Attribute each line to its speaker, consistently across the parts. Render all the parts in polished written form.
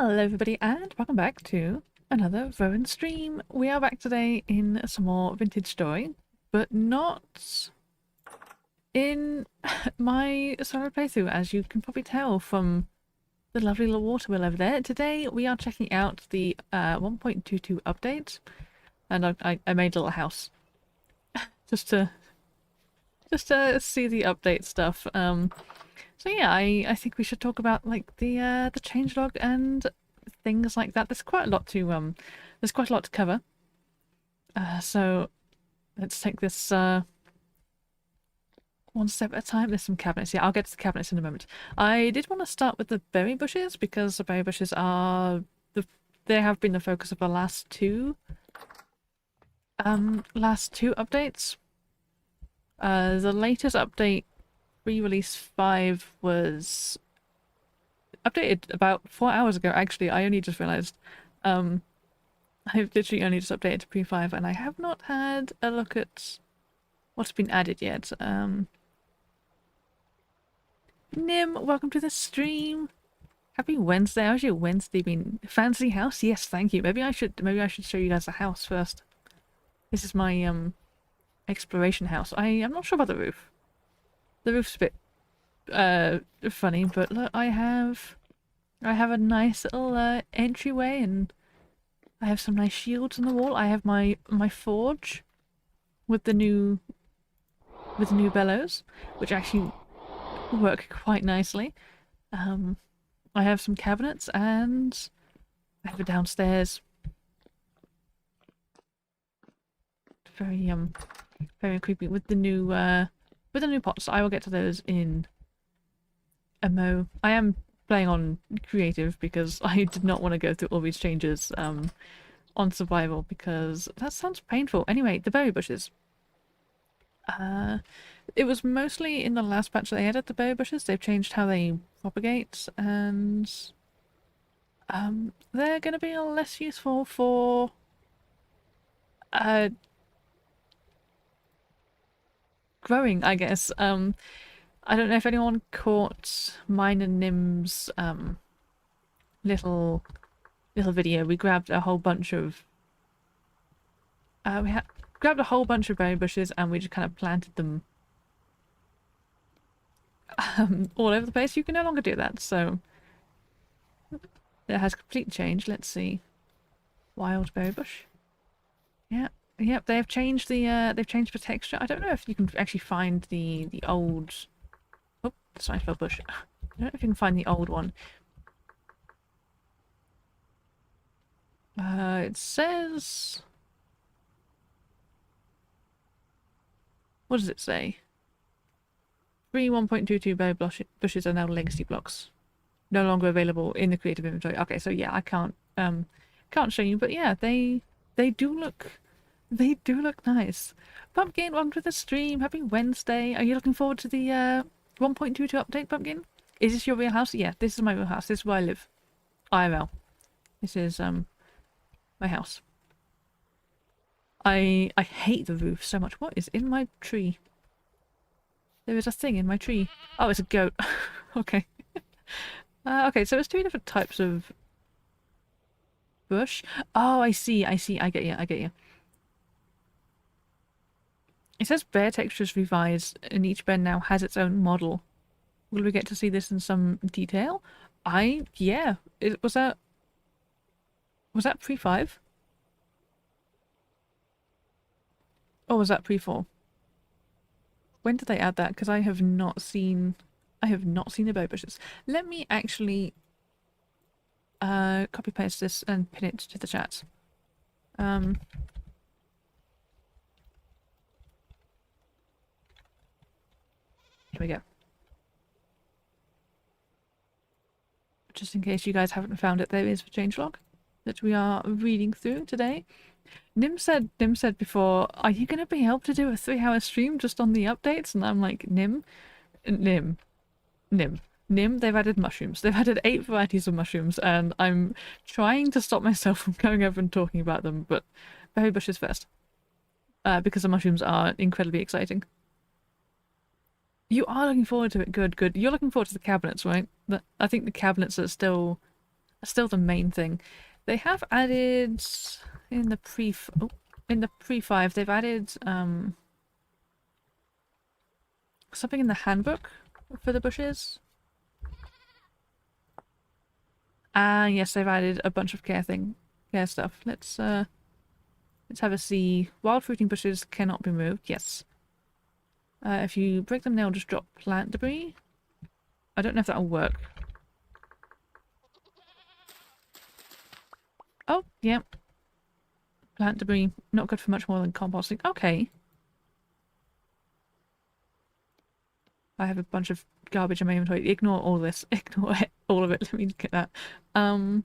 Speaker 1: Hello everybody and welcome back to another Rowan stream. We are back today in some more vintage story, but not in my solo playthrough, as you can probably tell from the lovely little water wheel over there. Today we are checking out the 1.22 update, and I made a little house just to see the update stuff. So yeah, I think we should talk about like the changelog and things like that. There's quite a lot to cover. So let's take this one step at a time. There's some cabinets. Yeah, I'll get to the cabinets in a moment. I did want to start with the berry bushes because the berry bushes are they have been the focus of the last two updates. The latest update, re-release 5, was updated about 4 hours ago. Actually, I only just realized. I've literally only just updated to pre-5 and I have not had a look at what's been added yet. Nim, welcome to the stream. Happy Wednesday. How's your Wednesday been? Fancy house? Yes, thank you. Maybe I should show you guys the house first. This is my exploration house. I'm not sure about the roof. The roof's a bit funny, but look, I have a nice little entryway, and I have some nice shields on the wall. I have my forge with the new bellows, which actually work quite nicely. I have some cabinets, and I have a downstairs. Very creepy with the new pots. I will get to those in a mo. I am playing on creative because I did not want to go through all these changes on survival because that sounds painful. Anyway, the berry bushes. It was mostly in the last patch that they added the berry bushes. They've changed how they propagate, and they're going to be less useful for growing, I guess. I don't know if anyone caught mine and Nim's little video. We grabbed a whole bunch of berry bushes and we just kind of planted them all over the place. You can no longer do that, so it has completely changed. Let's see. Wild berry bush. Yeah. Yep, they've changed the texture. I don't know if you can actually find the old. Oh, that's a nice little bush. I don't know if you can find the old one. It says. What does it say? 1.22 berry bushes are now legacy blocks. No longer available in the creative inventory. Okay, so yeah, I can't show you, but yeah, they do look nice. Pumpkin, welcome to the stream. Happy Wednesday. Are you looking forward to the 1.22 update, Pumpkin? Is this your real house? Yeah, this is my real house. This is where I live. IRL. This is my house. I hate the roof so much. What is in my tree? There is a thing in my tree. Oh, it's a goat. Okay. Okay, so there's 2 different types of bush. Oh, I see. I get you. It says bear textures revised, and each bear now has its own model. Will we get to see this in some detail? Yeah. Was that pre-5? Or was that pre-4? When did they add that? Because I have not seen the berry bushes. Let me actually copy paste this and pin it to the chat. Here we go. Just in case you guys haven't found it, there is the changelog that we are reading through today. Nim said before, are you going to be able to do a 3-hour stream just on the updates? And I'm like, Nim, they've added mushrooms. They've added 8 varieties of mushrooms, and I'm trying to stop myself from going over and talking about them, but berry bushes first. Because the mushrooms are incredibly exciting. You are looking forward to it. Good. You're looking forward to the cabinets, right? I think the cabinets are still still the main thing. They have added in the in the pre-5, they've added something in the handbook for the bushes. And yes, they've added a bunch of care stuff. Let's have a see. Wild fruiting bushes cannot be moved. Yes. If you break them, they'll just drop plant debris. I don't know if that'll work. Oh, yeah. Plant debris, not good for much more than composting. Okay. I have a bunch of garbage in my inventory. Ignore all this. Ignore all of it. Let me get that. But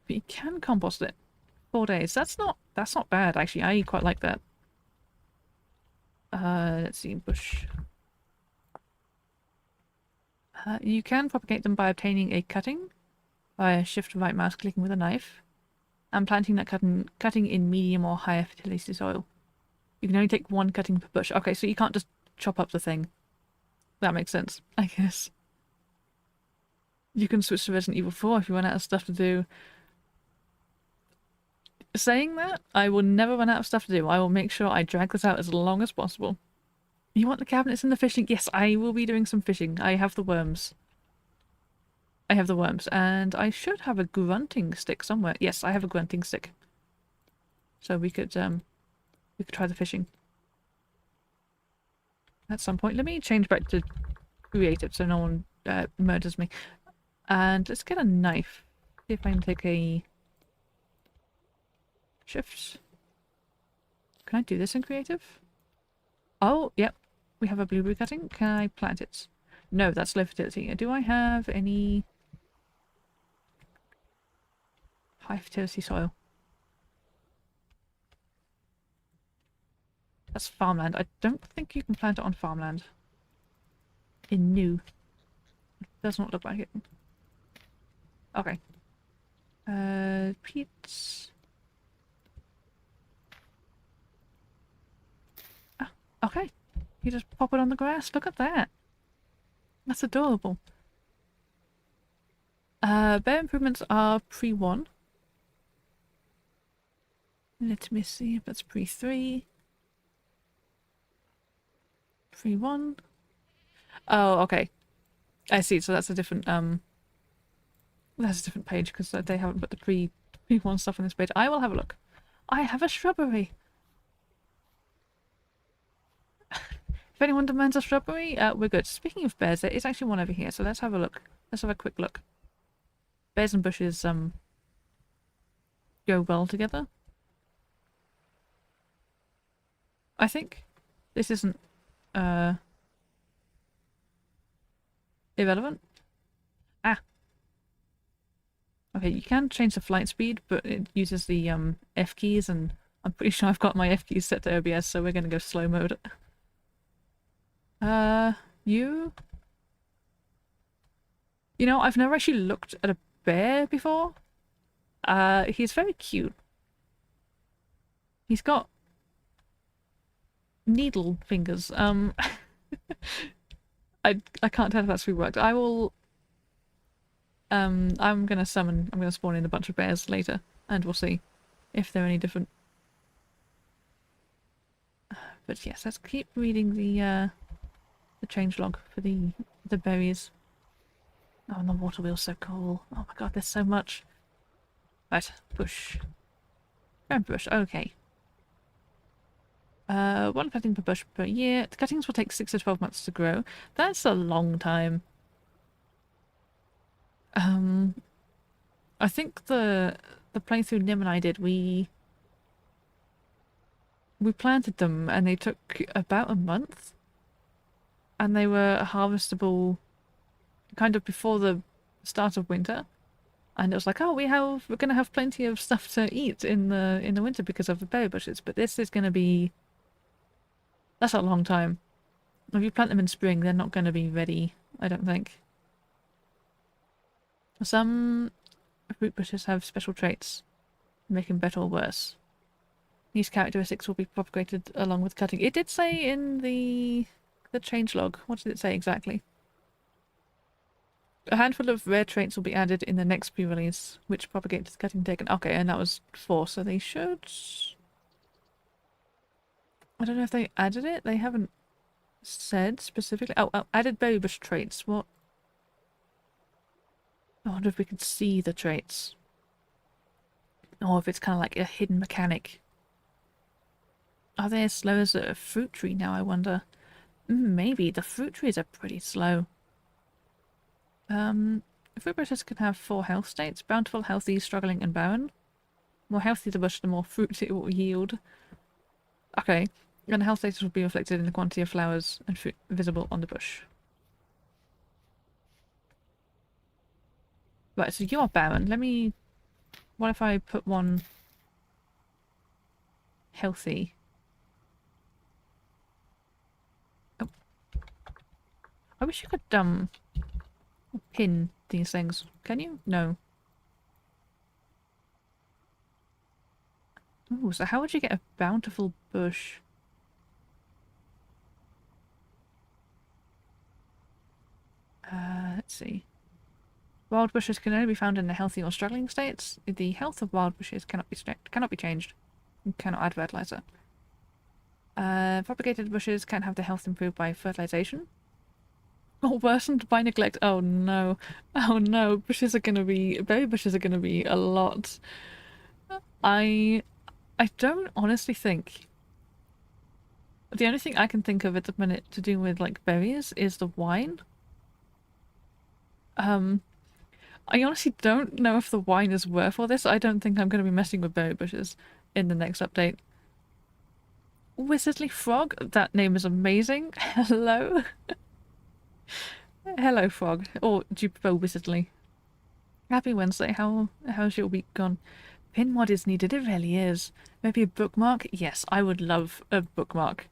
Speaker 1: you can compost it. 4 days. That's not bad actually. I quite like that. Let's see, bush. You can propagate them by obtaining a cutting via shift right mouse clicking with a knife and planting that cutting in medium or higher fertility soil. You can only take 1 cutting per bush. Okay, so you can't just chop up the thing. That makes sense, I guess. You can switch to Resident Evil 4 if you run out of stuff to do. Saying that, I will never run out of stuff to do. I will make sure I drag this out as long as possible. You want the cabinets and the fishing? Yes, I will be doing some fishing. I have the worms. And I should have a grunting stick somewhere. Yes, I have a grunting stick. So we could try the fishing at some point. Let me change back to creative so no one murders me. And let's get a knife. See if I can take a shift. Can I do this in creative? Oh, yep. We have a blueberry cutting. Can I plant it? No, that's low fertility. Do I have any high fertility soil? That's farmland. I don't think you can plant it on farmland. In new. It does not look like it. Okay. Peats. Ah, okay. You just pop it on the grass. Look at that. That's adorable. Bear improvements are pre-1. Let me see if that's pre-3. Pre-1. Oh, okay. I see. So that's a different page because they haven't put the pre-1 stuff on this page. I will have a look. I have a shrubbery. If anyone demands a shrubbery, we're good. Speaking of bears, there is actually one over here, so let's have a look. Let's have a quick look. Bears and bushes go well together. I think this isn't irrelevant. Ah. Okay, you can change the flight speed, but it uses the F keys, and I'm pretty sure I've got my F keys set to OBS, so we're gonna go slow mode. You? You know, I've never actually looked at a bear before. He's very cute. He's got needle fingers. I can't tell if that's reworked. I will I'm gonna spawn in a bunch of bears later, and we'll see if they're any different. But yes, let's keep reading the changelog for the berries. Oh, and the water wheel's so cool. Oh my god, there's so much. Right, bush. Grand bush, okay. 1 cutting per bush per year. The cuttings will take 6 to 12 months to grow. That's a long time. I think the playthrough Nim and I did, we planted them and they took about a month. And they were harvestable kind of before the start of winter. And it was like, oh, we're gonna have plenty of stuff to eat in the winter because of the berry bushes, but this is gonna be, that's a long time. If you plant them in spring, they're not gonna be ready, I don't think. Some fruit bushes have special traits, make them better or worse. These characteristics will be propagated along with cutting. It did say in the changelog. What did it say exactly? A handful of rare traits will be added in the next pre-release, which propagate to the cutting taken. Okay, and that was 4, so they should... I don't know if they added it. They haven't said specifically. Oh, added berry bush traits. What? I wonder if we can see the traits. Or if it's kind of like a hidden mechanic. Are they as slow as a fruit tree now, I wonder? Maybe. The fruit trees are pretty slow. Fruit bushes can have 4 health states. Bountiful, healthy, struggling, and barren. The more healthy the bush, the more fruit it will yield. Okay. And the health status will be reflected in the quantity of flowers and fruit visible on the bush. Right, so you're barren. Let me... What if I put one... healthy? Oh. I wish you could, pin these things. Can you? No. Ooh, so how would you get a bountiful bush? Let's see. Wild bushes can only be found in the healthy or struggling states. The health of wild bushes cannot be changed. You cannot add fertilizer. Propagated bushes can have their health improved by fertilization. Or worsened by neglect. Oh no. Oh no. Berry bushes are gonna be a lot. I don't honestly think. The only thing I can think of at the minute to do with like berries is the wine. I honestly don't know if the wine is worth all this. I don't think I'm going to be messing with berry bushes in the next update. Wizardly Frog? That name is amazing. Hello? Hello, Frog. Or do you prefer Wizardly? Happy Wednesday. How's your week gone? Pin mod is needed. It really is. Maybe a bookmark? Yes, I would love a bookmark.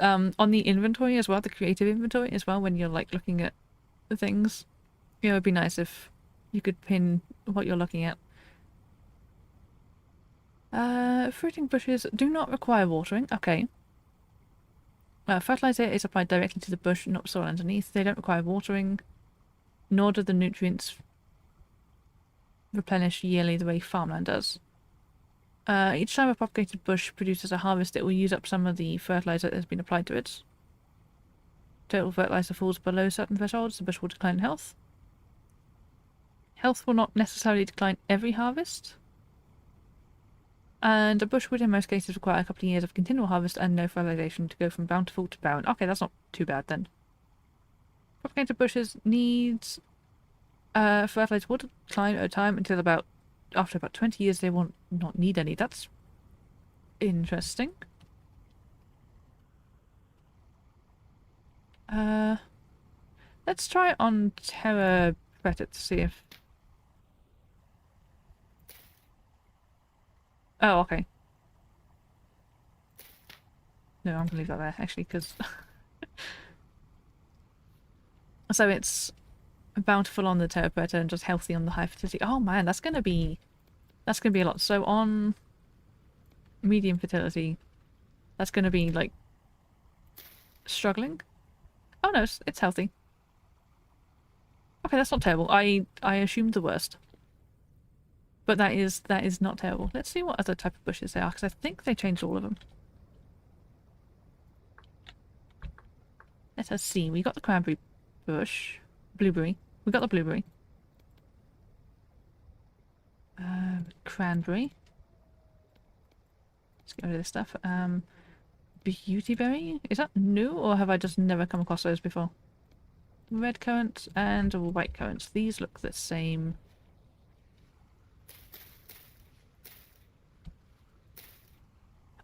Speaker 1: On the inventory as well, the creative inventory as well, when you're like looking at the things. Yeah, it would be nice if you could pin what you're looking at. Fruiting bushes do not require watering. Okay. Fertilizer is applied directly to the bush, not soil underneath. They don't require watering, nor do the nutrients replenish yearly the way farmland does. Each time a propagated bush produces a harvest, it will use up some of the fertilizer that has been applied to it. Total fertilizer falls below certain thresholds, the bush will decline in health. Health will not necessarily decline every harvest. And a bush would in most cases require a couple of years of continual harvest and no fertilization to go from bountiful to barren. Okay, that's not too bad then. Propagated bushes needs fertilizer will decline over time until after about 20 years they will not need any. That's interesting. Let's try it on Terra Predator to see if... Oh, okay. No, I'm gonna leave that there, actually, because... So it's bountiful on the Terra Predator and just healthy on the high fertility. Oh man, that's gonna be a lot. So on medium fertility, that's gonna be, like, struggling? Oh no, it's healthy. Okay, that's not terrible. I assumed the worst. But that is not terrible. Let's see what other type of bushes they are, because I think they changed all of them. Let us see. We got the cranberry bush. Blueberry. We got the blueberry. Cranberry. Let's get rid of this stuff. Beautyberry? Is that new, or have I just never come across those before? Red currant and white currants. These look the same.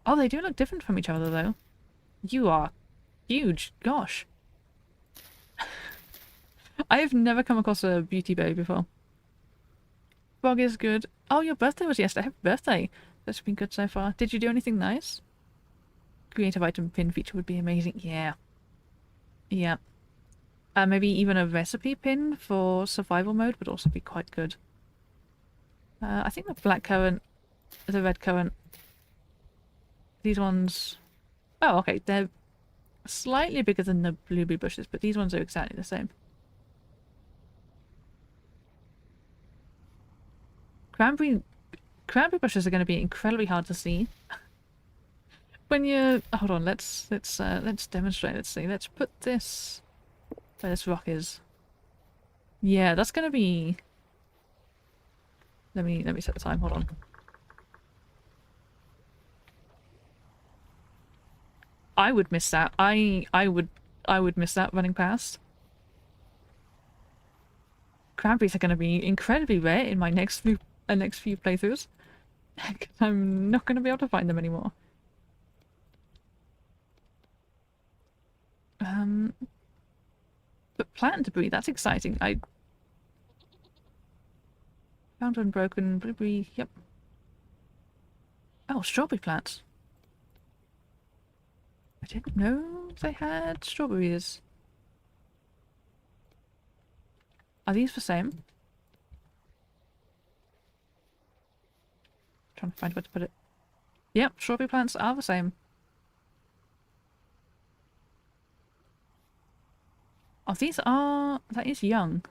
Speaker 1: Oh, they do look different from each other, though. You are huge. Gosh. I have never come across a beautyberry before. Frog is good. Oh, your birthday was yesterday. Happy birthday. That's been good so far. Did you do anything nice? Creative item pin feature would be amazing. Yeah. Yeah. Maybe even a recipe pin for survival mode would also be quite good. I think the black currant, the red currant, these ones... Oh, okay. They're slightly bigger than the blueberry bushes, but these ones are exactly the same. Cranberry bushes are going to be incredibly hard to see. When you hold on, let's demonstrate. Let's see. Let's put this where this rock is. Yeah, that's going to be. Let me set the time. Hold on. I would miss that. I would miss that running past. Cranberries are going to be incredibly rare in my next few playthroughs. I'm not going to be able to find them anymore. But plant debris, that's exciting. I found unbroken blueberry, yep. Oh, strawberry plants. I didn't know they had strawberries. Are these the same? Trying to find where to put it. Yep, strawberry plants are the same. Oh, that is young.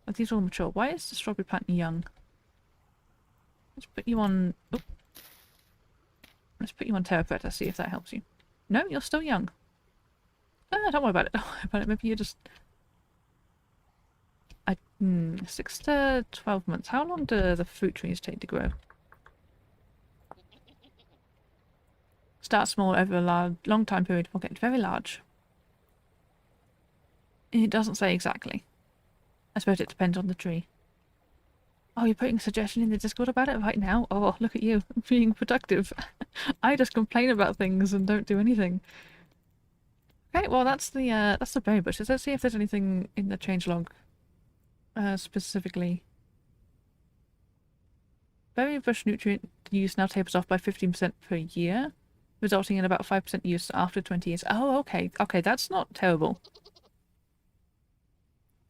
Speaker 1: Are these all mature? Why is the strawberry plant young? Let's put you on... Oh. Let's put you on Terra, see if that helps you. No, you're still young. Don't worry about it. Don't worry about it. Maybe you're just... 6 to 12 months. How long do the fruit trees take to grow? Start small over a long time period will get very large. It doesn't say exactly. I suppose it depends on the tree. Oh, you're putting a suggestion in the Discord about it right now? Oh, look at you, being productive. I just complain about things and don't do anything. Okay, well that's the berry bushes. Let's see if there's anything in the changelog. Specifically. Berry bush nutrient use now tapers off by 15% per year, resulting in about 5% use after 20 years. Oh, okay. Okay, that's not terrible.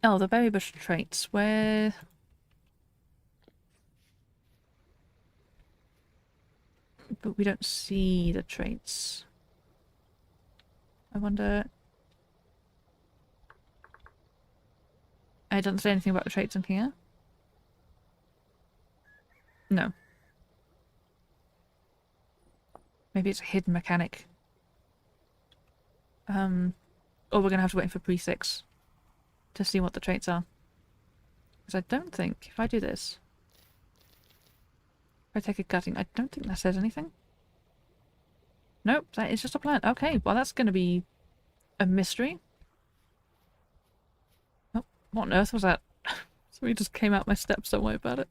Speaker 1: Oh, the berry bush traits. Where... But we don't see the traits. I wonder... It doesn't say anything about the traits in here. No. Maybe it's a hidden mechanic. Or we're gonna have to wait for pre-6 to see what the traits are. Because I don't think, if I do this... If I take a gutting, I don't think that says anything. Nope, that is just a plant. Okay, well that's gonna be a mystery. Oh, what on earth was that? Somebody just came out my steps, don't worry about it.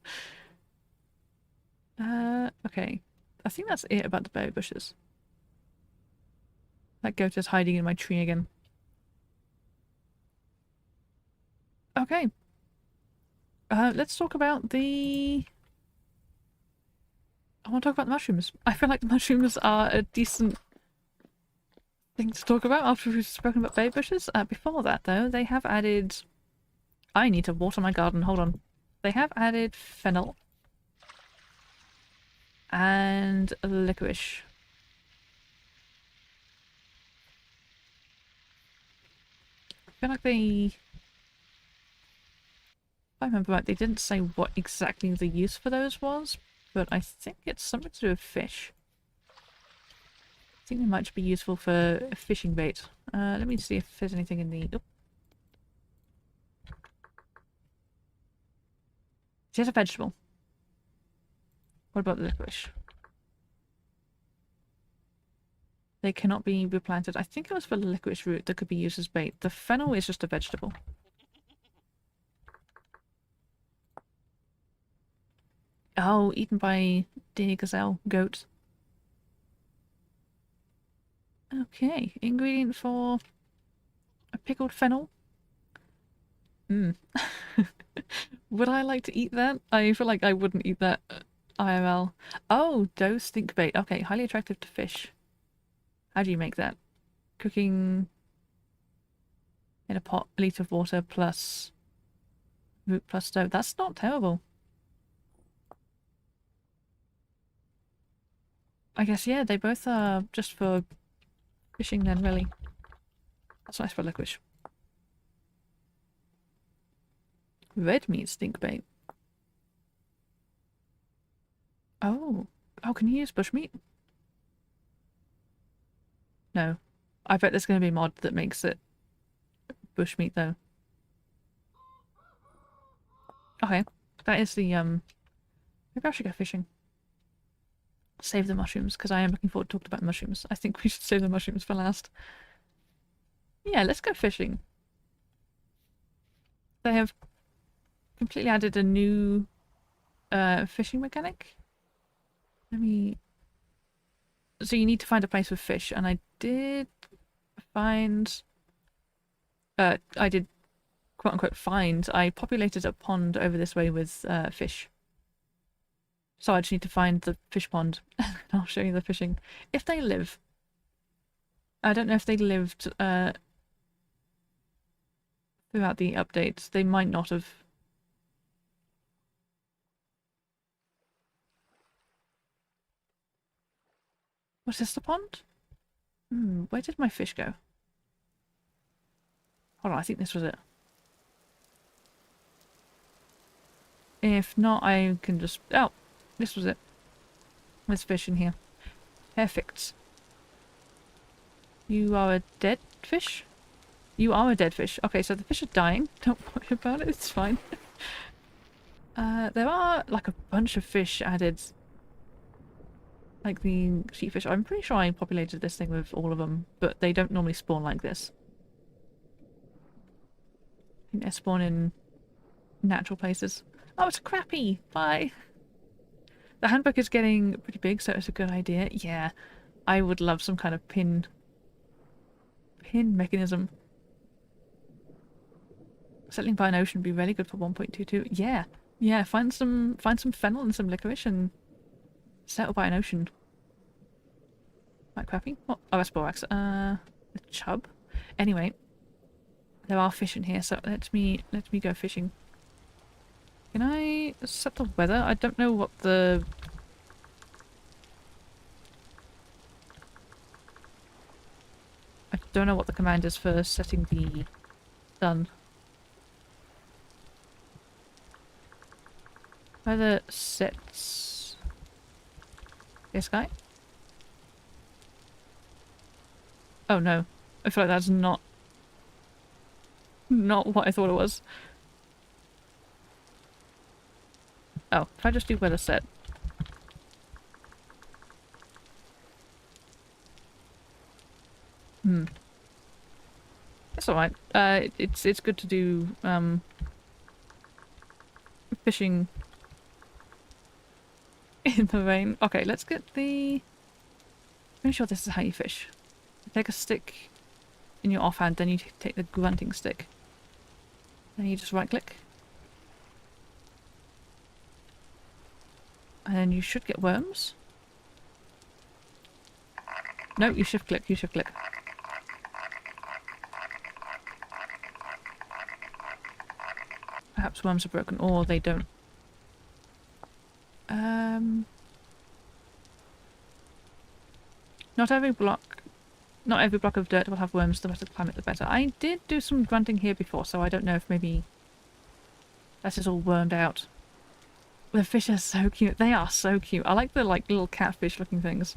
Speaker 1: Okay. I think that's it about the berry bushes. That goat is hiding in my tree again. Okay. Let's talk about the... I want to talk about the mushrooms. I feel like the mushrooms are a decent thing to talk about after we've spoken about berry bushes. Before that, though, they have added... I need to water my garden. Hold on. They have added fennel. And licorice. I feel like they... If I remember right, they didn't say what exactly the use for those was, but I think it's something to do with fish. I think they might be useful for fishing bait. Let me see if there's anything in the... Oh. It is a vegetable. What about the licorice? They cannot be replanted. I think it was for the licorice root that could be used as bait. The fennel is just a vegetable. Oh, eaten by deer, gazelle, goat. Okay, ingredient for a pickled fennel. Hmm. Would I like to eat that? I feel like I wouldn't eat that IRL. Oh, dough stink bait. Okay, highly attractive to fish. How do you make that? Cooking in a pot, a litre of water plus root plus dough. That's not terrible. I guess, yeah, they both are just for fishing then, really. That's nice for licorice. Red meat stink bait. Oh. Oh, can you use bushmeat? No. I bet there's going to be a mod that makes it bushmeat, though. Okay. That is the, maybe I should go fishing. Save the mushrooms, because I am looking forward to talking about mushrooms. I think we should save the mushrooms for last. Yeah, let's go fishing. They have completely added a new fishing mechanic. Let me... So you need to find a place with fish, and I did find... I did quote-unquote find. I populated a pond over this way with fish. So I just need to find the fish pond, and I'll show you the fishing. If they live. I don't know if they lived throughout the updates. They might not have. Was this the pond? Where did my fish go? Hold on, I think this was it. If not, I can just... Oh, this was it. There's fish in here. Perfect. You are a dead fish? You are a dead fish. Okay, so the fish are dying. Don't worry about it, it's fine. There are like a bunch of fish added. Like the sheepfish. I'm pretty sure I populated this thing with all of them, but they don't normally spawn like this. I think they spawn in natural places. Oh, it's a crappie! Bye! The handbook is getting pretty big, so it's a good idea. Yeah, I would love some kind of pin mechanism. Settling by an ocean would be really good for 1.22. Yeah, yeah. Find some fennel and some licorice and settle by an ocean. Like crappie? What? Oh, that's borax. A chub. Anyway, there are fish in here, so let me go fishing. Can I set the weather? I don't know what the... I don't know what the command is for setting the sun. Weather sets... This guy? Oh no. I feel like that's not what I thought it was. Oh, if I just do weather set. That's alright. It's good to do fishing in the rain. Okay, let's get the... I'm sure this is how you fish. You take a stick in your offhand, then you take the grunting stick. Then you just right click. And then you should get worms. No, you shift click, Perhaps worms are broken, or they don't. Not every block of dirt will have worms. The better the climate, the better. I did do some grunting here before, so I don't know if maybe that is all wormed out. The fish are so cute. They are so cute. I like the little catfish looking things.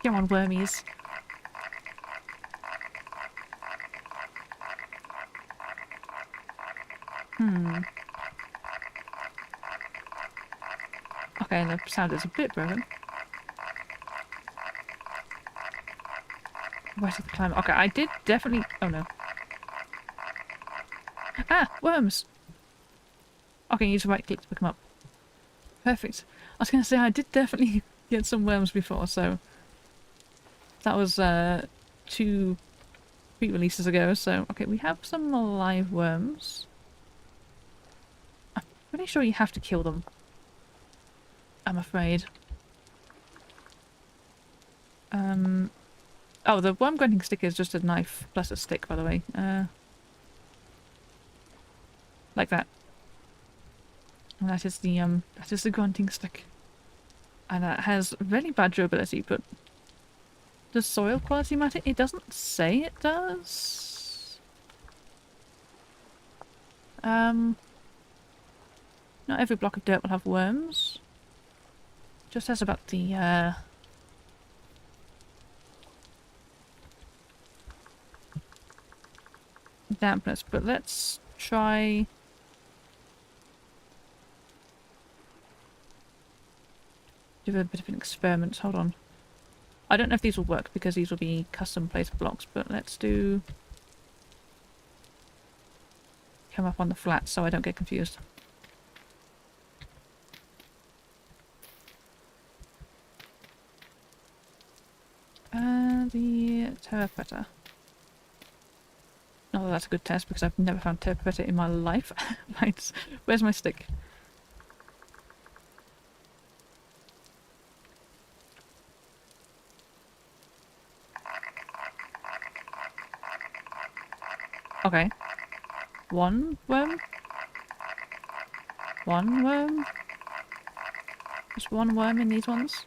Speaker 1: Come on, wormies. Okay, and the sound is a bit broken. Where's the climate? Okay, I did definitely... Oh no. Ah! Worms! Okay, you just right click to pick them up. Perfect. I was gonna say, I did definitely get some worms before, so... That was 2 pre-releases ago, so... Okay, we have some live worms. I'm pretty sure you have to kill them. I'm afraid. Oh, the worm grunting stick is just a knife plus a stick, by the way. Like that. And that is the grunting stick. And it has really bad durability, but does soil quality matter? It doesn't say it does. Not every block of dirt will have worms. Just says about the dampness, but let's try do a bit of an experiment. Hold on. I don't know if these will work because these will be custom placed blocks, but let's do come up on the flat so I don't get confused. The terracotta. Oh, that's a good test because I've never found terracotta in my life. Right, where's my stick? Okay. One worm? One worm? Just one worm in these ones?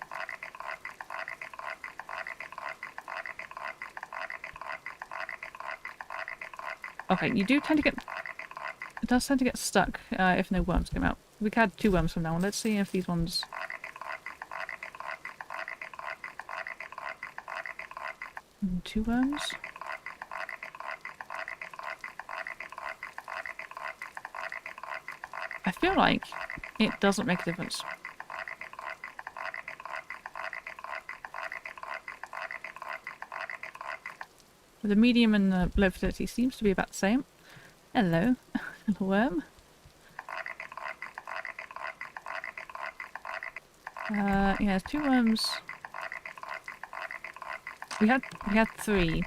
Speaker 1: Okay, you do tend to get... It does tend to get stuck if no worms come out. We had 2 worms from now on. Let's see if these ones... Two worms? I feel like it doesn't make a difference. The medium and the low fertility seems to be about the same. Hello, little worm. Yeah, 2 worms. We had 3.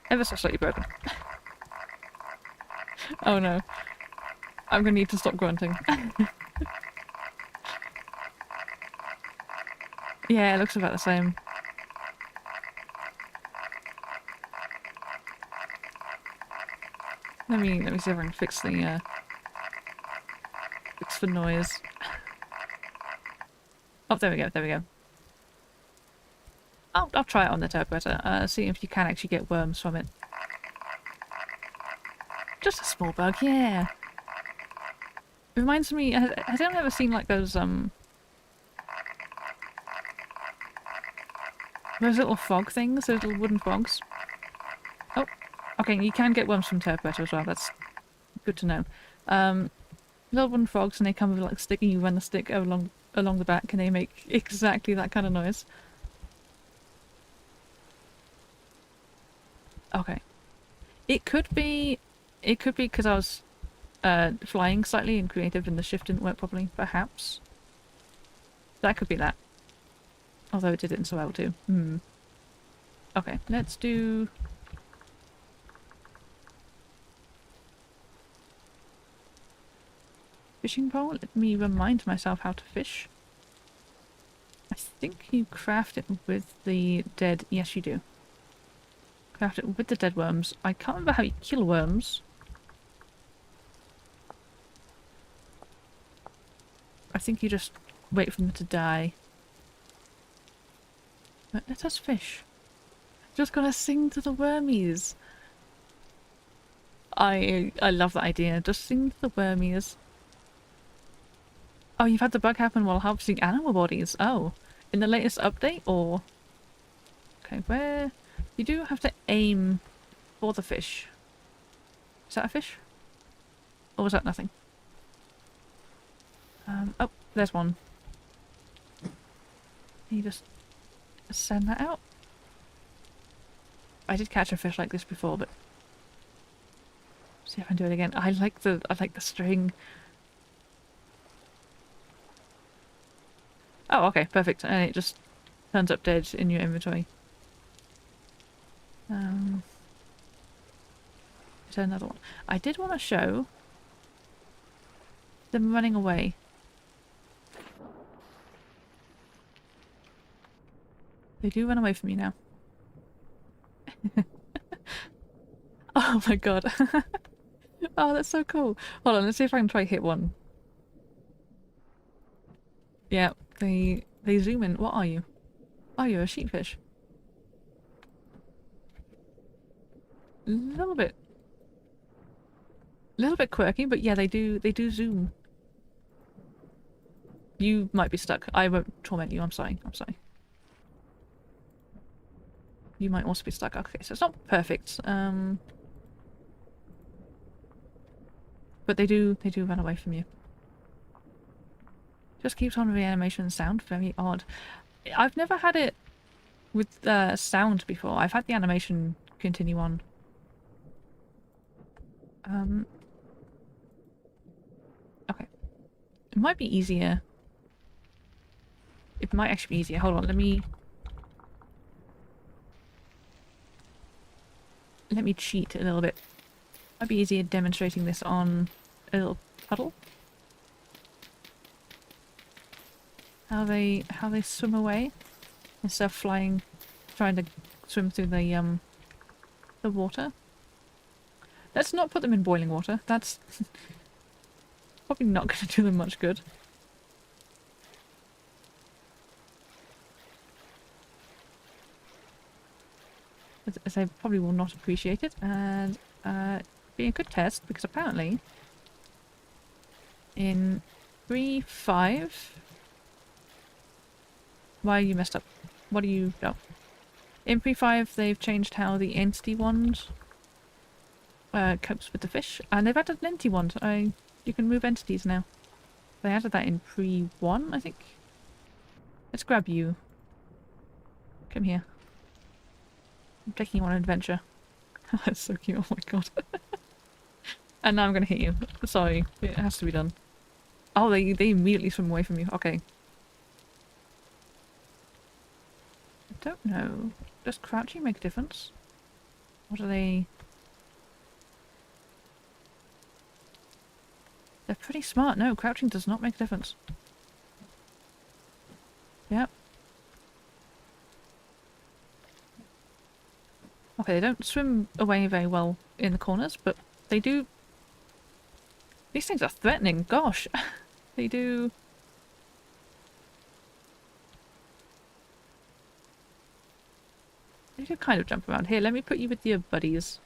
Speaker 1: Ever so slightly broken. Oh no. I'm gonna need to stop grunting. Yeah, it looks about the same. Let me see if I can fix the fix the noise. Oh, there we go, there we go. I'll try it on the terracotta, see if you can actually get worms from it. Just a small bug, yeah. It reminds me, has anyone ever seen like those little frog things, those little wooden frogs? Oh, okay, you can get worms from terracotta as well, that's good to know. Little wooden frogs, and they come with like a stick, and you run the stick along the back, and they make exactly that kind of noise. Okay. It could be because I was flying slightly and creative and the shift didn't work properly, perhaps. That could be that. Although it did it in survival too. Okay, let's do... Fishing pole? Let me remind myself how to fish. I think you craft it with the dead... Yes, you do. Craft it with the dead worms. I can't remember how you kill worms. I think you just wait for them to die. But let us fish. Just gonna sing to the wormies. I love that idea. Just sing to the wormies. Oh, you've had the bug happen while harvesting animal bodies. Oh, in the latest update, or... Okay, where... You do have to aim for the fish. Is that a fish? Or was that nothing? Oh, there's one. You just send that out. I did catch a fish like this before, but see if I can do it again. I like the string. Oh, okay, perfect. And it just turns up dead in your inventory. Is there another one? I did want to show them running away. They do run away from you now. Oh my god. Oh, that's so cool. Hold on, let's see if I can try hit one. Yeah, they zoom in. What are you? Oh, you're a sheepfish. little bit quirky, but yeah, they do zoom. You might be stuck. I won't torment you. I'm sorry. I'm sorry. You might also be stuck. Okay, so it's not perfect. But they do run away from you. Just keeps on with the animation sound. Very odd. I've never had it with sound before. I've had the animation continue on. Okay. It might be easier. It might actually be easier. Hold on, let me cheat a little bit. Might be easier demonstrating this on a little puddle. How they swim away instead of flying, trying to swim through the water. Let's not put them in boiling water. That's probably not going to do them much good. As they probably will not appreciate it, and be a good test because apparently in 3.5. Why are you messed up? What are you... Oh. In 3.5 they've changed how the entity wand copes with the fish, and they've added an entity wand. You can move entities now. They added that in pre-1, I think. Let's grab you. Come here. I'm taking you on an adventure. That's so cute, oh my god. And now I'm gonna hit you. Sorry, it has to be done. Oh, they immediately swim away from you. Okay. I don't know. Does crouching make a difference? What are they... They're pretty smart. No, crouching does not make a difference. Yep. Okay, they don't swim away very well in the corners, but they do... These things are threatening, gosh! They do... They do kind of jump around. Here, let me put you with your buddies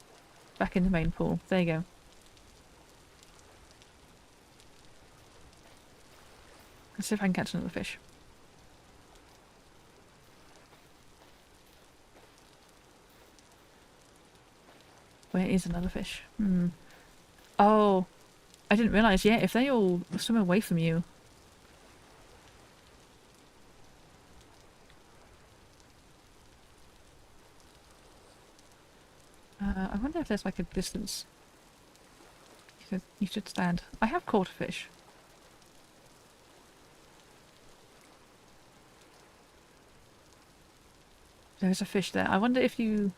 Speaker 1: back in the main pool. There you go. Let's see if I can catch another fish. Where is another fish? Oh, I didn't realise. Yeah, if they all swim away from you. I wonder if there's like a distance. You should stand. I have caught a fish. There's a fish there. I wonder if you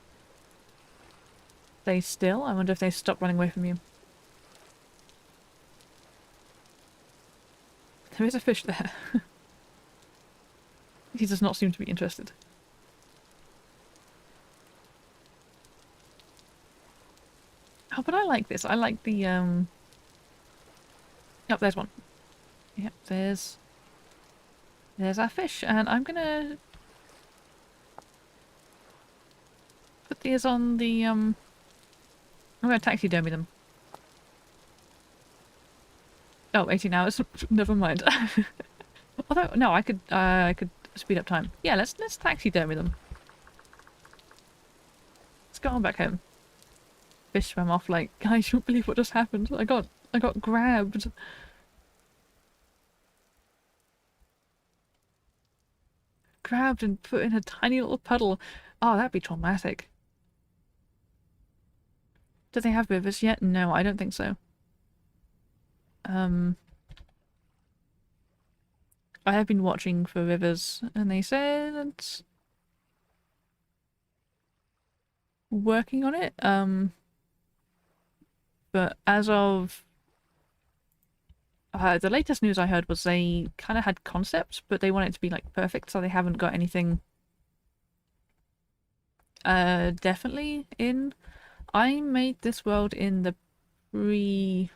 Speaker 1: stay still. I wonder if they stop running away from you. There is a fish there. He does not seem to be interested. Oh, but I like this. I like the, Oh, there's one. Yep, there's our fish, and I'm gonna put these on the, I'm gonna taxidermy them. Oh, 18 hours. Never mind. Although, no, I could speed up time. Yeah, let's taxidermy them. Let's go on back home. Fish swam off like, guys, you won't believe what just happened. I got grabbed. Grabbed and put in a tiny little puddle. Oh, that'd be traumatic. Do they have rivers yet? No, I don't think so. I have been watching for rivers, and they said working on it. But as of the latest news I heard was they kind of had concepts, but they want it to be like perfect, so they haven't got anything definitely in. I made this world in the pre...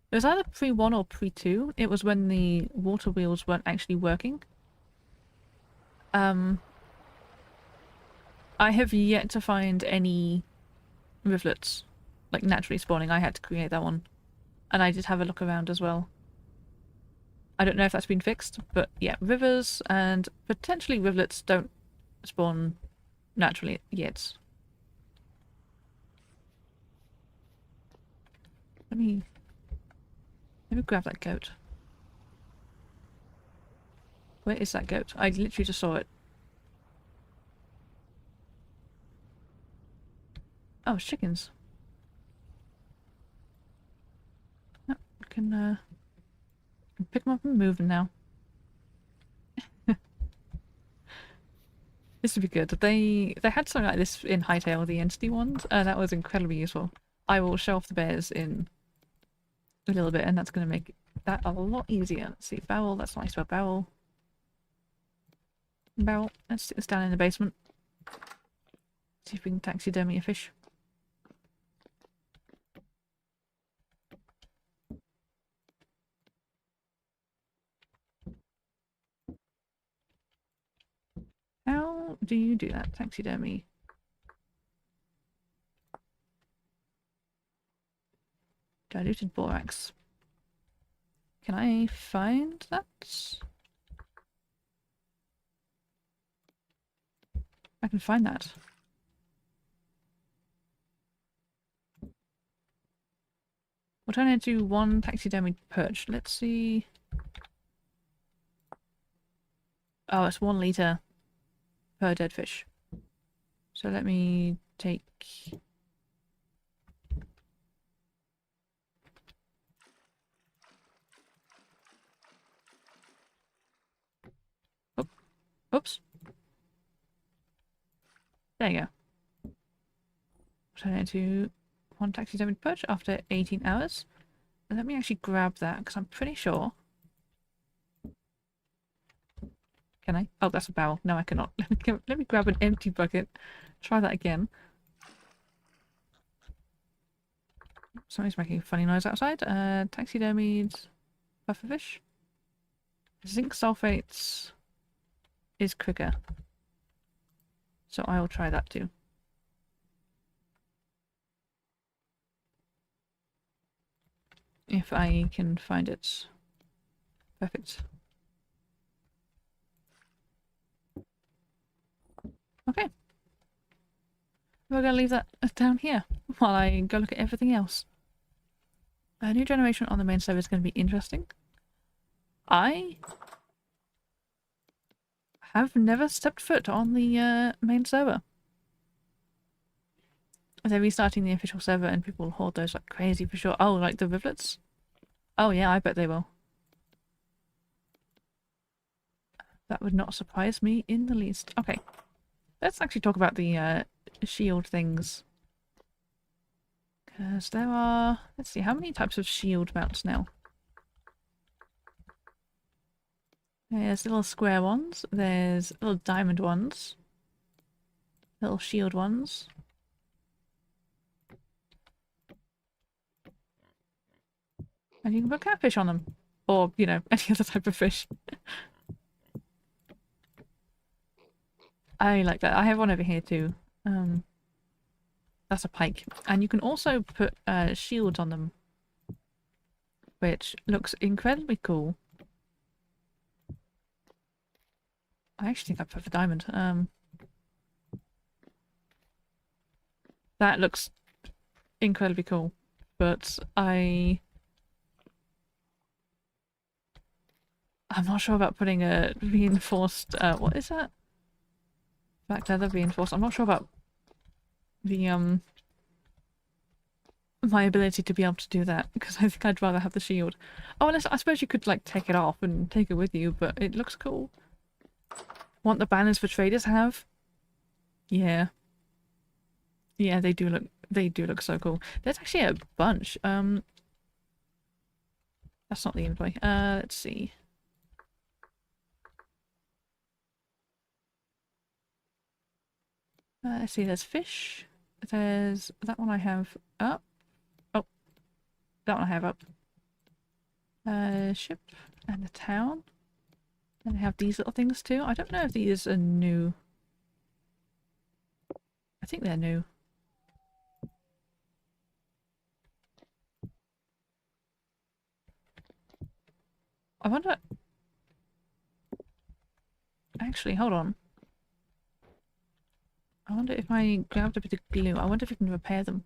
Speaker 1: It was either pre-1 or pre-2. It was when the water wheels weren't actually working. I have yet to find any rivulets, like naturally spawning. I had to create that one. And I did have a look around as well. I don't know if that's been fixed, but yeah, rivers and potentially rivulets don't spawn naturally yet. Let me grab that goat. Where is that goat? I literally just saw it. Oh, it's chickens. Oh, can pick them up and move them now. This would be good. They had something like this in Hightail, the entity ones, and that was incredibly useful. I will show off the bears in a little bit, and that's going to make that a lot easier. Let's see, barrel, that's nice about barrel. Barrel, let's stick this down in the basement. See if we can taxidermy a fish. How do you do that, taxidermy? Diluted borax. Can I find that? I can find that. We'll turn it into one taxidermy perch. Let's see. Oh, it's 1 liter per dead fish. So let me take... Oh, oops. There you go. Turn it into 1 taxidermy perch after 18 hours. Let me actually grab that, because I'm pretty sure... Can I? Oh, that's a barrel. No, I cannot. Let me grab an empty bucket. Try that again. Something's making a funny noise outside. Taxidermied pufferfish. Zinc sulfates is quicker. So I will try that too. If I can find it. Perfect. Okay. We're gonna leave that down here while I go look at everything else. A new generation on the main server is going to be interesting. I have never stepped foot on the main server. They're restarting the official server and people will hoard those like crazy for sure. Oh, like the rivulets? Oh yeah, I bet they will. That would not surprise me in the least. Okay. Let's actually talk about the shield things. Because there are... Let's see, how many types of shield mounts now? There's little square ones. There's little diamond ones. Little shield ones. And you can put catfish on them. Or, you know, any other type of fish. I like that. I have one over here too. That's a pike. And you can also put shields on them. Which looks incredibly cool. I actually think I prefer diamond. That looks incredibly cool. But I'm not sure about putting a reinforced what is that? Black leather reinforced. I'm not sure about the my ability to be able to do that, because I think I'd rather have the shield. Oh, unless I suppose you could like take it off and take it with you, but it looks cool. Want the banners for traders have? Yeah. Yeah, they do look so cool. There's actually a bunch. That's not the inventory. Let's see. Let's see, there's fish. There's that one I have up. Oh, that one I have up. Ship and the town. And they have these little things too. I don't know if these are new. I think they're new. I wonder... Actually, hold on. I wonder if I grabbed a bit of glue. I wonder if we can repair them.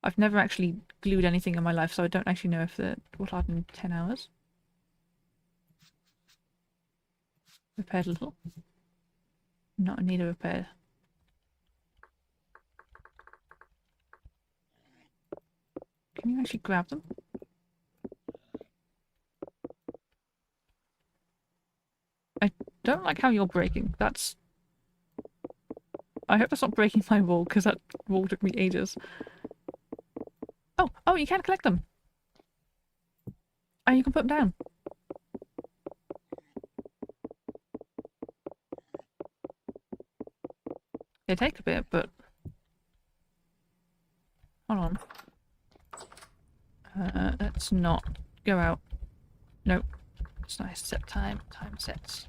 Speaker 1: I've never actually glued anything in my life, so I don't actually know if it will harden in 10 hours. Repaired a little. Not in need of repair. Can you actually grab them? I don't like how you're breaking. That's... I hope that's not breaking my wall, because that wall took me ages. Oh! Oh, you can collect them! Oh, you can put them down. They take a bit, but... Hold on. Let's not go out. Nope. It's nice. Set time. Time sets.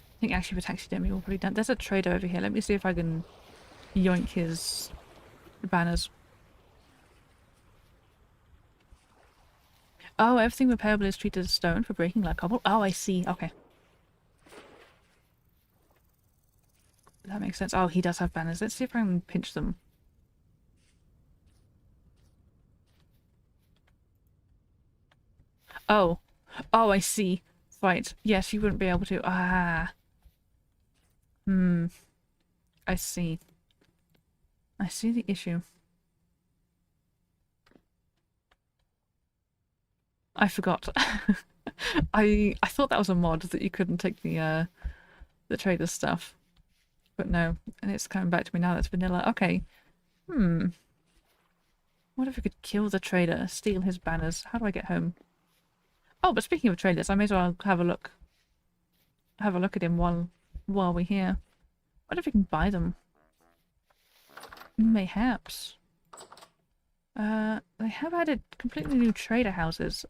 Speaker 1: I think actually for taxidermy we're probably done. There's a trader over here. Let me see if I can yoink his banners. Oh, everything repairable is treated as stone for breaking like cobble. Oh, I see. Okay. That makes sense. Oh, he does have banners. Let's see if I can pinch them. Oh. Oh, I see. Right. Yes, you wouldn't be able to. Ah. Hmm. I see. I see the issue. I forgot. I thought that was a mod that you couldn't take the trader's stuff. But no. And it's coming back to me now that's vanilla. Okay. Hmm. What if we could kill the trader, steal his banners? How do I get home? Oh, but speaking of traders, I may as well have a look. Have a look at him while we're here. What if we can buy them? Mayhaps. They have added completely new trader houses.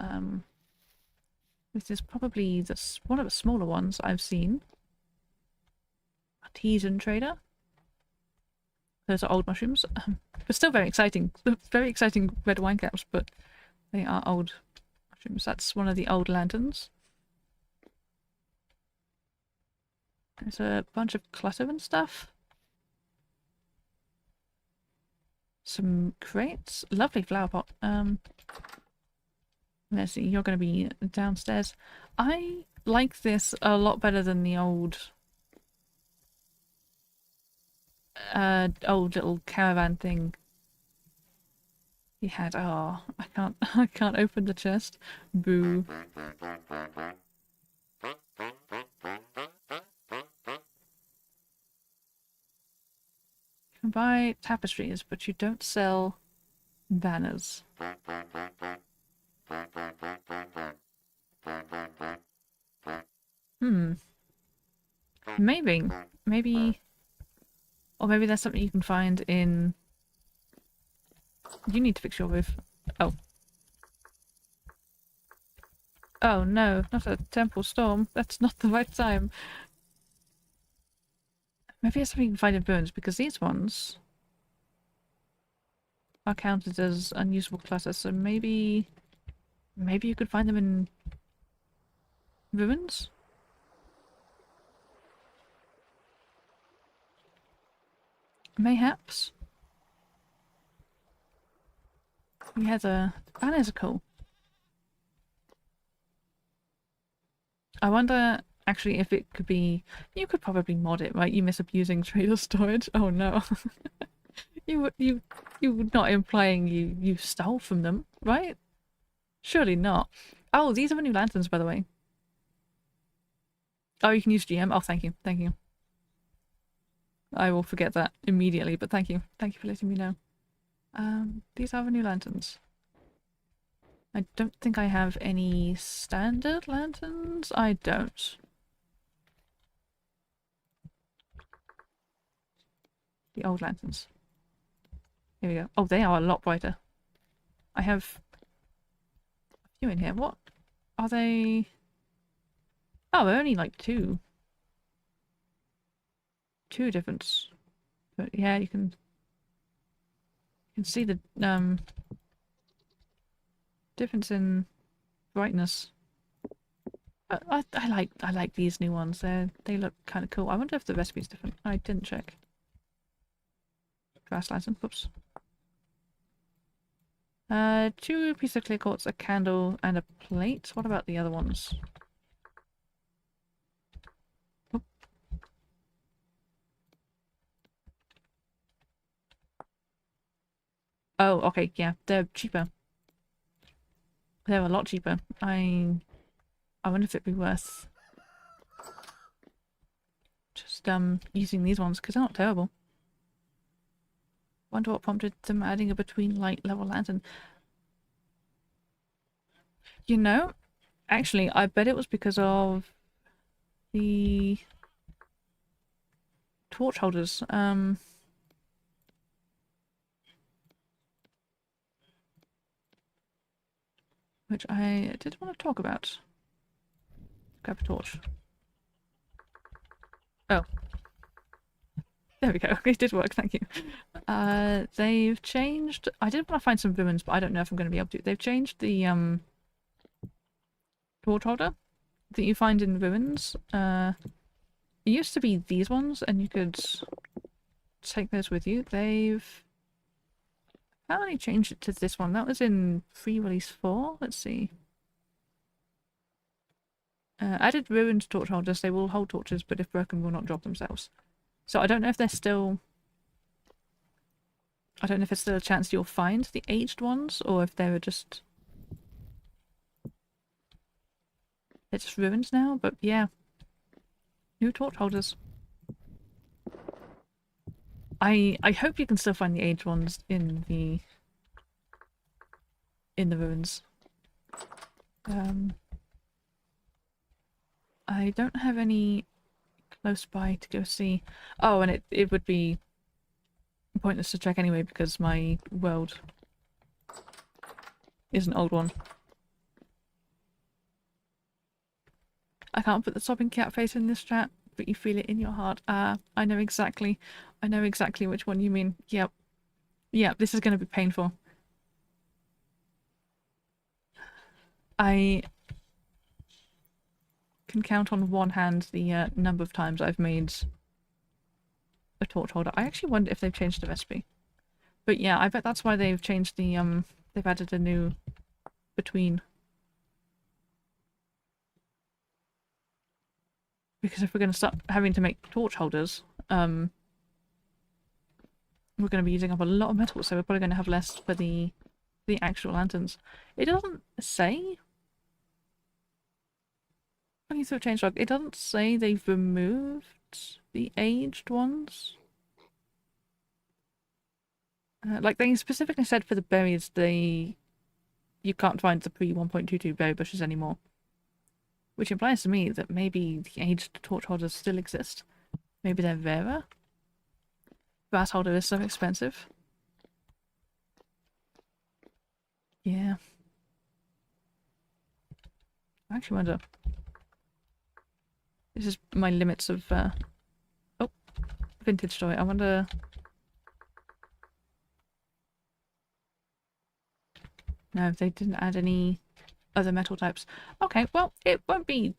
Speaker 1: This is probably one of the smaller ones I've seen. Artisan trader. Those are old mushrooms, but still very exciting. Very exciting red wine caps, but they are old mushrooms. That's one of the old lanterns. There's a bunch of clutter and stuff. Some crates. Lovely flower pot. Let's see, you're going to be downstairs. I like this a lot better than the old little caravan thing he had. Oh, I can't open the chest. Boo. You can buy tapestries, but you don't sell banners. Hmm. Maybe. Maybe... Or maybe there's something you can find in... You need to fix your roof. Oh. Oh no, not a temple storm. That's not the right time. Maybe there's something you can find in ruins, because these ones are counted as unusable clutter, so maybe... Maybe you could find them in... ruins? Mayhaps? Yeah, the banners are cool. I wonder actually if it could be... You could probably mod it, right? You miss abusing trader storage? Oh no. you would not implying you stole from them, right? Surely not. Oh, these are the new lanterns, by the way. Oh, you can use GM? Oh, thank you. Thank you. I will forget that immediately, but thank you. Thank you for letting me know. These are the new lanterns. I don't think I have any standard lanterns. I don't. The old lanterns. Here we go. Oh, they are a lot brighter. I have a few in here. What are they? Oh, they're only like two. Two different. But yeah, you can see the difference in brightness. I like these new ones. They look kind of cool. I wonder if the recipe's different. I didn't check. Grass lantern. Whoops. 2 pieces of clear quartz, a candle, and a plate. What about the other ones? Oop. Oh, okay, yeah, they're cheaper. They're a lot cheaper. I wonder if it'd be worth just using these ones because they're not terrible. Wonder what prompted them adding a between light level lantern. You know, actually, I bet it was because of the torch holders. Which I did want to talk about. Grab a torch. Oh. There we go. It did work, thank you. They've changed... I did want to find some ruins, but I don't know if I'm going to be able to. They've changed the, torch holder that you find in ruins. It used to be these ones, and you could take those with you. They've apparently changed it to this one. That was in pre-release 4. Let's see. Added ruined torch holders. They will hold torches, but if broken, will not drop themselves. So I don't know if they're still... I don't know if it's still a chance you'll find the aged ones, or if they're just... They're just ruined now, but yeah. New torch holders. I hope you can still find the aged ones in the ruins. I don't have any close by to go see. Oh, and it would be pointless to check anyway because my world is an old one. I can't put the sobbing cat face in this chat, but you feel it in your heart. I know exactly which one you mean. Yep. Yep, this is going to be painful. I can count on one hand the number of times I've made a torch holder. I actually wonder if they've changed the recipe. But yeah, I bet that's why they've changed the, they've added a new between. Because if we're going to start having to make torch holders, we're going to be using up a lot of metal, so we're probably going to have less for the actual lanterns. It doesn't say... Looking through a changelog, it doesn't say they've removed the aged ones. Like, they specifically said for the berries, you can't find the pre-1.22 berry bushes anymore. Which implies to me that maybe the aged torch holders still exist. Maybe they're rarer. Brass holder is so expensive. Yeah. I actually wonder... This is my limits of, oh, vintage toy. I wonder... No, they didn't add any other metal types. Okay, well, it won't be...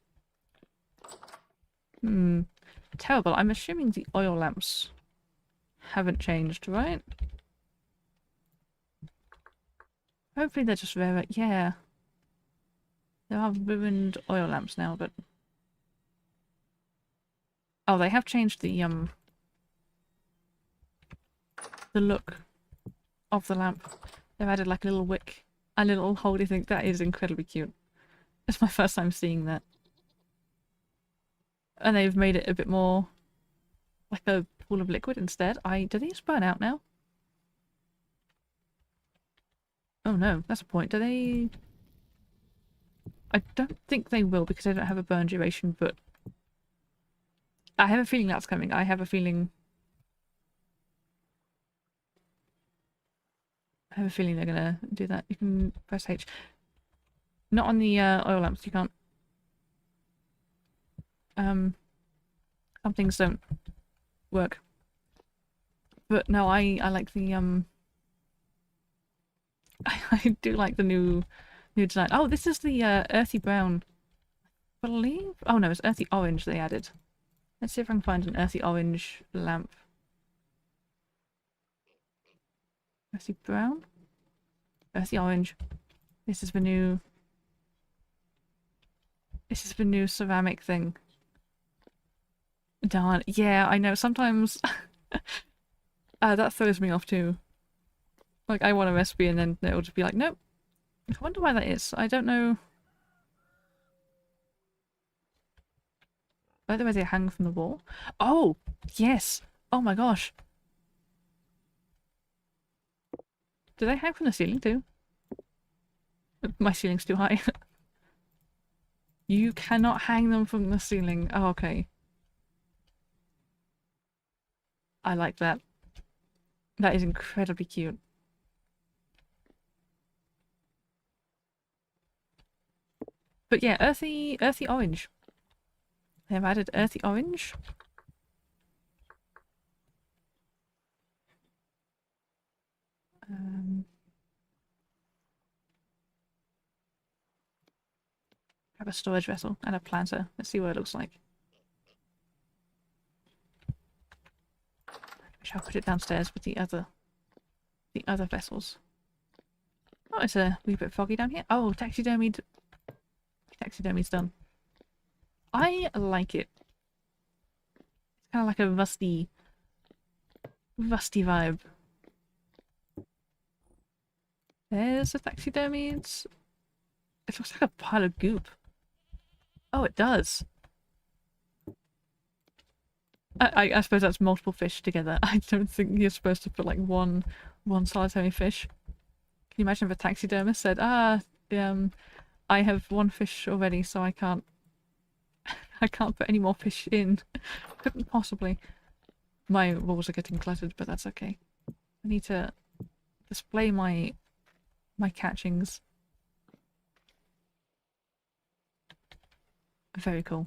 Speaker 1: terrible. I'm assuming the oil lamps haven't changed, right? Hopefully they're just rarer. Yeah. There are ruined oil lamps now, but... Oh, they have changed the look of the lamp. They've added like a little wick, a little holdy thing. That is incredibly cute. It's my first time seeing that. And they've made it a bit more like a pool of liquid instead. Do these burn out now? Oh no, that's a point. Do they... I don't think they will because they don't have a burn duration, but I have a feeling that's coming. I have a feeling they're gonna do that. You can press H. Not on the oil lamps, you can't. Some things don't work. But no, I like the I do like the new design. Oh, this is the earthy brown, I believe. Oh no, it's earthy orange they added. Let's see if I can find an earthy orange lamp. Earthy brown? Earthy orange. This is the new... This is the new ceramic thing. Darn. Yeah, I know. Sometimes that throws me off too. Like, I want a recipe and then it'll just be like, nope. I wonder why that is. I don't know. By the way, they hang from the wall. Oh! Yes! Oh my gosh. Do they hang from the ceiling too? My ceiling's too high. You cannot hang them from the ceiling. Oh, okay. I like that. That is incredibly cute. But yeah, earthy orange. They've added earthy orange. Grab a storage vessel and a planter. Let's see what it looks like. I shall put it downstairs with the other vessels. Oh, it's a wee bit foggy down here. Oh, taxidermied. Taxidermy's done. I like it. It's kind of like a rusty vibe. There's the taxidermies. It looks like a pile of goop. Oh, it does. I suppose that's multiple fish together. I don't think you're supposed to put like one solitary fish. Can you imagine if a taxidermist said, I have one fish already, so I can't put any more fish in. Couldn't possibly. My walls are getting cluttered, but that's okay. I need to display my catchings. Very cool.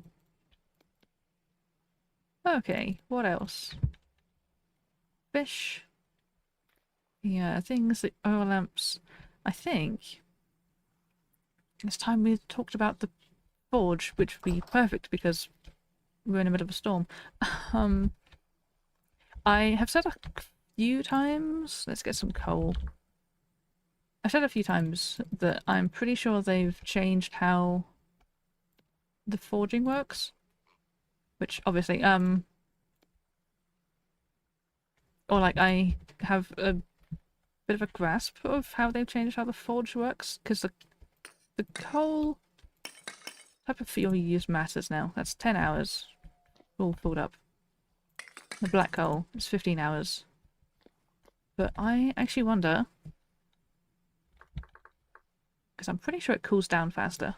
Speaker 1: Okay, what else? Fish. Yeah, things, the oil lamps. I think it's time we talked about the forge, which would be perfect because we're in the middle of a storm. I have said a few times, let's get some coal. I've said a few times that I'm pretty sure they've changed how the forging works. Which obviously, or like I have a bit of a grasp of how they've changed how the forge works, because the coal type of fuel you use matters now. That's 10 hours, all filled up. The black coal is 15 hours. But I actually wonder, because I'm pretty sure it cools down faster.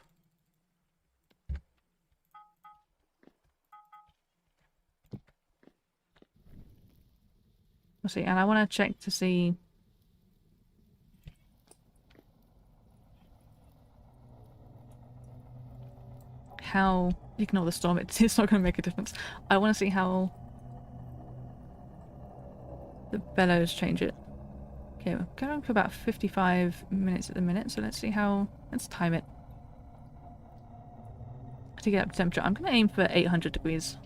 Speaker 1: We'll see, and I want to check to see how... Ignore the storm, it's not going to make a difference. I want to see how the bellows change it. Okay, we're going for about 55 minutes at the minute, so let's see how... Let's time it. To get up to temperature, I'm going to aim for 800 degrees.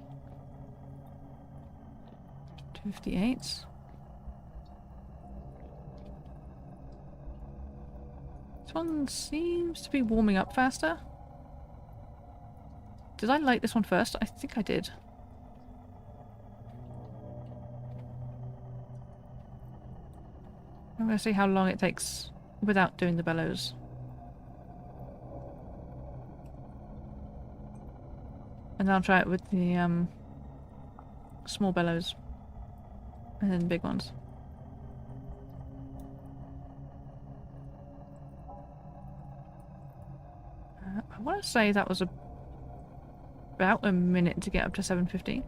Speaker 1: 258. This one seems to be warming up faster. Did I light this one first? I think I did. I'm going to see how long it takes without doing the bellows. And then I'll try it with the small bellows. And then big ones. I want to say that was about a minute to get up to 750.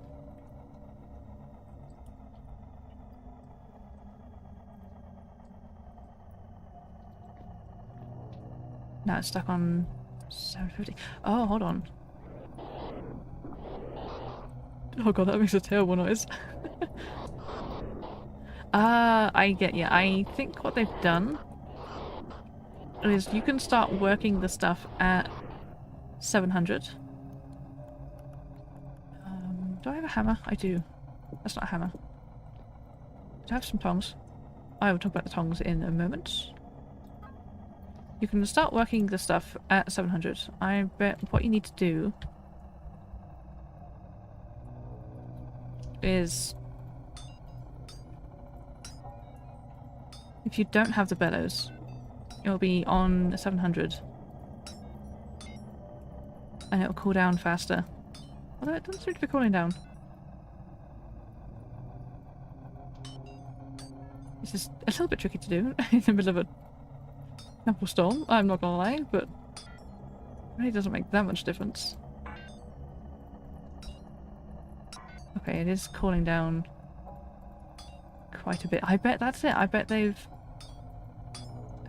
Speaker 1: Now it's stuck on 750. Oh, hold on. Oh god, that makes a terrible noise. I get you. I think what they've done is you can start working the stuff at 700. Do I have a hammer? I do. That's not a hammer. Do I have some tongs? I will talk about the tongs in a moment. You can start working the stuff at 700. I bet what you need to do is, if you don't have the bellows, it'll be on 700 and it'll cool down faster. Although it doesn't seem to be cooling down. This is a little bit tricky to do in the middle of a apple storm, I'm not gonna lie, but it really doesn't make that much difference. Okay, it is cooling down quite a bit. I bet that's it. I bet they've...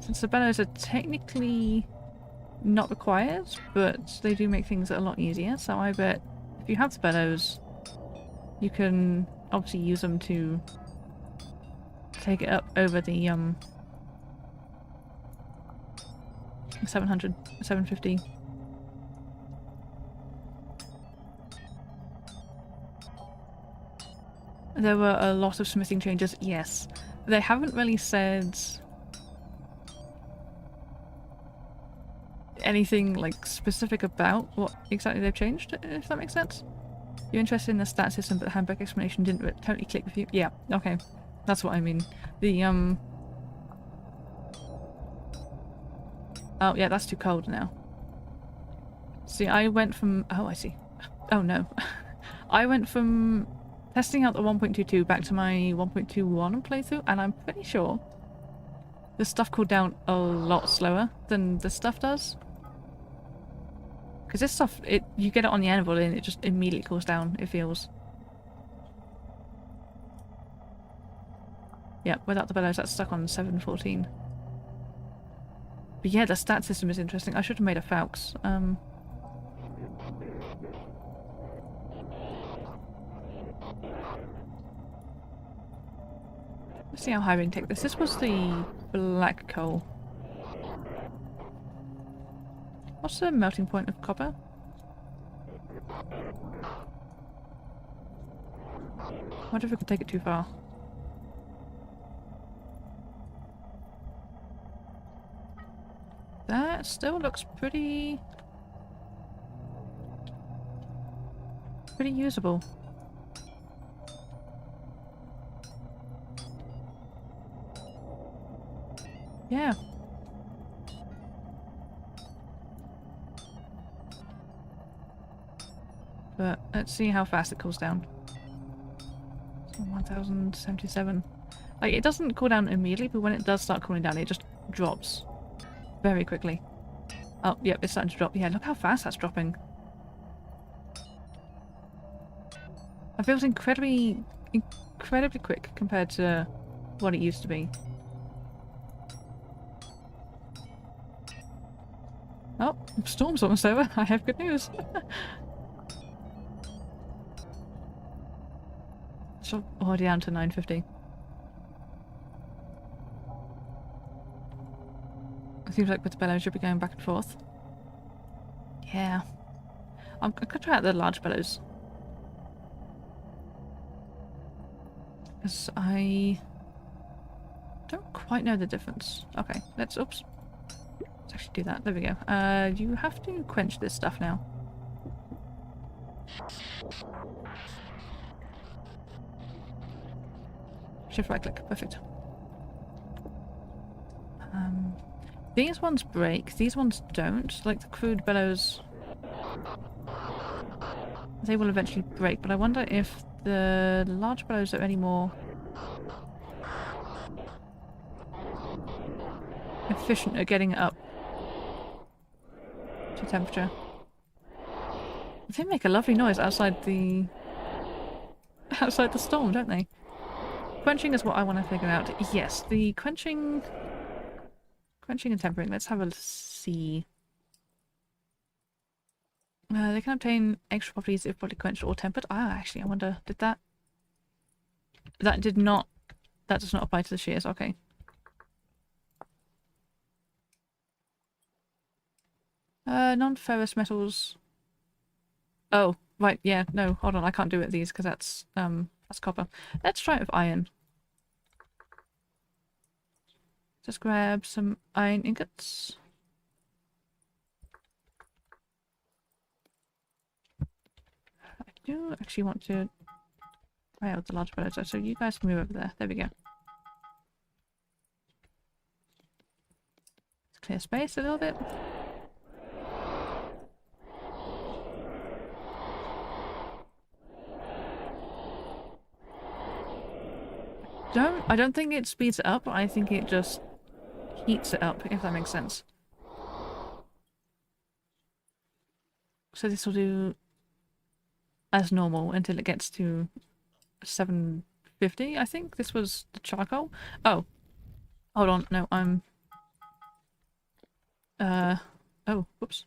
Speaker 1: Since the bellows are technically not required, but they do make things a lot easier, so I bet if you have the bellows, you can obviously use them to take it up over the 700, 750. There were a lot of smithing changes, yes. They haven't really said anything like specific about what exactly they've changed, if that makes sense. You're interested in the stat system, but the handbook explanation didn't totally click with you. Yeah, okay. That's what I mean. The oh yeah, that's too cold now. See, I went from... Oh, I see. Oh no. I went from testing out the 1.22 back to my 1.21 playthrough, and I'm pretty sure the stuff cooled down a lot slower than this stuff does. Because this stuff, you get it on the anvil and it just immediately cools down, it feels. Yeah, without the bellows, that's stuck on 714. But yeah, the stat system is interesting. I should have made a Faux. Let's see how high we can take this. This was the black coal. What's the melting point of copper? I wonder if we could take it too far. That still looks pretty usable. Yeah. But let's see how fast it cools down. 1077. Like, it doesn't cool down immediately, but when it does start cooling down, it just drops very quickly. Oh, yep, it's starting to drop. Yeah, look how fast that's dropping. It feels incredibly quick compared to what it used to be. Oh, storm's almost over. I have good news. So already down to 950. It seems like with the bellows you'll be going back and forth. Yeah. I'm gonna try out the large bellows. Because I don't quite know the difference. Okay, let's oops. Let's actually do that. There we go. You have to quench this stuff now. Shift right click. Perfect. These ones break, these ones don't. Like the crude bellows, they will eventually break, but I wonder if the large bellows are any more efficient at getting it up to temperature. They make a lovely noise outside the storm, don't they? Quenching is what I want to figure out. Yes, the quenching and tempering. Let's have a see. They can obtain extra properties if body quenched or tempered. Ah, actually, I wonder, did that... That did not That does not apply to the shears, okay. Non-ferrous metals. Oh, right, yeah, no, hold on, I can't do it with these because that's copper. Let's try it with iron. Just grab some iron ingots. I do actually want to try out the large bulldozer, so you guys can move over there. There we go. Let's clear space a little bit. I don't think it speeds it up, I think it just heats it up, if that makes sense. So this will do as normal until it gets to 750, I think. This was the charcoal. Oh, hold on. No, I'm... Oh, whoops.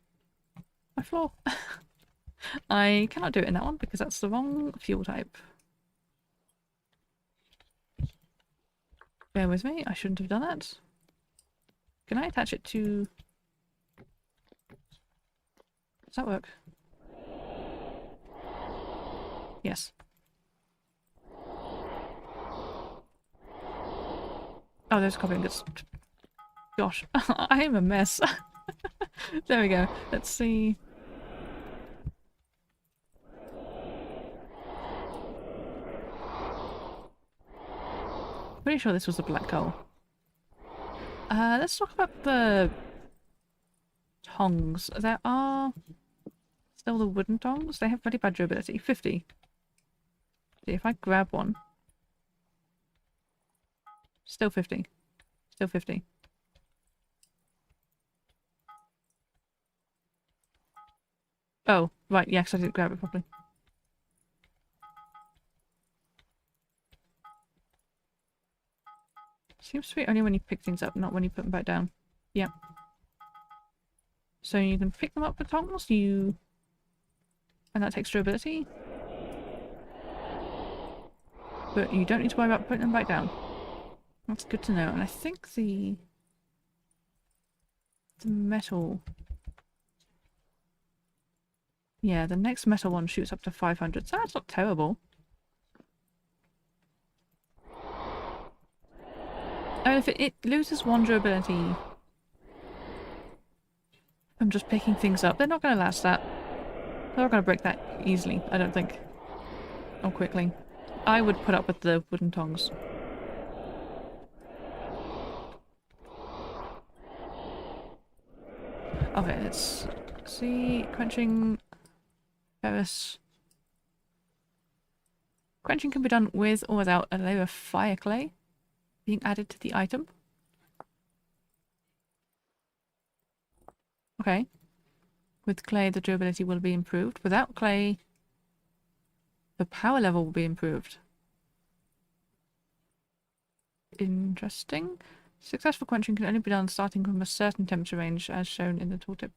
Speaker 1: My floor. I cannot do it in that one because that's the wrong fuel type. Bear with me, I shouldn't have done that. Can I attach it to... Does that work? Yes. Oh, there's copy ingots. Gosh, I am a mess. There we go. Let's see. Pretty sure this was the black coal. Let's talk about the tongs. There are still the wooden tongs. They have very bad durability. 50. See, if I grab one. Still 50. Still 50. Oh, right, yeah, because I didn't grab it properly. Seems to be only when you pick things up, not when you put them back down. Yeah. So you can pick them up with tongs, and that takes durability. But you don't need to worry about putting them back down. That's good to know. And I think the metal... Yeah, the next metal one shoots up to 500, so that's not terrible. And if it loses one durability from just picking things up, they're not going to last that. They're not going to break that easily, I don't think. Or quickly. I would put up with the wooden tongs. Okay, let's see. Quenching ferrous. Quenching can be done with or without a layer of fire clay being added to the item. Okay. With clay, the durability will be improved. Without clay, the power level will be improved. Interesting. Successful quenching can only be done starting from a certain temperature range, as shown in the tooltip.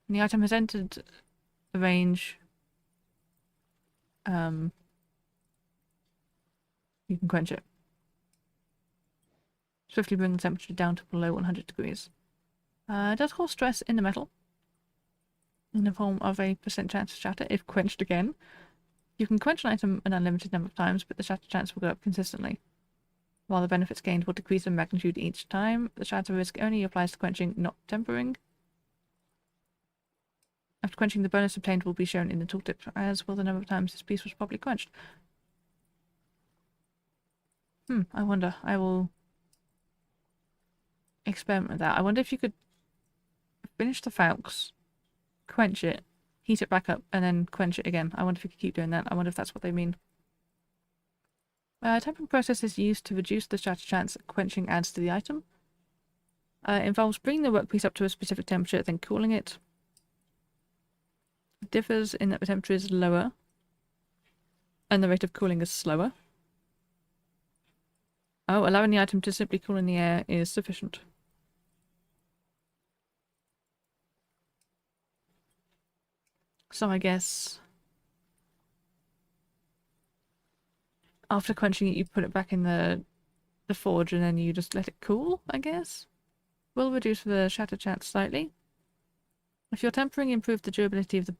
Speaker 1: When the item has entered the range, you can quench it. Swiftly bring the temperature down to below 100 degrees. It does cause stress in the metal, in the form of a % chance to shatter if quenched again. You can quench an item an unlimited number of times, but the shatter chance will go up consistently. While the benefits gained will decrease in magnitude each time, the shatter risk only applies to quenching, not tempering. After quenching, the bonus obtained will be shown in the tooltip, as will the number of times this piece was properly quenched. I wonder. I will experiment with that. I wonder if you could finish the Falx, quench it, heat it back up, and then quench it again. I wonder if you could keep doing that. I wonder if that's what they mean. Tempering process is used to reduce the shatter chance that quenching adds to the item. It involves bringing the workpiece up to a specific temperature, then cooling it. It differs in that the temperature is lower, and the rate of cooling is slower. Oh, allowing the item to simply cool in the air is sufficient. So I guess after quenching it, you put it back in the the forge and then you just let it cool, I guess. Will reduce the shatter chance slightly. If your tempering improved the durability of the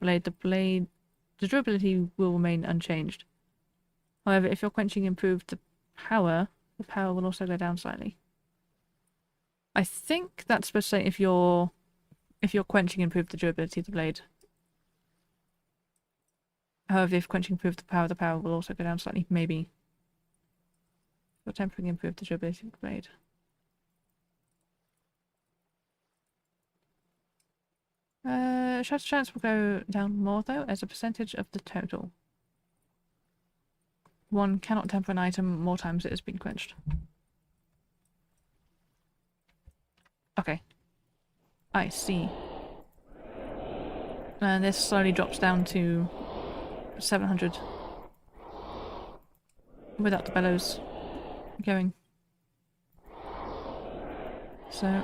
Speaker 1: durability will remain unchanged. However, if your quenching improved the power will also go down slightly. I think that's supposed to say if your quenching improved the durability of the blade. However, if quenching improved the power will also go down slightly. Maybe. Your tempering improved the durability of the blade. Shatter chance will go down more though, as a percentage of the total. One cannot temper an item more times it has been quenched. Okay. I see. And this slowly drops down to 700. Without the bellows going. So,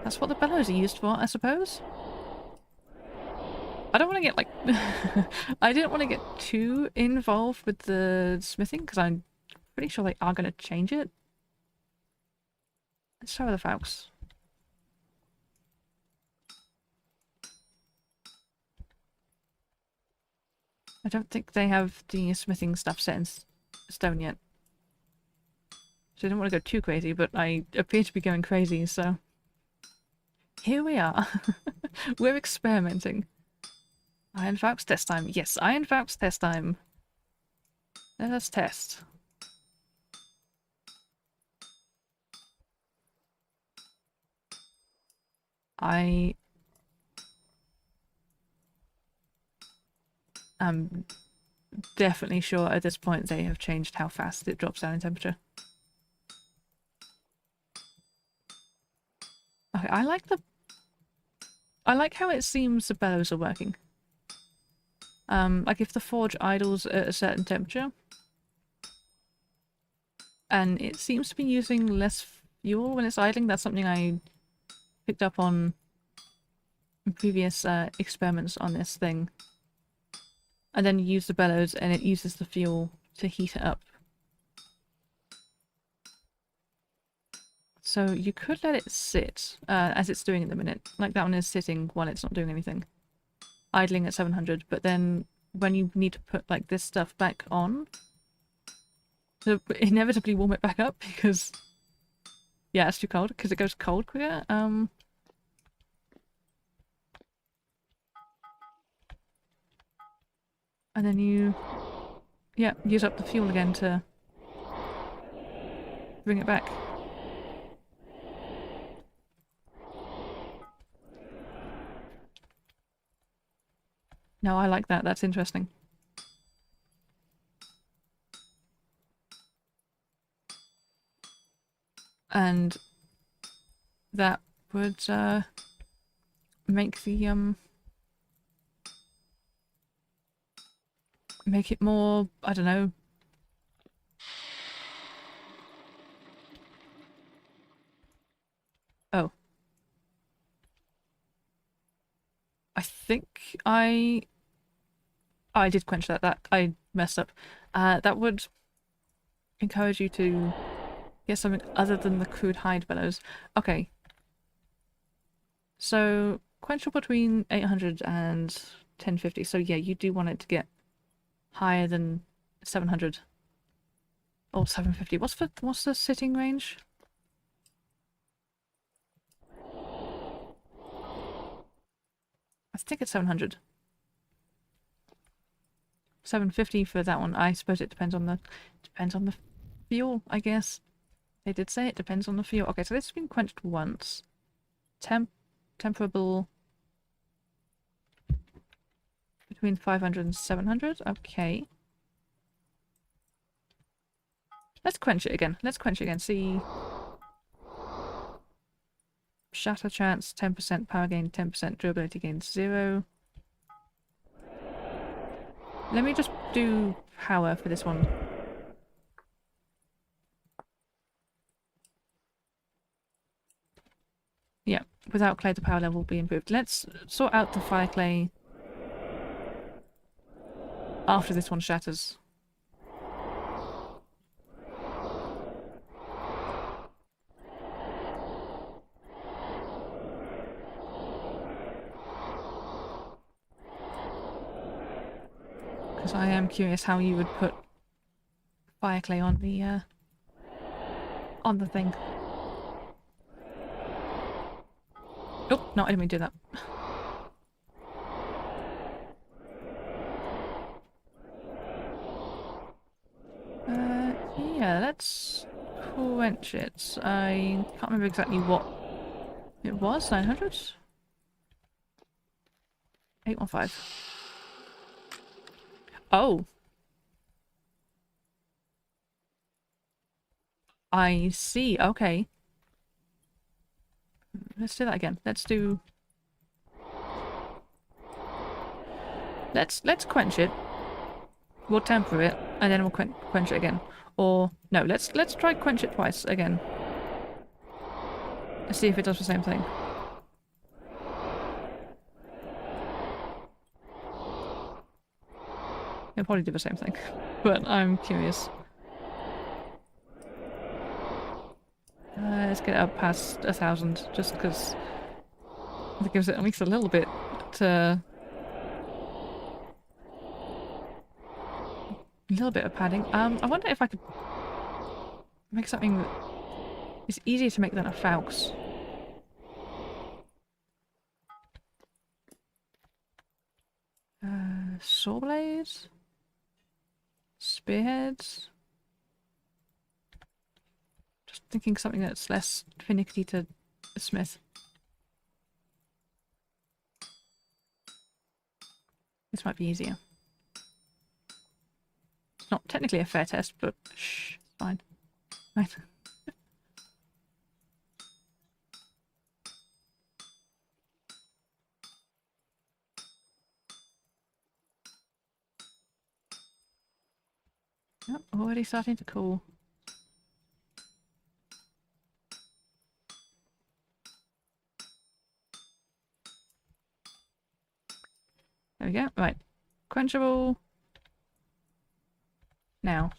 Speaker 1: that's what the bellows are used for, I suppose. I don't want to get, like... I didn't want to get too involved with the smithing, because I'm pretty sure they are going to change it. So are the Falcons. I don't think they have the smithing stuff set in stone yet. So I didn't want to go too crazy, but I appear to be going crazy, so... Here we are. We're experimenting. Iron Falcons test time. Yes, Iron Falcons test time. Let us test. I am definitely sure at this point they have changed how fast it drops down in temperature. Okay, I like how it seems the bellows are working. Like if the forge idles at a certain temperature, and it seems to be using less fuel when it's idling. That's something I picked up on in previous experiments on this thing. And then you use the bellows and it uses the fuel to heat it up. So you could let it sit, as it's doing at the minute. Like that one is sitting while it's not doing anything. Idling at 700, but then when you need to put like this stuff back on, to inevitably warm it back up because... Yeah, it's too cold, because it goes cold quicker. And then you... Yeah, use up the fuel again to bring it back. No, I like that. That's interesting. And that would make the make it more, I don't know. Oh. I think I did quench that. I messed up. That would encourage you to get something other than the crude hide bellows. Okay. So, quenchable between 800 and 1050. So yeah, you do want it to get higher than 700. Or 750. What's the sitting range? I think it's 700. 750 for that one. I suppose it depends on the fuel, I guess. They did say it depends on the fuel. Okay, so this has been quenched once. Temperable between 500 and 700. Okay. Let's quench it again. Let's quench it again. See. Shatter chance 10%, power gain 10%, durability gain 0. Let me just do power for this one. Yeah, without clay the power level will be improved. Let's sort out the fire clay after this one shatters. Because I am curious how you would put fire clay on the thing. Oh, no, I didn't mean to do that. Yeah, let's quench it. I can't remember exactly what it was. 900? 815. Oh. I see. Okay. Let's do that again. Let's quench it. We'll temper it, and then we'll quench it again. Or no, let's try quench it twice again. Let's see if it does the same thing. It'll probably do the same thing, but I'm curious. Let's get it up past 1,000, just because it gives it at least a little bit to... A little bit of padding. I wonder if I could make something that is easier to make than a Faux. Saw blades? Spearheads? Just thinking something that's less finicky to smith. This might be easier. It's not technically a fair test, but shh, it's fine. Right. Yep, already starting to cool. There we go. Right. Quenchable. Now.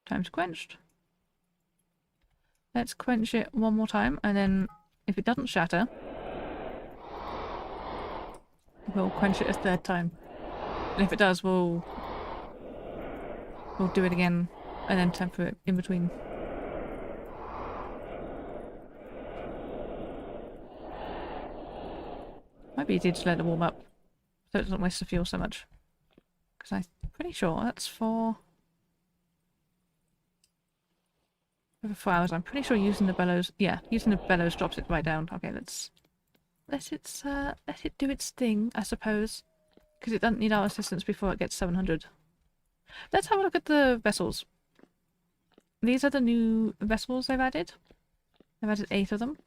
Speaker 1: Time's quenched. Let's quench it one more time, and then if it doesn't shatter, we'll quench it a third time. And if it does, we'll do it again, and then temper it in between. Might be easier to let it warm up, so it doesn't waste the fuel so much. Because I'm pretty sure that's for... over 4 hours. I'm pretty sure using the bellows... yeah, using the bellows drops it right down. Okay, let's... let it do its thing, I suppose. Because it doesn't need our assistance before it gets 700. Let's have a look at the vessels. These are the new vessels they've added. They've added 8 of them.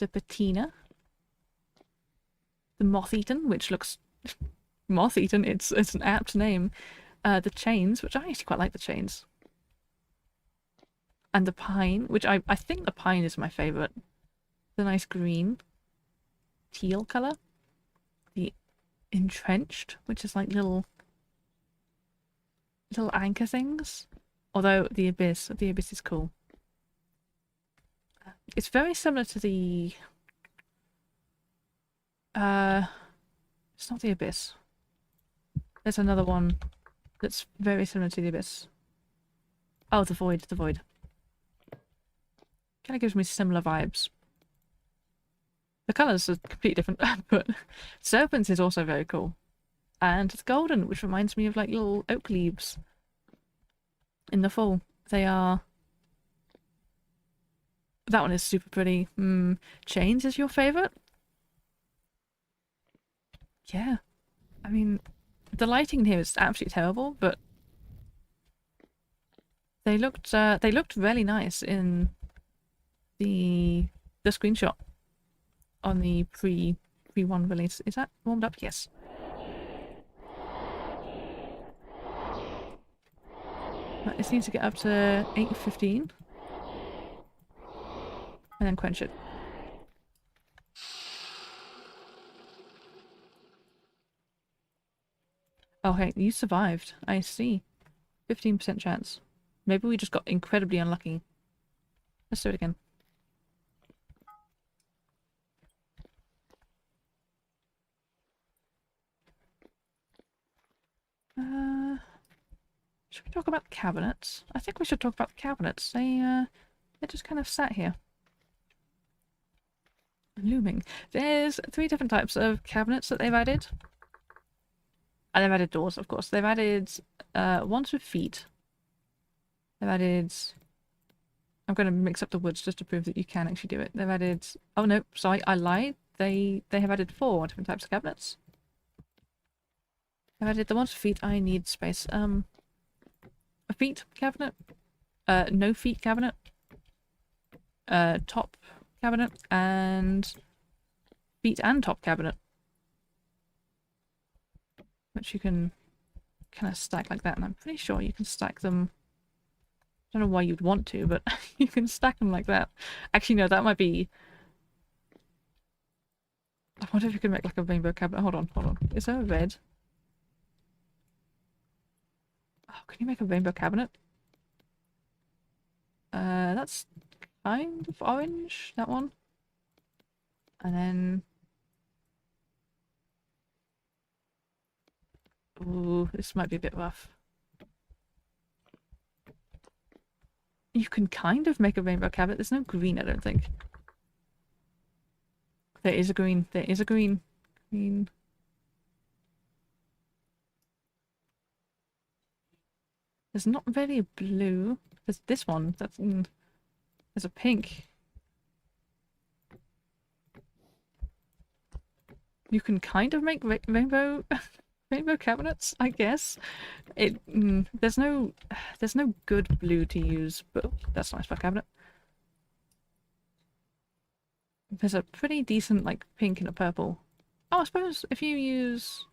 Speaker 1: The patina. The moth-eaten, which looks moth-eaten, it's an apt name. The chains, which I actually quite like the chains. And the pine, which I think the pine is my favourite. The nice green. Teal colour. The entrenched, which is like little anchor things. Although the abyss is cool. It's very similar to the... it's not the abyss. There's another one that's very similar to the abyss. Oh, the void. Kind of gives me similar vibes. The colours are completely different, but serpents is also very cool. And it's golden, which reminds me of like little oak leaves in the fall. They are... that one is super pretty. Chains is your favourite? Yeah. I mean, the lighting here is absolutely terrible, but they looked really nice in the screenshot on the pre-1 release. Is that warmed up? Yes. Right, this needs to get up to 815. And then quench it. Oh, hey, you survived. I see. 15% chance. Maybe we just got incredibly unlucky. Let's do it again. Should we talk about the cabinets? I think we should talk about the cabinets. They just kind of sat here. Looming. There's 3 different types of cabinets that they've added. And they've added doors, of course. They've added ones with feet. They've added... I'm going to mix up the woods just to prove that you can actually do it. They've added... Oh no, sorry, I lied. They have added 4 different types of cabinets. They've added the ones with feet. I need space. A feet cabinet. No feet cabinet. Top cabinet. And feet and top cabinet. Which you can kind of stack like that. And I'm pretty sure you can stack them... I don't know why you'd want to, but you can stack them like that. Actually, no, that might be... I wonder if you can make like a rainbow cabinet. Hold on, hold on. Is there a red? Oh, can you make a rainbow cabinet? That's kind of orange, that one. And then... Ooh, this might be a bit rough. You can kind of make a rainbow cabinet. There's no green, I don't think. There is a green. There is a green. Green. There's not really a blue. There's this one. That's there's a pink. You can kind of make rainbow rainbow cabinets, I guess. There's no good blue to use, but that's nice for a cabinet. There's a pretty decent like pink and a purple. Oh, I suppose if you use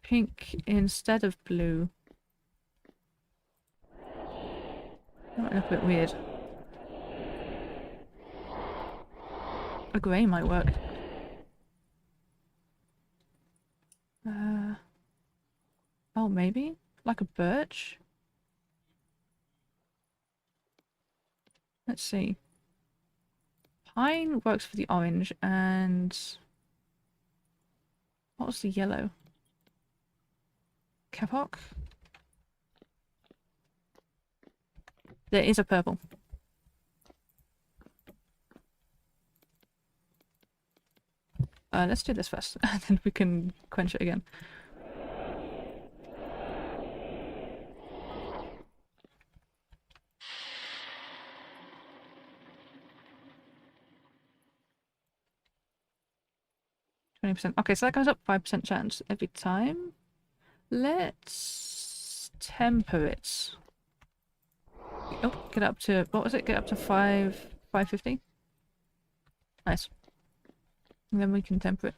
Speaker 1: pink instead of blue, that might look a bit weird. A grey might work. Oh, maybe? Like a birch? Let's see. Pine works for the orange, and... what was the yellow? Kapok? There is a purple. Let's do this first, and then we can quench it again. Okay, so that goes up 5% chance every time. Let's temper it. Oh, get up to, what was it? Get up to 550? Nice. And then we can temper it.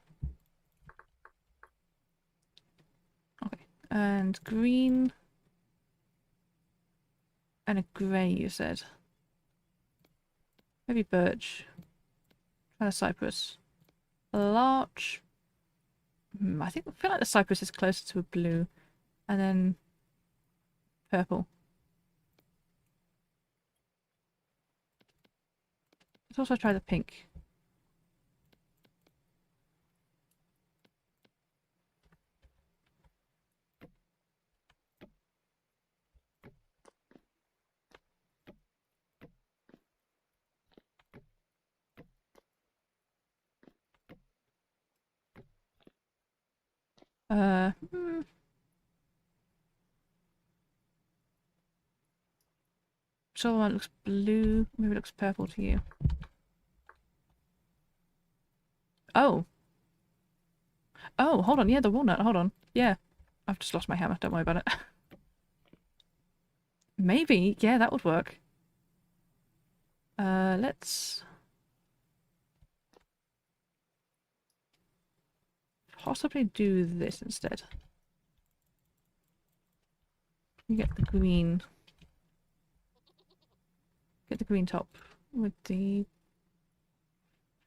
Speaker 1: Okay, and green. And a grey, you said. Maybe birch. Try the cypress. A larch. I feel like the cypress is closer to a blue. And then purple. Let's also try the pink. Sure, one looks blue. Maybe it looks purple to you. Oh. Oh, hold on. Yeah, the walnut. Hold on. Yeah. I've just lost my hammer. Don't worry about it. Maybe. Yeah, that would work. Let's... possibly do this instead. You get the green. Get the green top with the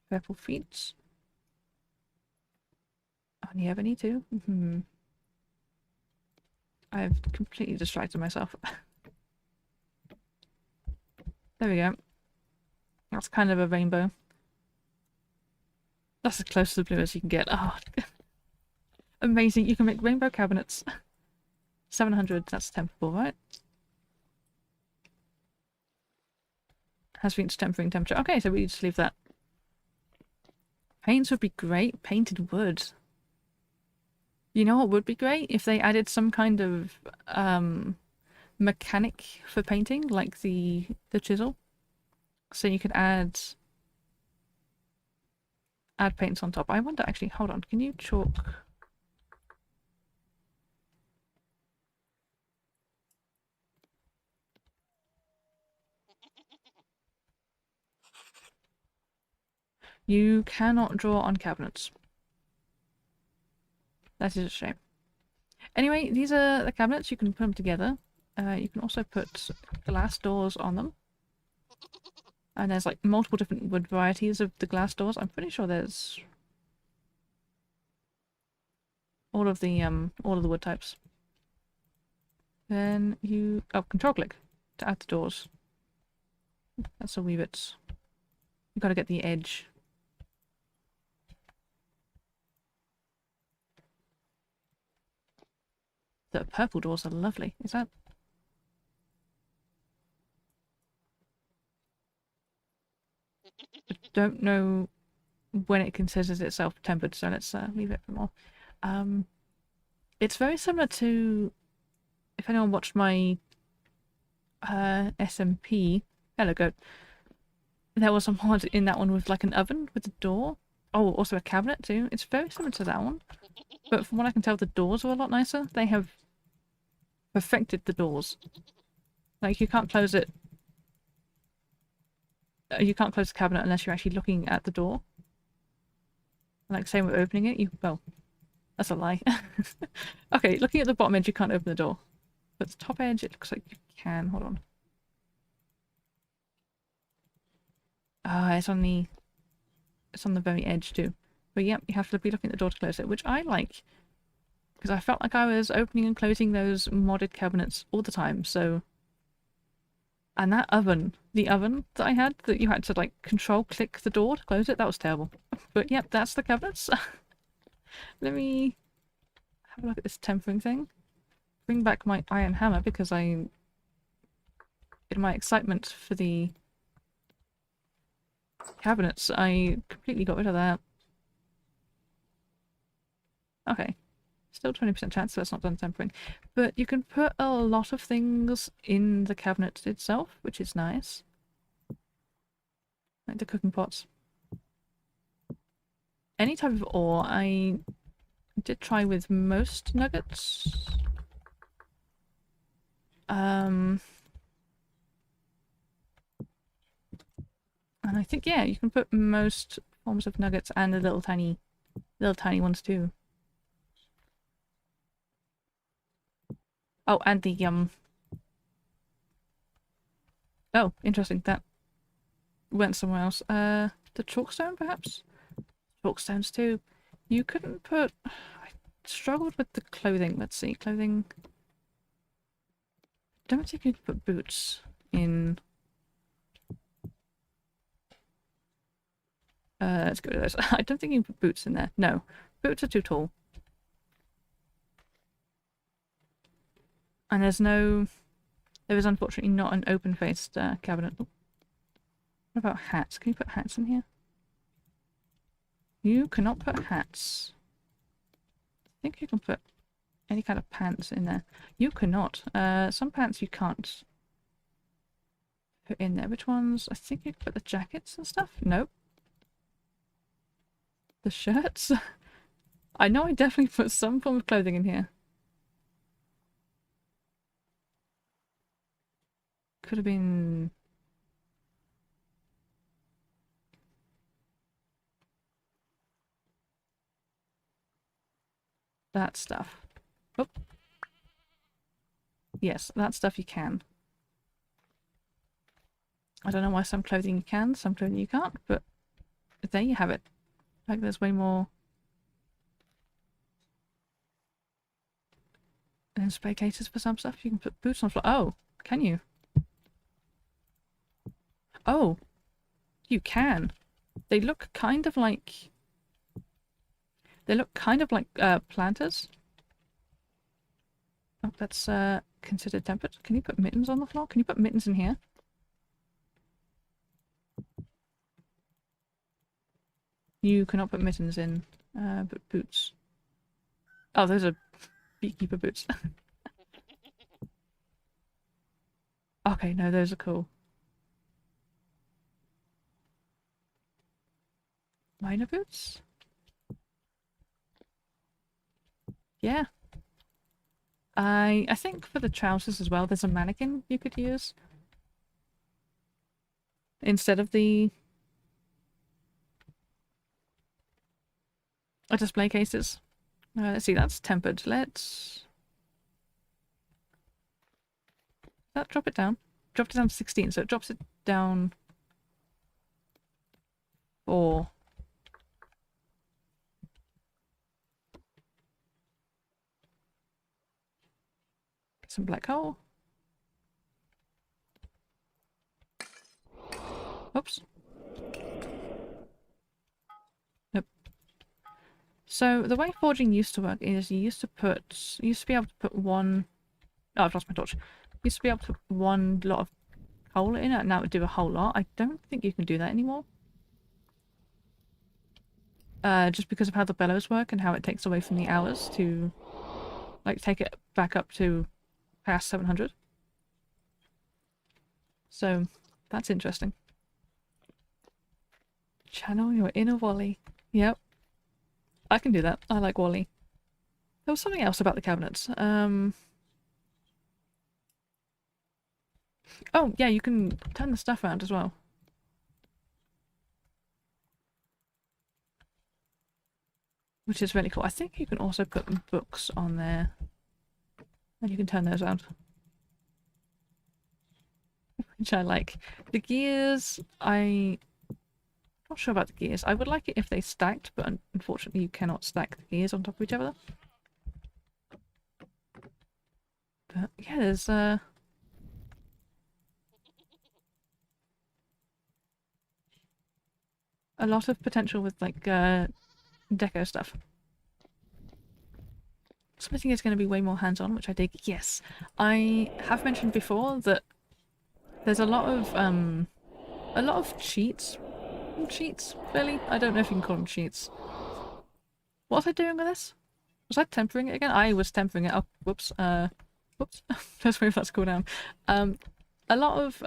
Speaker 1: purple feet. Only ever need to. I've completely distracted myself. There we go. That's kind of a rainbow. That's as close to the blue as you can get. Oh, amazing. You can make rainbow cabinets. 700, that's temperable, right? Has reached tempering temperature. Okay, so we just leave that. Paints would be great. Painted wood. You know what would be great? If they added some kind of mechanic for painting, like the chisel. So you could add paints on top. I wonder actually, hold on, can you chalk? You cannot draw on cabinets. That is a shame. Anyway, these are the cabinets. You can put them together. You can also put glass doors on them. And there's like multiple different wood varieties of the glass doors. I'm pretty sure there's all of the wood types. Then you control click to add the doors. That's a wee bit. You gotta get the edge. The purple doors are lovely. Is that? I don't know when it considers itself tempered, so let's leave it for more. It's very similar to, if anyone watched my SMP, hello goat, there was a mod in that one with like an oven with a door. Oh, also a cabinet too. It's very similar to that one. But from what I can tell, the doors are a lot nicer. They have perfected the doors. Like, you can't close it. You can't close the cabinet unless you're actually looking at the door. Like, same with opening it. Well, that's a lie. Okay, looking at the bottom edge, you can't open the door. But the top edge, it looks like you can. Hold on. Ah, it's on the very edge too. But yep, you have to be looking at the door to close it, which I like. Because I felt like I was opening and closing those modded cabinets all the time, so... And that oven, the oven that I had, that you had to like control click the door to close it, that was terrible. But yep, that's the cabinets. Let me have a look at this tempering thing. Bring back my iron hammer because in my excitement for the cabinets, I completely got rid of that. Okay. Still 20% chance, so it's not done tempering. But you can put a lot of things in the cabinet itself, which is nice. Like the cooking pots. Any type of ore. I did try with most nuggets. And I think, yeah, you can put most forms of nuggets and the little tiny ones too. Oh, and the oh, interesting. That went somewhere else. The chalkstone, perhaps? Chalkstones too. You couldn't put... I struggled with the clothing. Let's see. Clothing... Don't think you could put boots in... let's go to those. I don't think you can put boots in there. No. Boots are too tall. And there is unfortunately not an open-faced cabinet. What about hats? Can you put hats in here? You cannot put hats. I think you can put any kind of pants in there. You cannot. Some pants you can't put in there. Which ones? I think you can put the jackets and stuff. Nope. The shirts? I know I definitely put some form of clothing in here. Could have been... that stuff. Oh. Yes, that stuff you can. I don't know why some clothing you can, some clothing you can't, but there you have it. Like there's way more... And display cases for some stuff. You can put boots on floor. Oh, can you? Oh, you can. They look kind of like... They look kind of like planters. Oh, that's considered tempered. Can you put mittens on the floor? Can you put mittens in here? You cannot put mittens in, but boots. Oh, those are beekeeper boots. Okay, no, those are cool. Miner boots? Yeah. I think for the trousers as well, there's a mannequin you could use. Instead of the display cases. Let's see, that's tempered. Let's... drop it down. Dropped it down to 16, so it drops it down... 4. Get some black coal. Oops. Nope. So the way forging used to work is you used to be able to put one... Oh, I've lost my torch. You used to be able to put one lot of coal in it, and that would do a whole lot. I don't think you can do that anymore. Just because of how the bellows work and how it takes away from the hours to, like, take it back up to past 700. So, that's interesting. Channel your inner Wally. Yep. I can do that. I like Wally. There was something else about the cabinets. Oh, yeah, you can turn the stuff around as well. Which is really cool. I think you can also put books on there. And you can turn those around. Which I like. The gears, I'm not sure about the gears. I would like it if they stacked, but unfortunately you cannot stack the gears on top of each other. But yeah, there's a lot of potential with like deco stuff. Smithing is going to be way more hands-on, which I dig. Yes, I have mentioned before that there's a lot of cheats. Cheats, really? I don't know if you can call them cheats. What was I doing with this? Was I tempering it again? I was tempering it. Oh, whoops. Whoops. Let's wait for that to cool down. A lot of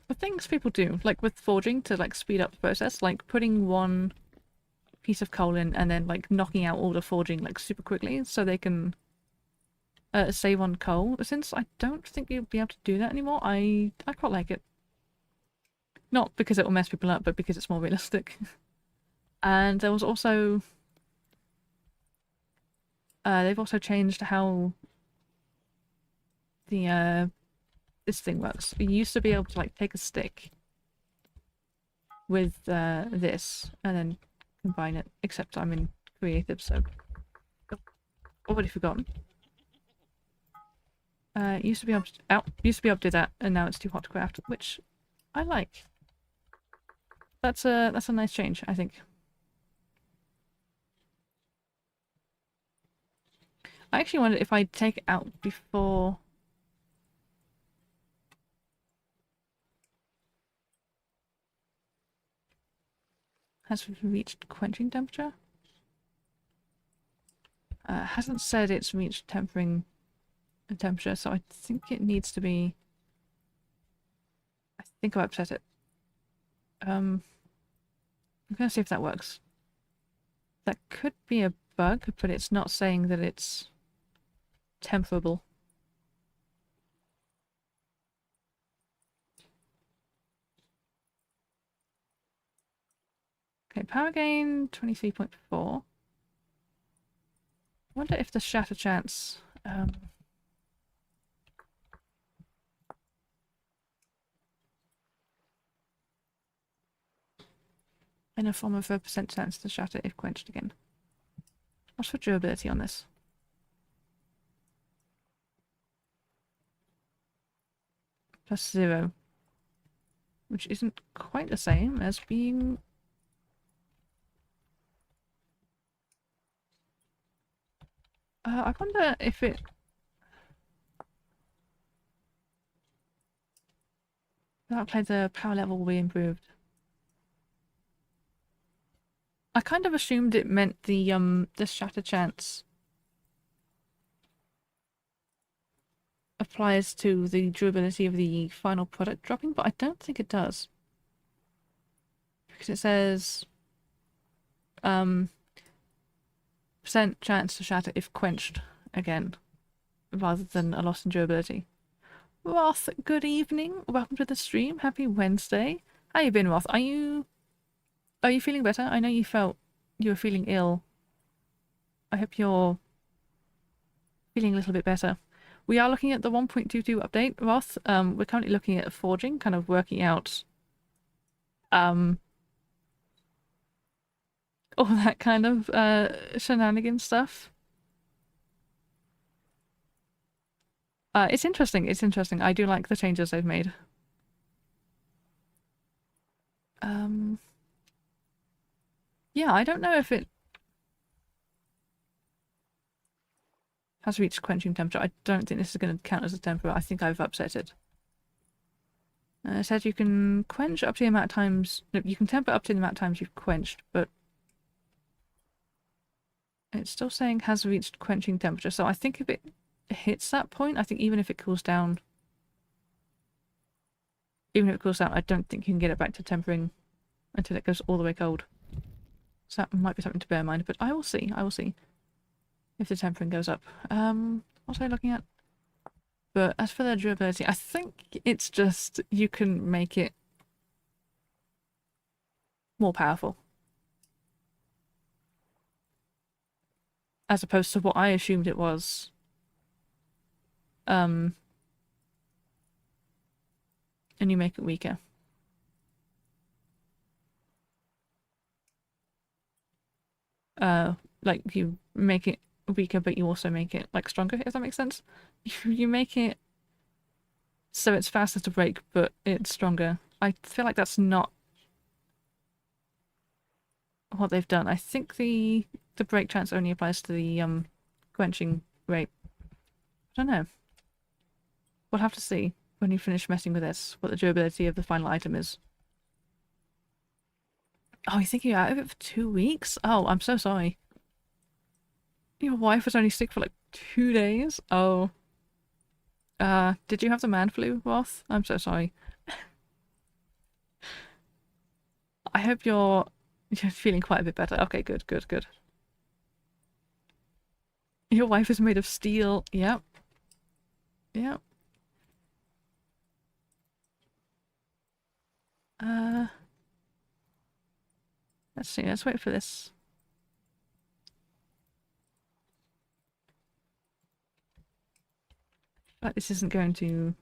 Speaker 1: the things people do, like with forging to like speed up the process, like putting one piece of coal in and then like knocking out all the forging like super quickly so they can save on coal. Since I don't think you'll be able to do that anymore, I quite like it. Not because it will mess people up, but because it's more realistic. And there was also they've also changed how the this thing works. You used to be able to like take a stick with this and then combine it, except I'm in creative, so already forgotten. Used to be able to do that, and now it's too hot to craft, which I like. That's a nice change, I think. I actually wonder if I'd take it out before... Has reached quenching temperature? Hasn't said it's reached tempering temperature, so I think it needs to be... I think I've upset it. I'm gonna see if that works. That could be a bug, but it's not saying that it's temperable. Okay, power gain 23.4. I wonder if the shatter chance in a form of a percent chance to shatter if quenched again. What's for durability on this? +0. Which isn't quite the same as being... I wonder if the power level will be improved. I kind of assumed it meant the shatter chance applies to the durability of the final product dropping, but I don't think it does. Because it says um percent chance to shatter if quenched again, rather than a loss in durability. Roth, good evening. Welcome to the stream. Happy Wednesday. How you been, Roth? Are you feeling better? I know you were feeling ill. I hope you're feeling a little bit better. We are looking at the 1.22 update, Roth. We're currently looking at forging, kind of working out um all that kind of shenanigan stuff. It's interesting. It's interesting. I do like the changes they've made. Um, yeah, I don't know if it has reached quenching temperature. I don't think this is going to count as a temper. I think I've upset it. It says you can quench up to the amount of times... No, you can temper up to the amount of times you've quenched, but it's still saying has reached quenching temperature. So I think if it hits that point, I think even if it cools down... Even if it cools down, I don't think you can get it back to tempering until it goes all the way cold. So that might be something to bear in mind, but I will see. I will see if the tempering goes up. What was I looking at? But as for the durability, I think it's just you can make it more powerful. As opposed to what I assumed it was. And you make it weaker. Like you make it weaker, but you also make it like stronger, if that makes sense. You make it so it's faster to break, but it's stronger. I feel like that's not what they've done. I think the break chance only applies to the quenching rate. I don't know. We'll have to see when you finish messing with this what the durability of the final item is. Oh, you think you're out of it for 2 weeks? Oh, I'm so sorry. Your wife was only sick for like 2 days? Oh. Did you have the man flu, Roth? I'm so sorry. I hope you're feeling quite a bit better. Okay, good, good, good. Your wife is made of steel. Yep. Yep. Let's see. Let's wait for this. But this isn't going to...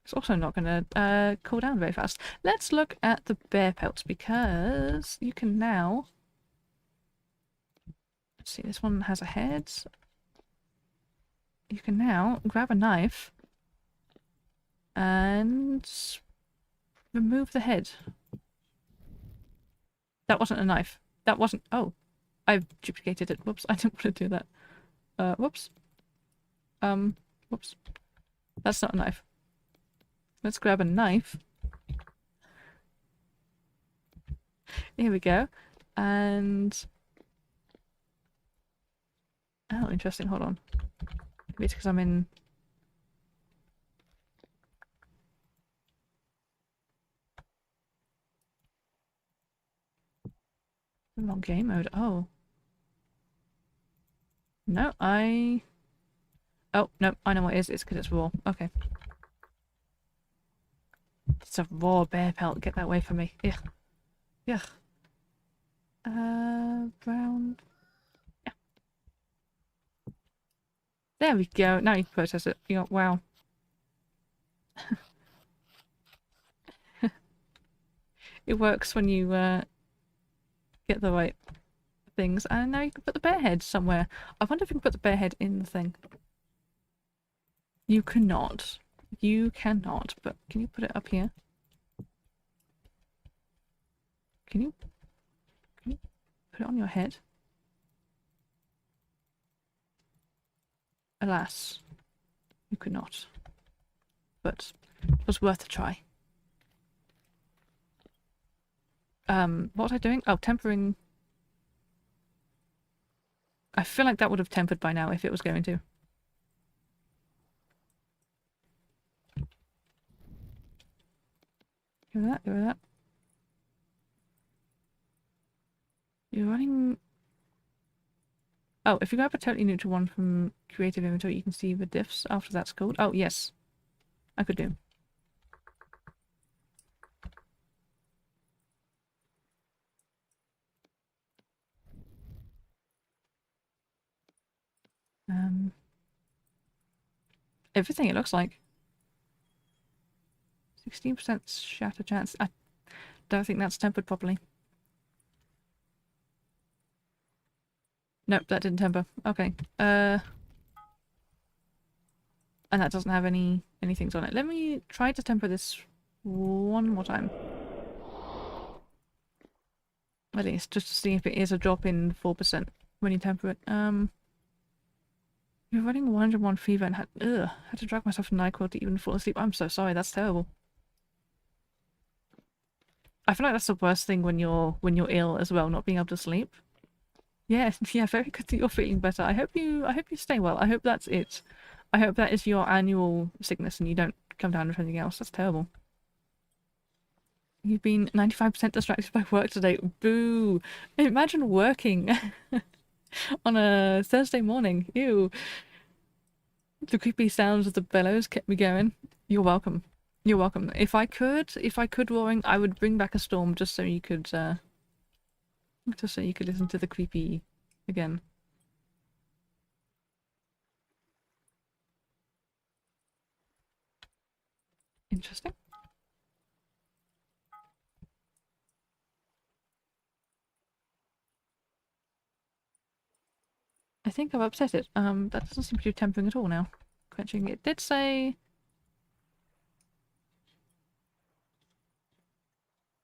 Speaker 1: It's also not going to cool down very fast. Let's look at the bear pelts because you can now... Let's see, this one has a head. You can now grab a knife and remove the head. That wasn't a knife. That wasn't... Oh, I've duplicated it. Whoops, I didn't want to do that. Whoops. Whoops. That's not a knife. Let's grab a knife. Here we go. And... Oh, interesting. Hold on. Maybe it's because I'm in... Wrong game mode. Oh. No, Oh, no, I know what it is. It's because it's raw. Okay. It's a raw bear pelt. Get that away from me. Ugh. Ugh. Brown. Yeah. There we go. Now you can process it. You know, wow. It works when you get the right things. And now you can put the bear head somewhere. I wonder if you can put the bear head in the thing. You cannot. You cannot. But can you put it up here? Can you put it on your head? alas, you could not. But it was worth a try. What was I doing? Oh, tempering. I feel like that would have tempered by now if it was going to. Give me that, give me that. You're running... Oh, if you grab a totally neutral one from Creative Inventory, you can see the diffs after that's called. Oh, yes. I could do. Everything it looks like. 16% shatter chance. I don't think that's tempered properly. Nope, that didn't temper. Okay. And that doesn't have any things on it. Let me try to temper this one more time. At least, just to see if it is a drop in 4% when you temper it. You're running 101 fever and had to drag myself to NyQuil to even fall asleep. I'm so sorry, that's terrible. I feel like that's the worst thing when you're ill as well, not being able to sleep. Yeah, yeah, very good that you're feeling better. I hope you stay well. I hope that's it. I hope that is your annual sickness and you don't come down with anything else. That's terrible. You've been 95% distracted by work today. Boo! Imagine working on a Thursday morning. Ew. The creepy sounds of the bellows kept me going. You're welcome. You're welcome. If I could, Roaring, I would bring back a storm just so you could listen to the creepy again. Interesting. I think I've upset it. That doesn't seem to be tempering at all now. Quenching. It did say...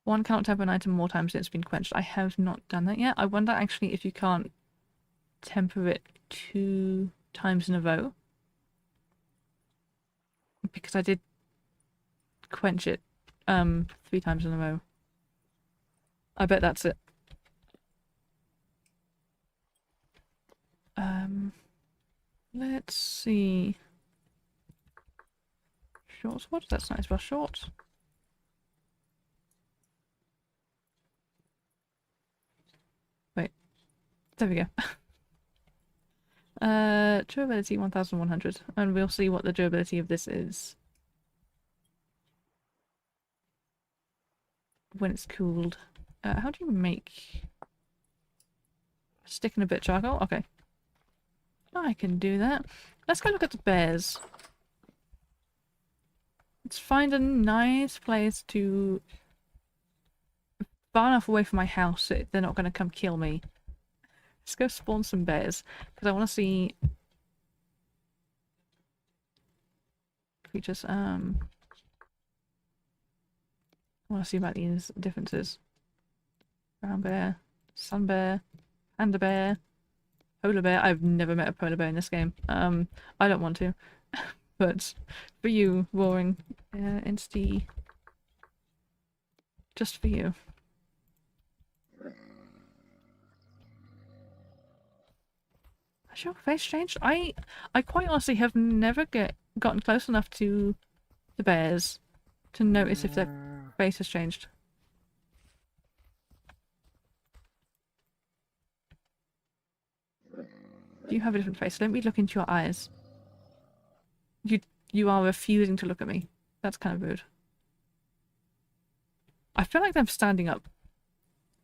Speaker 1: One cannot temper an item more times than it's been quenched. I have not done that yet. I wonder actually if you can't temper it 2 times in a row. Because I did quench it 3 times in a row. I bet that's it. Let's see. Shorts. What? That's nice. Well, shorts. Wait. There we go. Durability 1100. And we'll see what the durability of this is when it's cooled. How do you make... Stick in a bit of charcoal? Okay. I can do that. Let's go look at the bears. Let's find a nice place to... far enough away from my house so they're not going to come kill me. Let's go spawn some bears. Because I want to see... creatures. I want to see about these differences. Brown bear, sun bear, panda bear, polar bear. I've never met a polar bear in this game. I don't want to. But for you, Roaring, entity, just for you. Has your face changed? I quite honestly have never gotten close enough to the bears to notice if their face has changed. You have a different face. Let me look into your eyes. You are refusing to look at me. That's kind of rude. I feel like them standing up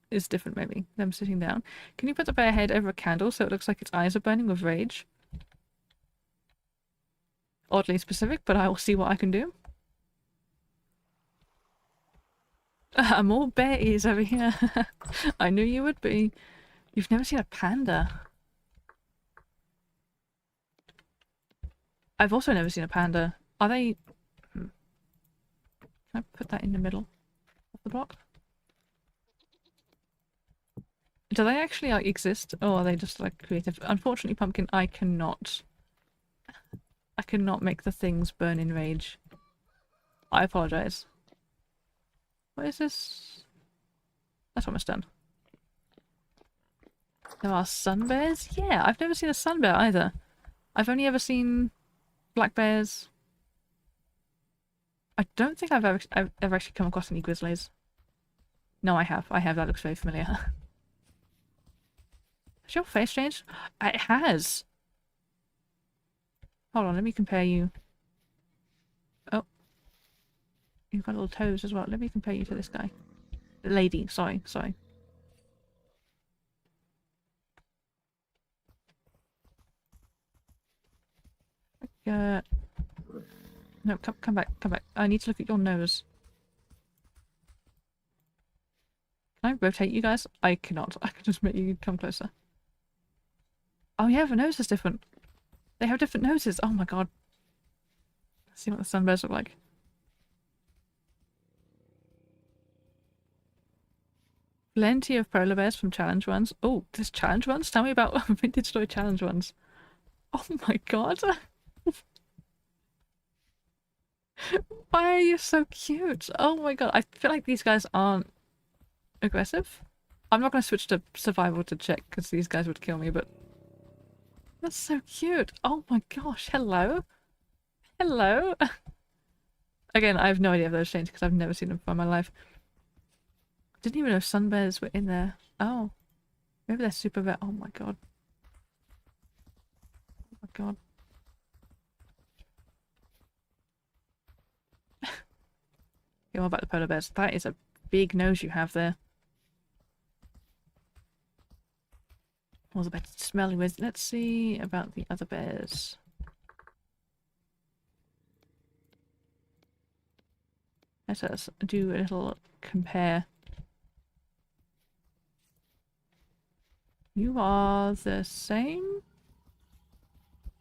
Speaker 1: is different, maybe. Them sitting down. Can you put the bear head over a candle so it looks like its eyes are burning with rage? Oddly specific, but I will see what I can do. More bear ears over here. I knew you would be. You've never seen a panda. I've also never seen a panda. Are they... Can I put that in the middle of the block? Do they actually like exist, or are they just like creative? Unfortunately, Pumpkin, I cannot I cannot make the things burn in rage. I apologize. What is this? That's almost done. There are sun bears? Yeah, I've never seen a sun bear either. I've only ever seen black bears. I don't think I've ever actually come across any grizzlies. No, I have. I have. That looks very familiar. Has your face changed? It has. Hold on, let me compare you. Oh. You've got little toes as well. Let me compare you to this guy. Lady, sorry. No, come back. I need to look at your nose. Can I rotate you guys? I cannot. I can just make you come closer. Oh yeah, the nose is different. They have different noses. Oh my god. Let's see what the sunbears look like. Plenty of polar bears from challenge runs. Oh, there's challenge runs? Tell me about vintage toy challenge runs. Oh my god. Why are you so cute? Oh my god. I feel like these guys aren't aggressive. I'm not going to switch to survival to check because these guys would kill me, but that's so cute. Oh my gosh. Hello. Hello. Again, I have no idea if those changed because I've never seen them before in my life. Didn't even know sun bears were in there. Oh. Maybe they're super vet. Oh my god. Oh my god. Okay, what about the polar bears? That is a big nose you have there. What was the better to smell you with? Let's see about the other bears. Let us do a little compare. You are the same?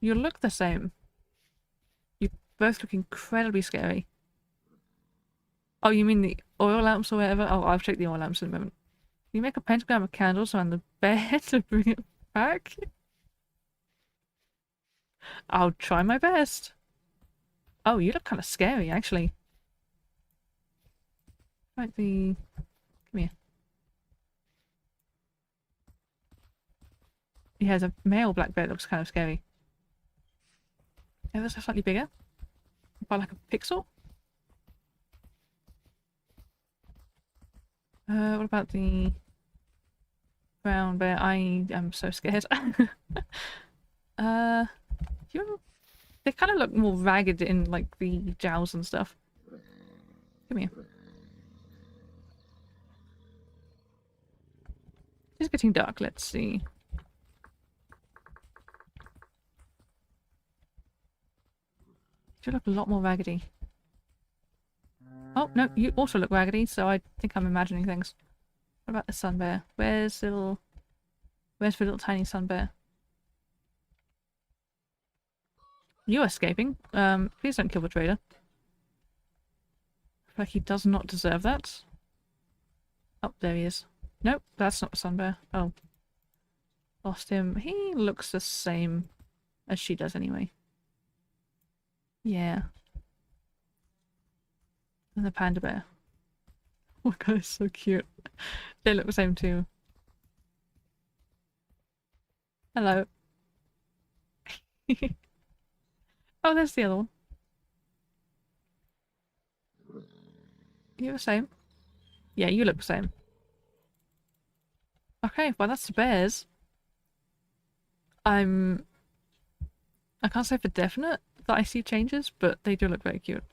Speaker 1: You look the same. You both look incredibly scary. Oh, you mean the oil lamps or whatever? Oh, I'll check the oil lamps in a moment. Can you make a pentagram of candles around the bed to bring it back? I'll try my best. Oh, you look kind of scary, actually. Right, come here. Yeah, the male black bear looks kind of scary. Yeah, that's slightly bigger. By like a pixel. What about the brown bear? I am so scared. uh, they kind of look more ragged in like the jowls and stuff. Come here. It's getting dark. Let's see. You look a lot more raggedy. Oh no, you also look raggedy. So I think I'm imagining things. What about the sun bear? Where's the little tiny sun bear? You're escaping. Please don't kill the trader. I feel like he does not deserve that. Oh, there he is. Nope, that's not the sun bear. Oh. Lost him. He looks the same as she does anyway. Yeah. And the panda bear. Oh my god, it's so cute. They look the same too. Hello. Oh, there's the other one. You the same? Yeah, you look the same. Okay, well that's the bears. I can't say for definite that I see changes, but they do look very cute.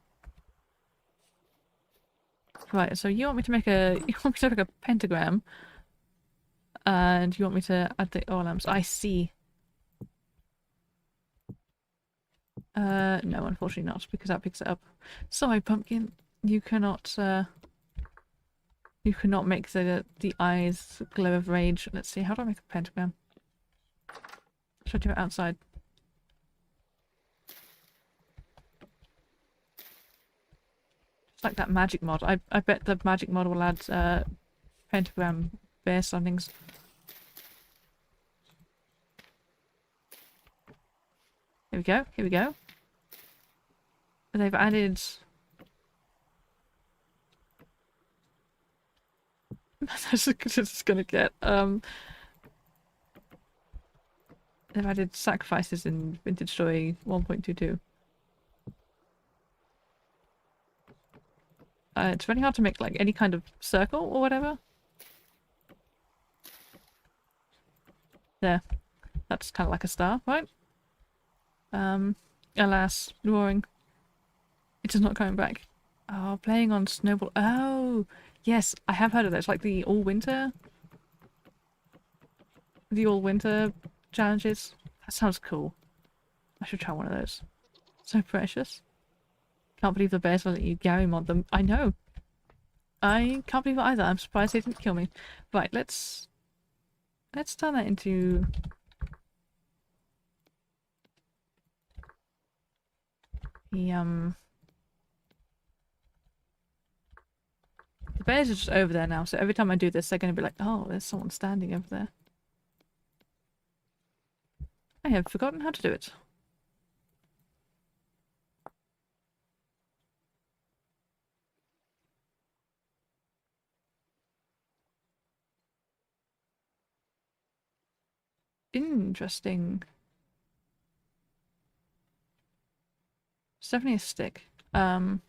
Speaker 1: Right, so you want me to make a pentagram, and you want me to add the oil lamps. I see. No, unfortunately not, because that picks it up. Sorry, pumpkin. You cannot make the eyes glow of rage. Let's see, how do I make a pentagram? Should I do it outside? It's like that magic mod. I bet the magic mod will add pentagram bear standings. Here we go. they've added... That's as good as it's gonna get. They've added sacrifices in Vintage Story 1.22. It's really hard to make like any kind of circle or whatever. There. That's kind of like a star, right? Alas, boring. It is not coming back. Oh, playing on Snowball. Oh, yes, I have heard of those. Like the all-winter... The all-winter challenges. That sounds cool. I should try one of those. So precious. Can't believe the bears will let you Gary mod them. I know. I can't believe it either. I'm surprised they didn't kill me. Right, let's turn that into... The bears are just over there now, so every time I do this, they're going to be like, oh, there's someone standing over there. I have forgotten how to do it. Interesting. It's definitely a stick. Oh.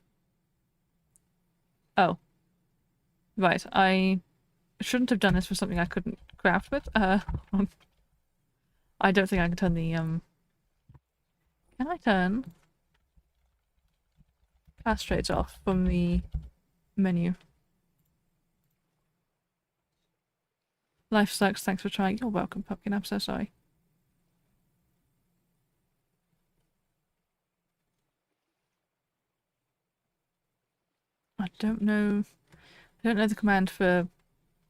Speaker 1: Right, I shouldn't have done this for something I couldn't craft with. I don't think I can turn the, Can I turn fast trades off from the menu? Life sucks, thanks for trying. You're welcome, Pumpkin, I'm so sorry. I don't know the command for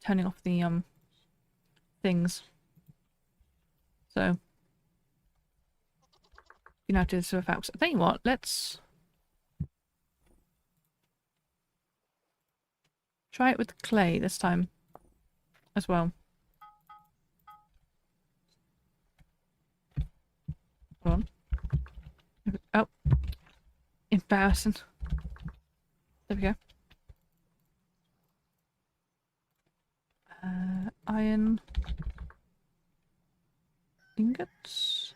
Speaker 1: turning off the, things. So, you know how to do this with Fox. I tell you what, let's try it with clay this time as well. Hold on. Oh. Embarrassing. There we go. Iron ingots.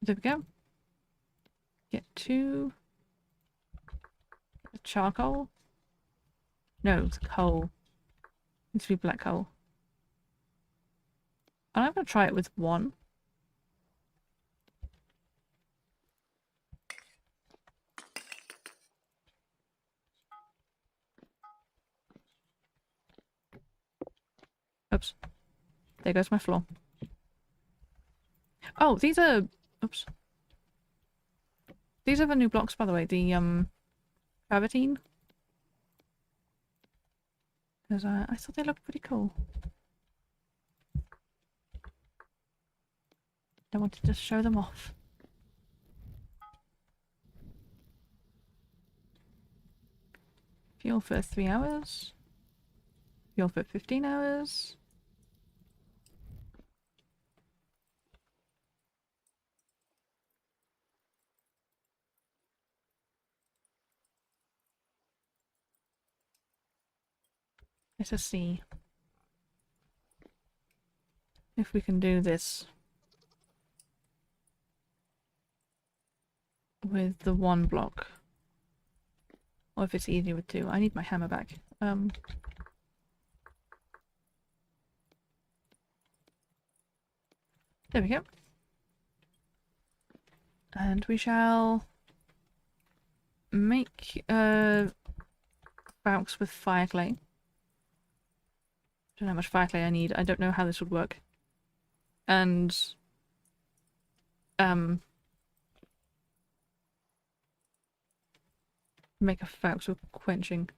Speaker 1: There we go. Get two. Charcoal. No, it's coal. Needs to be black coal. And I'm gonna try it with one. Oops. There goes my floor. Oh, these are... Oops. These are the new blocks, by the way. The, travertine. Because I thought they looked pretty cool. I wanted to just show them off. Fuel for 3 hours. Fuel for 15 hours. Let us see if we can do this with the one block. Or if it's easier with two. I need my hammer back. There we go. And we shall make Valks with fire clay. Don't know how much fire clay I need. I don't know how this would work. And make a Valks with quenching.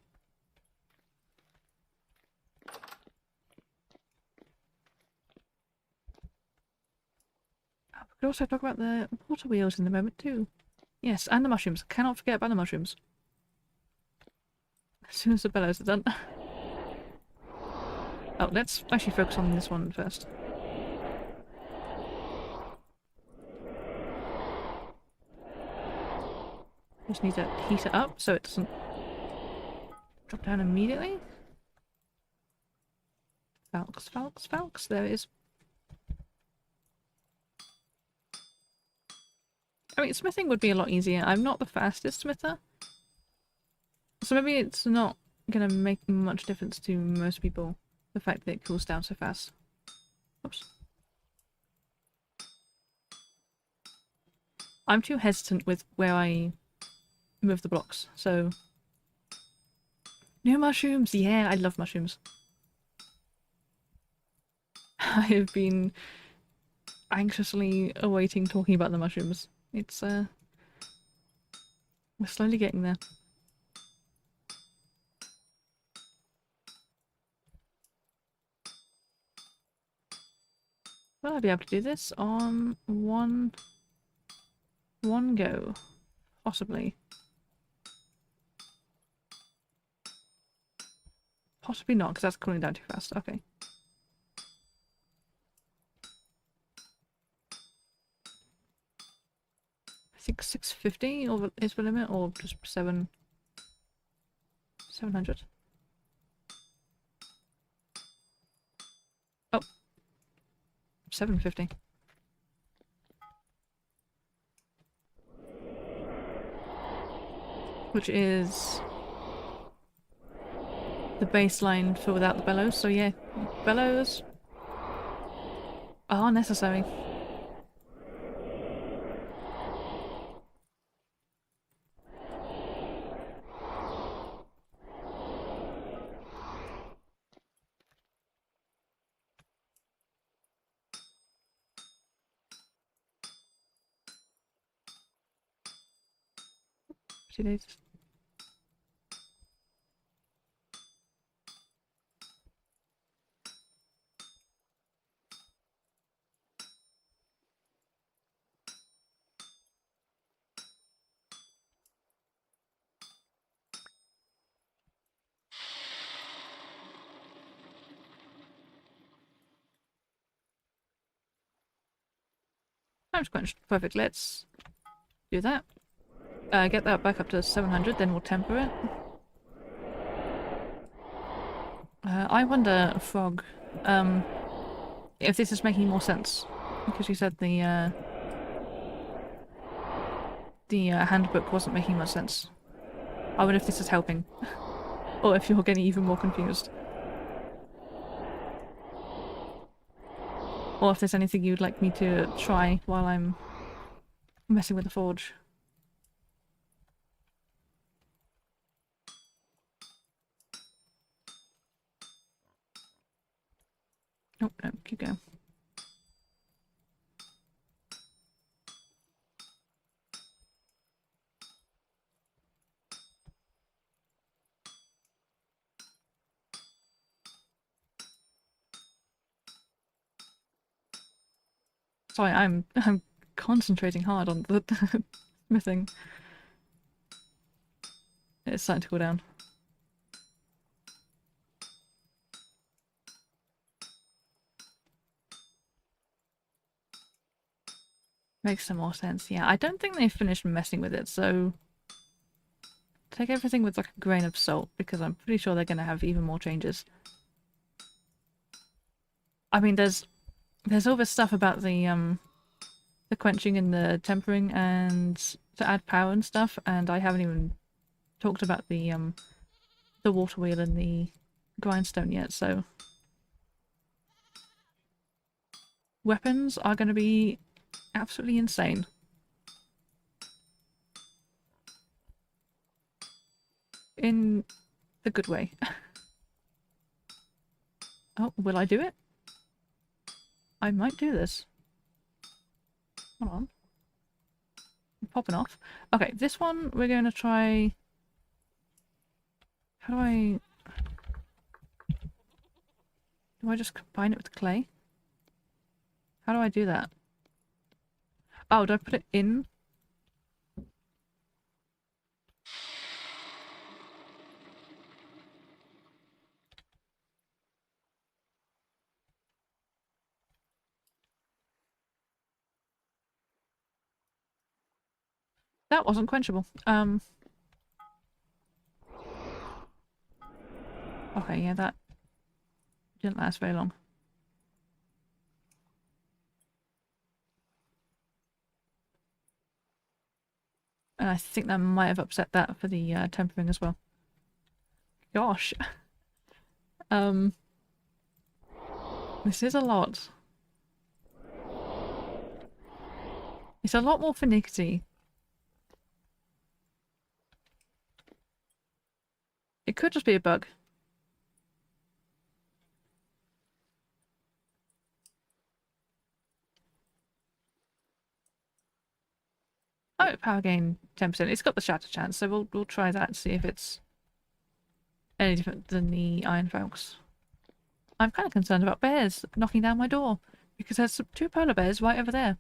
Speaker 1: We could also talk about the water wheels in the moment too. Yes, and the mushrooms. Cannot forget about the mushrooms. As soon as the bellows are done. Oh, let's actually focus on this one first. Just need to heat it up so it doesn't drop down immediately. Falx, Falx, Falx. There it is. I mean, smithing would be a lot easier. I'm not the fastest smither. So maybe it's not gonna make much difference to most people, the fact that it cools down so fast. Oops. I'm too hesitant with where I move the blocks, so... New mushrooms! Yeah, I love mushrooms. I have been anxiously awaiting talking about the mushrooms. It's, we're slowly getting there. Will I be able to do this on one go? Possibly. Possibly not, because that's cooling down too fast. Okay. I think 650 is the limit, or just 700. 750. Which is the baseline for without the bellows, so yeah, bellows are necessary. Days. Time's quenched. Perfect, let's do that. Get that back up to 700, then we'll temper it. I wonder, Frog, if this is making more sense. Because you said the handbook wasn't making much sense. I wonder if this is helping. Or if you're getting even more confused. Or if there's anything you'd like me to try while I'm messing with the forge. Oh, no, keep going. Sorry, I'm concentrating hard on the smithing. It's starting to cool down. Makes some more sense, yeah. I don't think they've finished messing with it, so take everything with like a grain of salt, because I'm pretty sure they're gonna have even more changes. I mean, there's all this stuff about the quenching and the tempering and to add power and stuff, and I haven't even talked about the water wheel and the grindstone yet, so weapons are gonna be absolutely insane. In the good way. Oh, will I do it? I might do this. Hold on. I'm popping off. Okay, this one we're going to try... How do I... Do I just combine it with clay? How do I do that? Oh, do I put it in? That wasn't quenchable. Okay, yeah, that didn't last very long. And I think that might have upset that for the tempering as well. Gosh. Um, this is a lot. It's a lot more finicky. It could just be a bug. Oh, power gain 10%. It's got the shatter chance, so we'll try that and see if it's any different than the Iron Folks. I'm kind of concerned about bears knocking down my door because there's two polar bears right over there.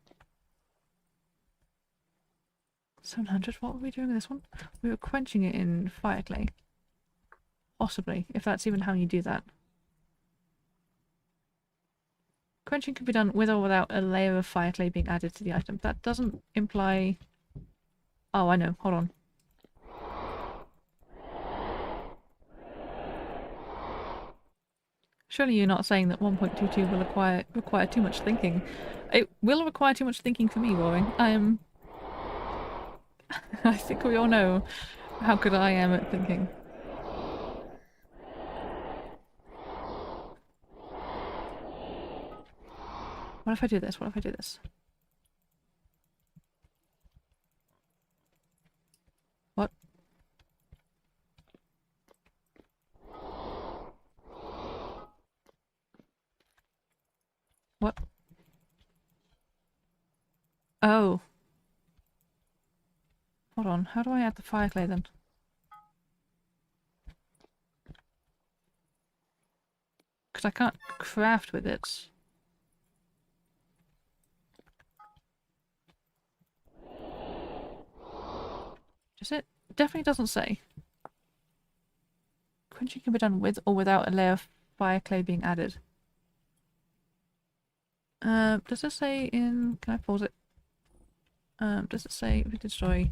Speaker 1: 700. What were we doing with this one? We were quenching it in fire clay. Possibly, if that's even how you do that. Quenching can be done with or without a layer of fire clay being added to the item. That doesn't imply... Oh, I know. Hold on. Surely you're not saying that 1.22 will require too much thinking. It will require too much thinking for me, Roaring. I think we all know how good I am at thinking. What if I do this? What if I do this? What? What? Oh. Hold on. How do I add the fire clay then? Because I can't craft with it. Does it? Definitely doesn't say. Quenching can be done with or without a layer of fire clay being added. Does it say in... Can I pause it? Does it say we destroy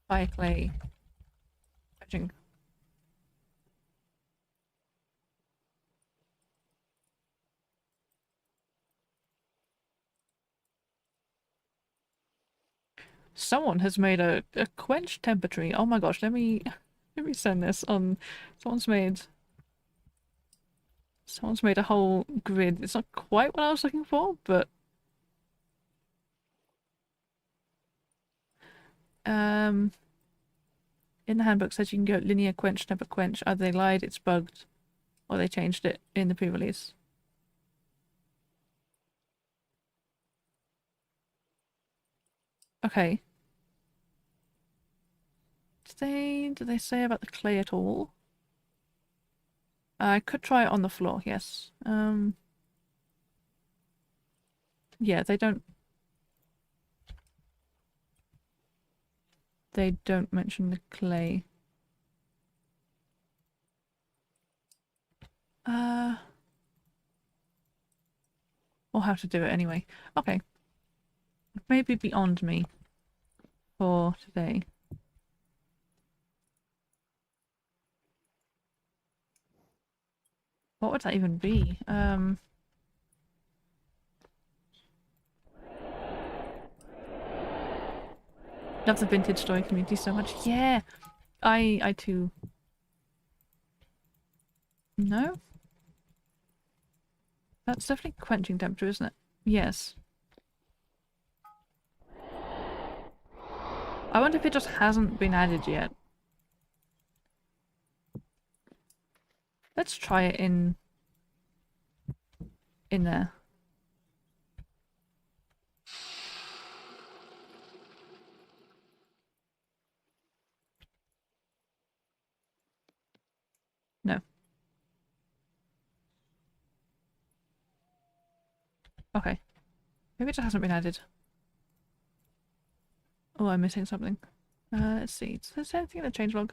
Speaker 1: fire clay quenching? Someone has made a quench temper tree. Oh my gosh, let me send this on. Someone's made someone's made a whole grid. It's not quite what I was looking for, but um in the handbook says you can go linear quench, temper quench. Either they lied, it's bugged, or they changed it in the pre-release. Okay. Did they say about the clay at all? I could try it on the floor, yes. Yeah, they don't mention the clay. Uh or how to do it anyway. Okay. Maybe beyond me for today. What would that even be? Love the vintage story community so much. Yeah, I too. No, that's definitely quenching temperature, isn't it? Yes. I wonder if it just hasn't been added yet. Let's try it in there. No. Okay. Maybe it just hasn't been added. Oh, I'm missing something. Let's see. Is there anything in the changelog?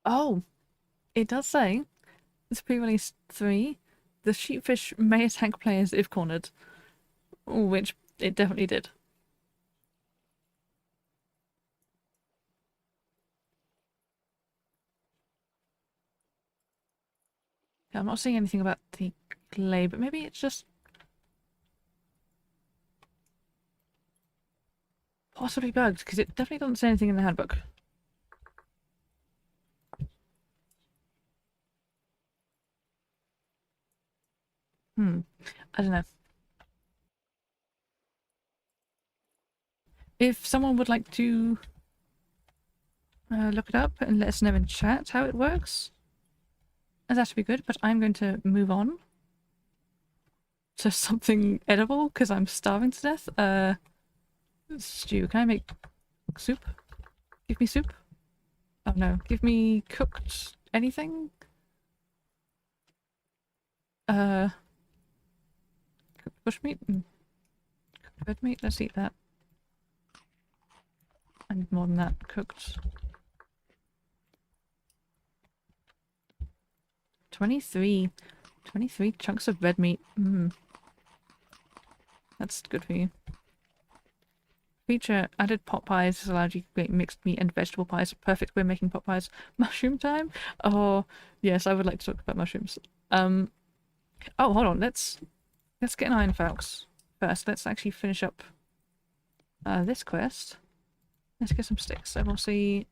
Speaker 1: Oh, it does say it's pre-release 3. the sheepfish may attack players if cornered, which it definitely did. Yeah, I'm not seeing anything about the clay, but maybe it's just possibly bugged, because it definitely doesn't say anything in the handbook. I don't know. If someone would like to look it up and let us know in chat how it works, that would be good, but I'm going to move on to something edible because I'm starving to death. Stew. Can I make soup? Give me soup? Oh no. Give me cooked anything? Cooked bushmeat and cooked red meat. Let's eat that. I need more than that. Cooked. 23. 23 chunks of red meat. That's good for you. Feature added pot pies has allowed you to make mixed meat and vegetable pies. Perfect way of making pot pies. Mushroom time? Oh, yes, I would like to talk about mushrooms. Oh, hold on. Let's get an iron falx first. Let's actually finish up this quest. Let's get some sticks and we'll see.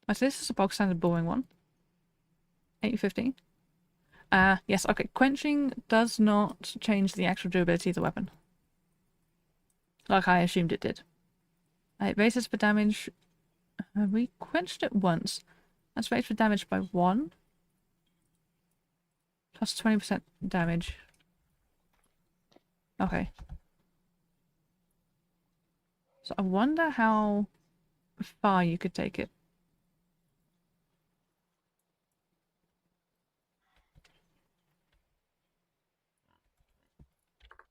Speaker 1: Oh, so this is a bog standard boring one. 850. Yes, okay. Quenching does not change the actual durability of the weapon. Like I assumed it did. It raises for damage. We quenched it once. That's raised for damage by 1. Plus 20% damage. Okay. So I wonder how far you could take it.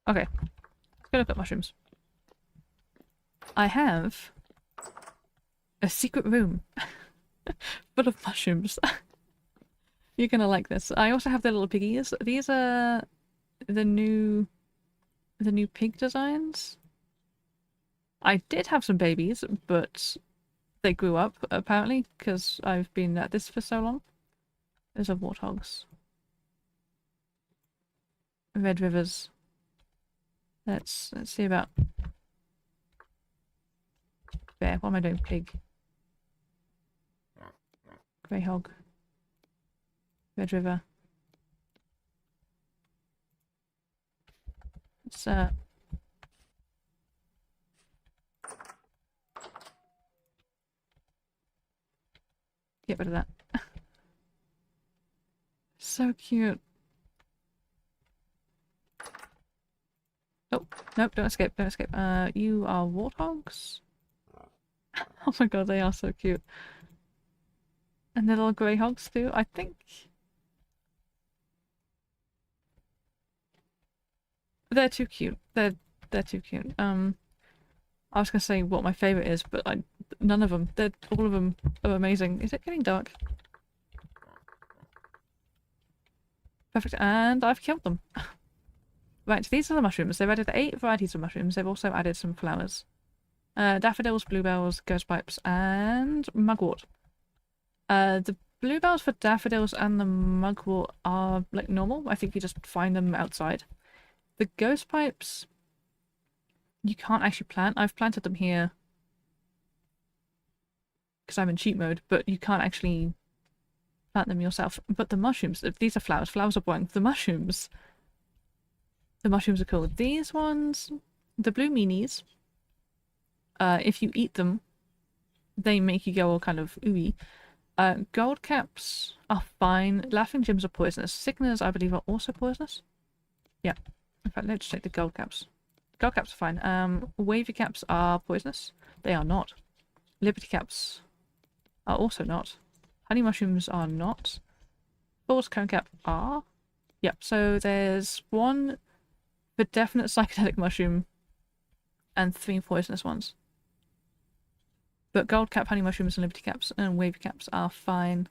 Speaker 1: Okay. Let's go look at mushrooms. I have a secret room full of mushrooms. You're gonna like this. I also have the little piggies. These are the new pig designs. I did have some babies, but they grew up apparently because I've been at this for so long. Those are warthogs. Red rivers. Let's see about bear. What am I doing? Pig. Grey hog. Red river. Let's get rid of that. So cute. Oh, nope, don't escape, don't escape. You are warthogs? Oh my god, they are so cute. And the little grey hogs too, I think. They're too cute. They're too cute. I was gonna say what my favourite is, but none of them. All of them are amazing. Is it getting dark? Perfect, and I've killed them. Right, these are the mushrooms. They've added 8 varieties of mushrooms. They've also added some flowers. Daffodils, bluebells, ghost pipes, and mugwort. The bluebells for daffodils and the mugwort are like normal. I think you just find them outside. The ghost pipes, you can't actually plant. I've planted them here because I'm in cheat mode, but you can't actually plant them yourself. But the mushrooms, these are flowers. Flowers are boring. The mushrooms are cool. These ones, the blue meanies, if you eat them, they make you go all kind of ooey. Gold caps are fine. Laughing gems are poisonous. Sickeners, I believe, are also poisonous. Yeah. In fact, let's check the gold caps. Gold caps are fine. Wavy caps are poisonous. They are not. Liberty caps are also not. Honey mushrooms are not. False cone cap are. Yep, so there's 1 for definite psychedelic mushroom and 3 poisonous ones. But gold cap, honey mushrooms, and liberty caps and wavy caps are fine.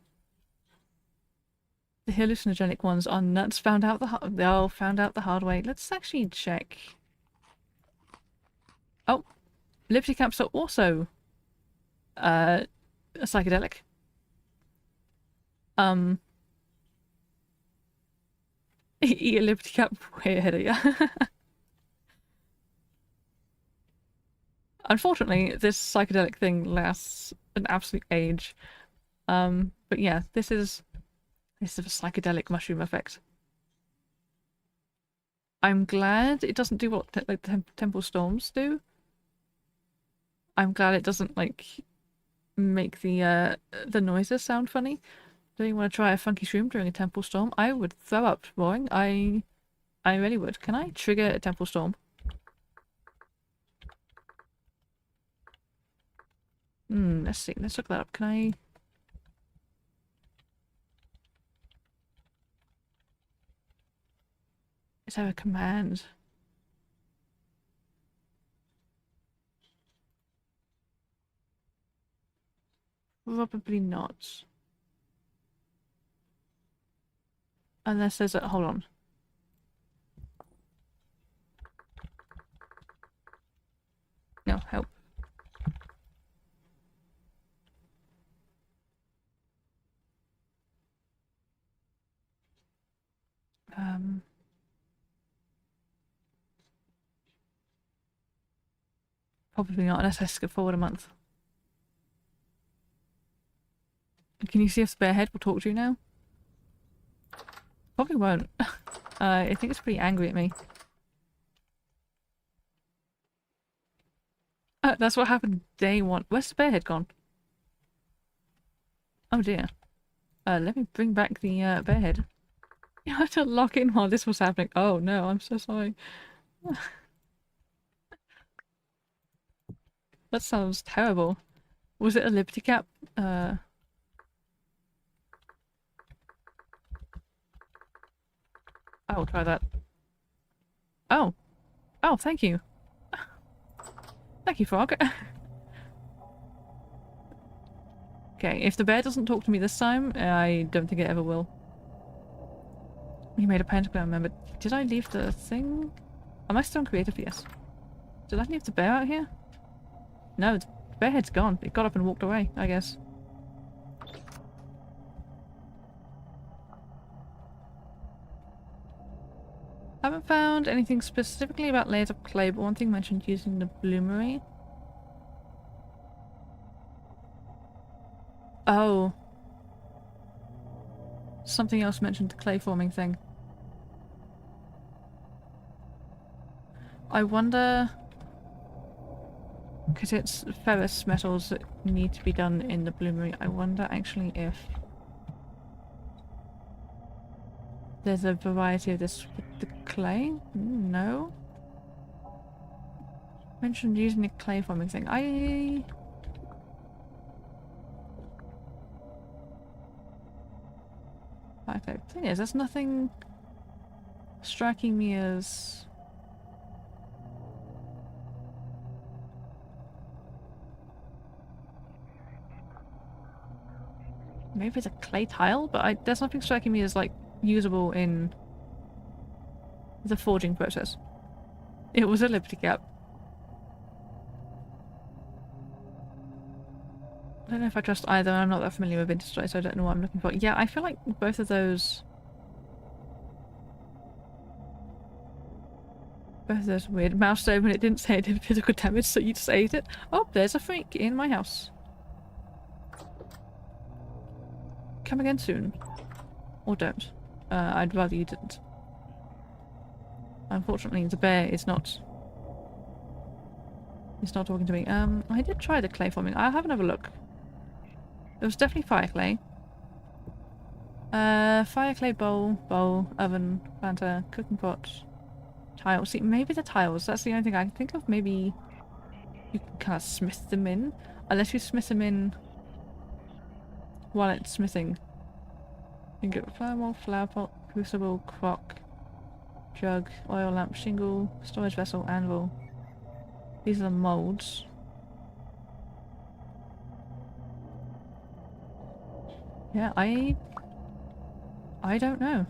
Speaker 1: The hallucinogenic ones are nuts. Found out the hard way. Let's actually check. Oh, liberty caps are also a psychedelic. Eat a liberty cap way ahead of you. Unfortunately, this psychedelic thing lasts an absolute age. But yeah, this is a psychedelic mushroom effect. I'm glad it doesn't do what like temple storms do. I'm glad it doesn't like make the noises sound funny. Do you want to try a funky shroom during a temple storm? I would throw up, boring. I really would. Can I trigger a temple storm? Let's see. Let's look that up. Can I? Is there a command? Probably not. Unless there's a... Hold on. No, help. Probably not, unless I skip forward a month. Can you see if the bear head will talk to you now? Probably won't. I think it's pretty angry at me. That's what happened day one. Where's the bear head gone? Oh dear. Let me bring back the bear head. You had to lock in while this was happening. Oh no, I'm so sorry. That sounds terrible. Was it a liberty cap? I will try that. Oh. Oh, thank you. Thank you, Frog. Okay, if the bear doesn't talk to me this time, I don't think it ever will. You made a pentagram, remember. Did I leave the thing? Am I still on creative? Yes. Did I leave the bear out here? No, the bear head's gone. It got up and walked away, I guess. Haven't found anything specifically about layers of clay, but one thing mentioned using the bloomery. Oh. Something else mentioned the clay forming thing. I wonder... Because it's ferrous metals that need to be done in the bloomery. I wonder actually if there's a variety of this with the clay? No. Mentioned using the clay forming thing. The thing is, there's nothing striking me as... Maybe it's a clay tile, but there's nothing striking me as, like, usable in the forging process. It was a liberty cap. I don't know if I trust either. I'm not that familiar with vintage toys, so I don't know what I'm looking for. Yeah, I feel like both of those... Both of those weird. Mouse stove, and it didn't say it did physical damage, so you just ate it. Oh, there's a freak in my house. Come again soon. Or don't. I'd rather you didn't. Unfortunately, the bear is not... He's not talking to me. I did try the clay forming. I'll have another look. There was definitely fire clay. Fire clay bowl, oven, planter, cooking pot, tiles. See, maybe the tiles. That's the only thing I can think of. Maybe you can kind of smith them in. Unless you smith them in while it's smithing. You can get flower mold, flower pot, crucible, crock, jug, oil lamp, shingle, storage vessel, anvil. These are the molds. Yeah, I don't know.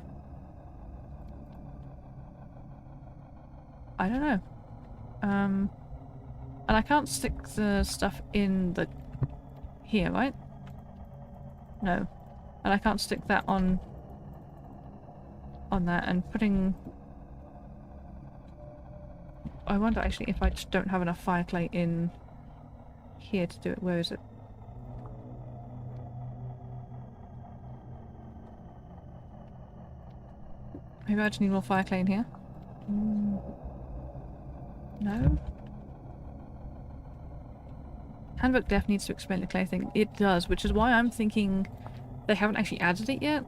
Speaker 1: I don't know. And I can't stick the stuff in the... here, right? No. And I can't stick that on that, and putting... I wonder actually if I just don't have enough fire clay in here to do it. Where is it? Maybe I just need more fire clay in here. No? Handbook def needs to explain the clay thing. It does, which is why I'm thinking they haven't actually added it yet.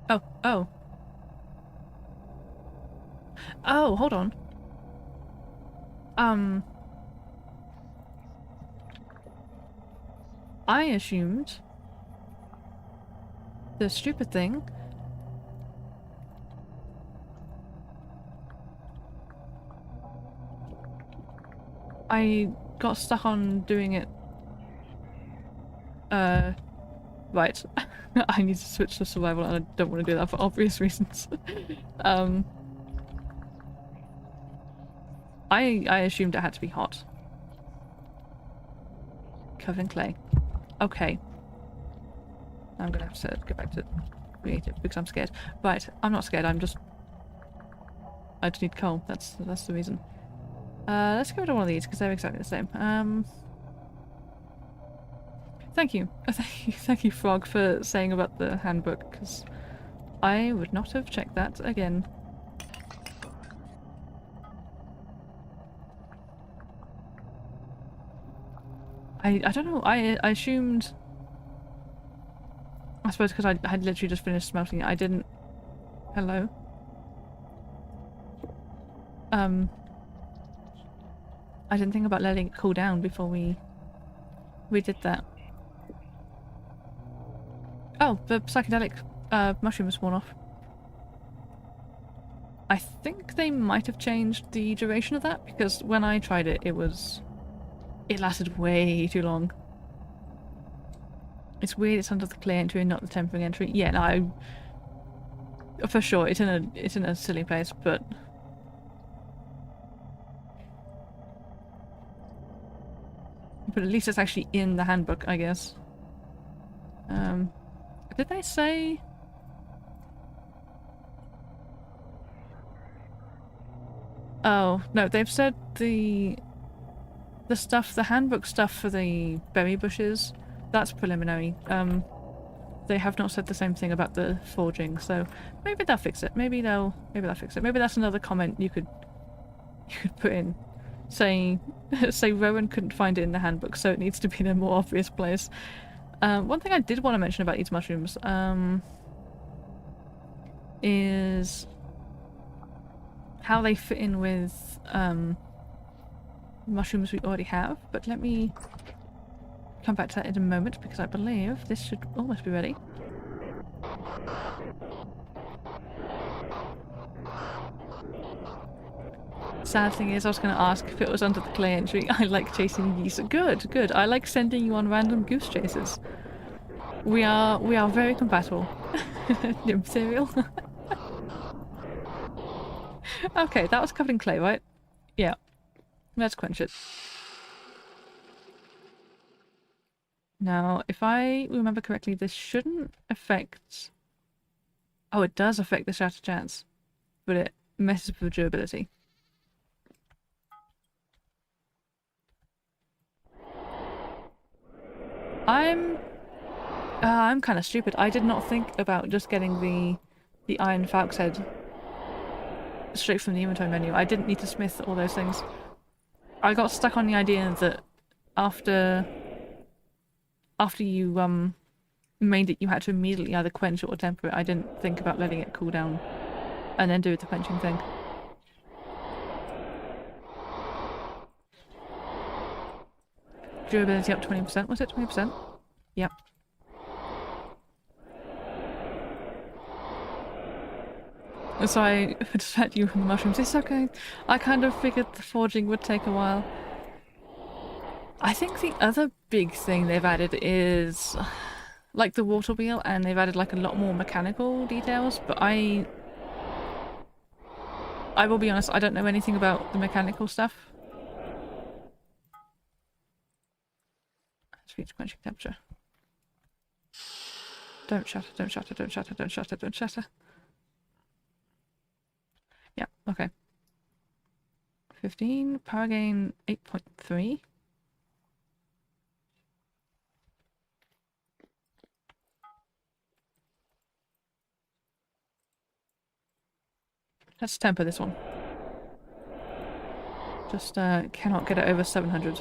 Speaker 1: Oh, oh. Oh, hold on. I assumed the stupid thing. I got stuck on doing it. Right. I need to switch to survival and I don't want to do that for obvious reasons. I assumed it had to be hot. Covered in clay. Okay. I'm gonna have to go back to creative because I'm scared. Right, I'm not scared, I just need coal. That's the reason. Let's get rid of one of these because they're exactly the same. Thank you. Thank you, Frog, for saying about the handbook, because I would not have checked that again. I don't know, I assumed... I suppose because I had literally just finished smelting it, I didn't... Hello? I didn't think about letting it cool down before we did that. Oh, the psychedelic mushroom has worn off. I think they might have changed the duration of that, because when I tried it, it lasted way too long. It's weird it's under the clay entry and not the tempering entry. Yeah, no, for sure, it's in a silly place, but... But at least it's actually in the handbook, I guess. Did they say... Oh, no, they've said the stuff, the handbook stuff for the berry bushes, that's preliminary. They have not said the same thing about the forging, so maybe they'll fix it. Maybe they'll fix it. Maybe that's another comment you could put in. Say Rowan couldn't find it in the handbook, so it needs to be in a more obvious place. One thing I did want to mention about these mushrooms is how they fit in with mushrooms we already have, but let me come back to that in a moment because I believe this should almost be ready. Sad thing is, I was going to ask if it was under the clay entry. I like chasing geese. Good, good. I like sending you on random goose chases. We are very compatible. Nymph cereal. Okay, that was covered in clay, right? Yeah. Let's quench it. Now, if I remember correctly, this shouldn't affect... Oh, it does affect the shatter chance, but it messes with durability. I'm kind of stupid. I did not think about just getting the iron falc's head straight from the inventory menu. I didn't need to smith all those things. I got stuck on the idea that after you made it, you had to immediately either quench it or temper it. I didn't think about letting it cool down and then do the quenching thing. Durability up 20%. Was it 20%? Yep. So I distracted you from the mushrooms. It's okay. I kind of figured the forging would take a while. I think the other big thing they've added is like the water wheel, and they've added like a lot more mechanical details, but I will be honest, I don't know anything about the mechanical stuff. Speech quenching temperature. Don't shatter, don't shatter, don't shatter, don't shatter, don't shatter. Yeah, okay. 15, power gain 8.3. Let's temper this one. Just cannot get it over 700.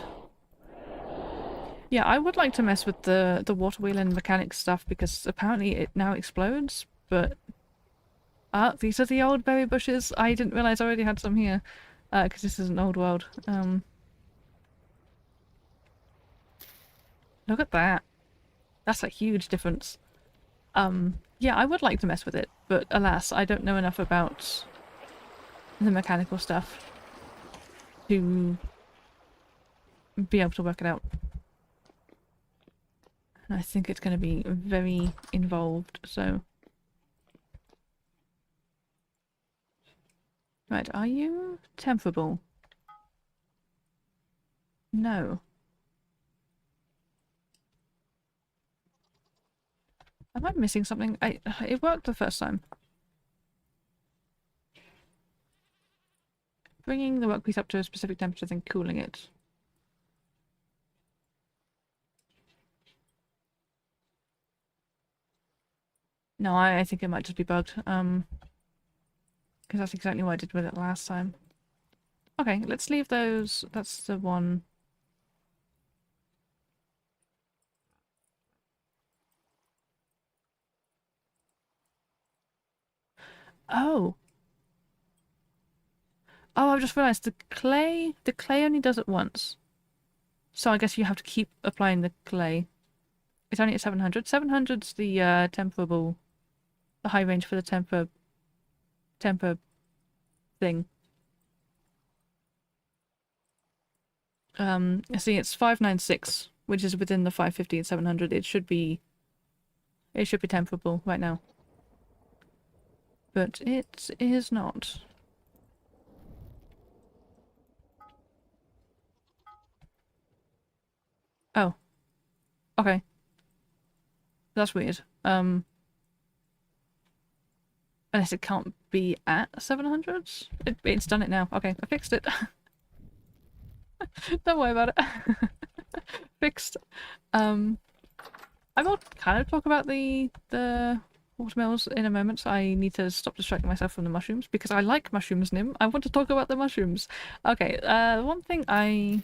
Speaker 1: Yeah, I would like to mess with the water wheel and mechanics stuff because apparently it now explodes, but these are the old berry bushes. I didn't realize I already had some here because this is an old world. Look at that. That's a huge difference. Yeah, I would like to mess with it, but alas, I don't know enough about the mechanical stuff to be able to work it out. And I think it's going to be very involved, so... Right, are you temperable? No. Am I missing something? It worked the first time. Bringing the workpiece up to a specific temperature, then cooling it. No, I think it might just be bugged. Because that's exactly what I did with it last time. Okay, let's leave those. That's the one. Oh! Oh, I've just realised the clay only does it once. So I guess you have to keep applying the clay. It's only at 700. 700's the temperable, the high range for the temper thing. See, it's 596, which is within the 550 and 700. It should be temperable right now. But it is not. Oh. Okay. That's weird. Unless it can't be at 700? It's done it now. Okay, I fixed it. Don't worry about it. Fixed. I will kind of talk about the watermelons in a moment. I need to stop distracting myself from the mushrooms because I like mushrooms, Nim. I want to talk about the mushrooms. Okay, one thing I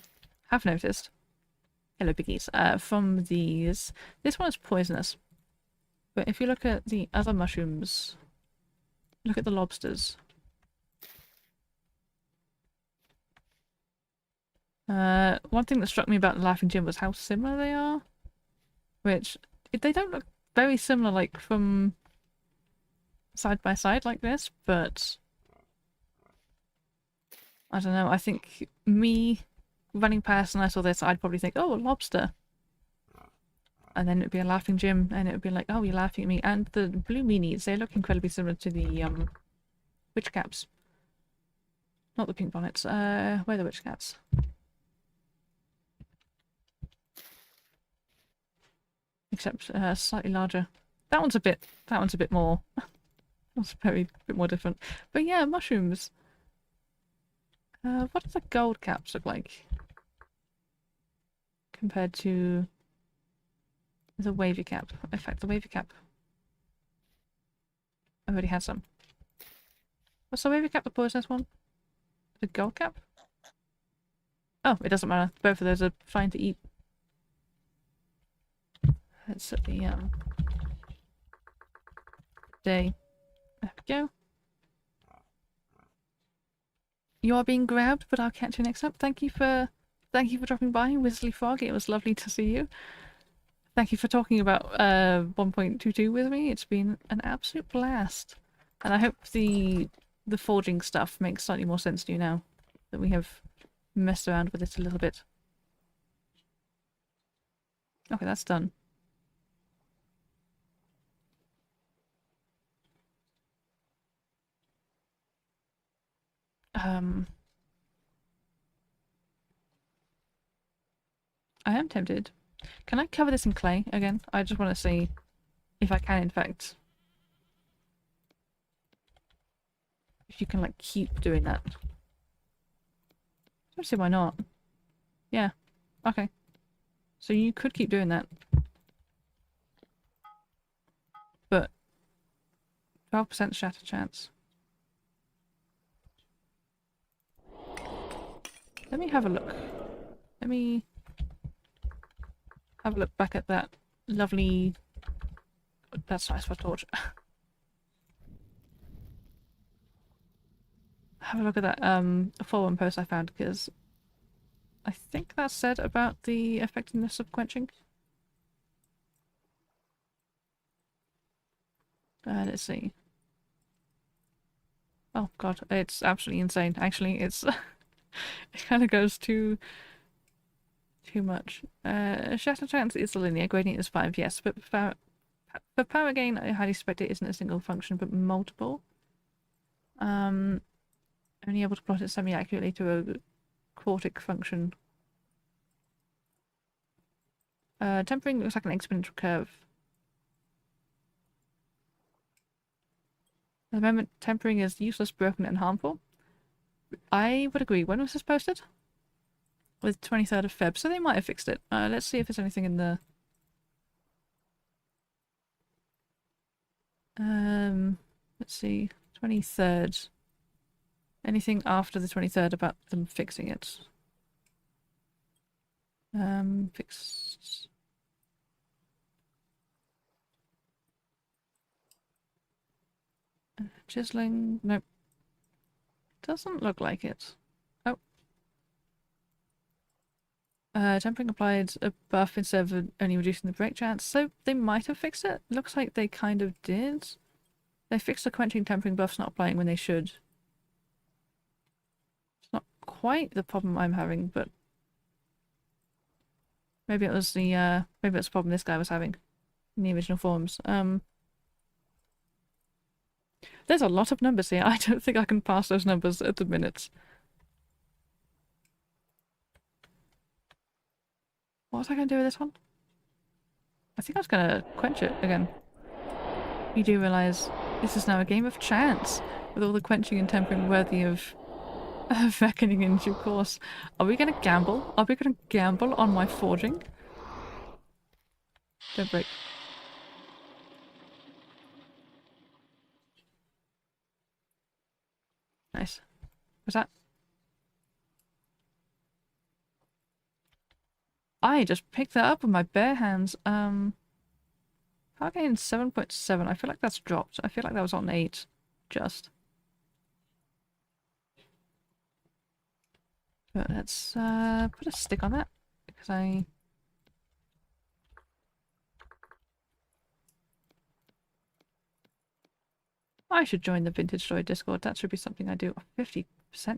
Speaker 1: have noticed, hello piggies, from these, this one is poisonous. But if you look at the other mushrooms, look at the lobsters. One thing that struck me about the Laughing Gym was how similar they are. Which, they don't look very similar, like, from side by side like this, but... I don't know, I think me running past and I saw this, I'd probably think, oh, a lobster. And then it'd be a Laughing Gym, and it would be like, oh, you're laughing at me. And the blue meanies, they look incredibly similar to the, witch caps. Not the pink bonnets, where are the witch caps? Except, slightly larger. That one's a bit more... that's a bit more different. But yeah, mushrooms. What do the gold caps look like? Compared to the wavy cap. In fact, the wavy cap. I already had some. What's the wavy cap, the poisonous one? The gold cap? Oh, it doesn't matter. Both of those are fine to eat. Let's set the day. There we go. You are being grabbed, but I'll catch you next time. Thank you for dropping by, Wisley Frog. It was lovely to see you. Thank you for talking about 1.22 with me. It's been an absolute blast. And I hope the forging stuff makes slightly more sense to you now that we have messed around with it a little bit. Okay, that's done. I am tempted. Can I cover this in clay again? I just want to see if I can, in fact, if you can, like, keep doing that. I don't see why not. Yeah. Okay. So you could keep doing that. But 12% shatter chance. Let me have a look. Let me have a look back at that lovely... That's nice for a torch. Have a look at that forum post I found, because I think that said about the effectiveness of quenching. Let's see. Oh god, it's absolutely insane. Actually, it's it kind of goes too much. Shatter chance is linear, gradient is 5, yes, but for power gain, I highly suspect it isn't a single function, but multiple. Only able to plot it semi-accurately to a quartic function. Tempering looks like an exponential curve. At the moment, tempering is useless, broken, and harmful. I would agree. When was this posted? With 23rd of Feb, so they might have fixed it. Let's see if there's anything in the... let's see. 23rd. Anything after the 23rd about them fixing it? Fixed... Chiseling? Nope. Doesn't look like it. Oh. Tempering applied a buff instead of only reducing the break chance, so they might have fixed it. Looks like they kind of did. They fixed the quenching tempering buffs not applying when they should. It's not quite the problem I'm having, but maybe it was the maybe it's the problem this guy was having in the original forums. There's a lot of numbers here. I don't think I can pass those numbers at the minute. What was I going to do with this one? I think I was going to quench it again. You do realise this is now a game of chance, with all the quenching and tempering worthy of reckoning in due course. Are we going to gamble? Are we going to gamble on my forging? Don't break. Nice. What's that? I just picked that up with my bare hands. Power gain 7.7. I feel like that's dropped. I feel like that was on 8. Just. But let's put a stick on that. Because I should join the Vintage Story Discord. That should be something I do. 50%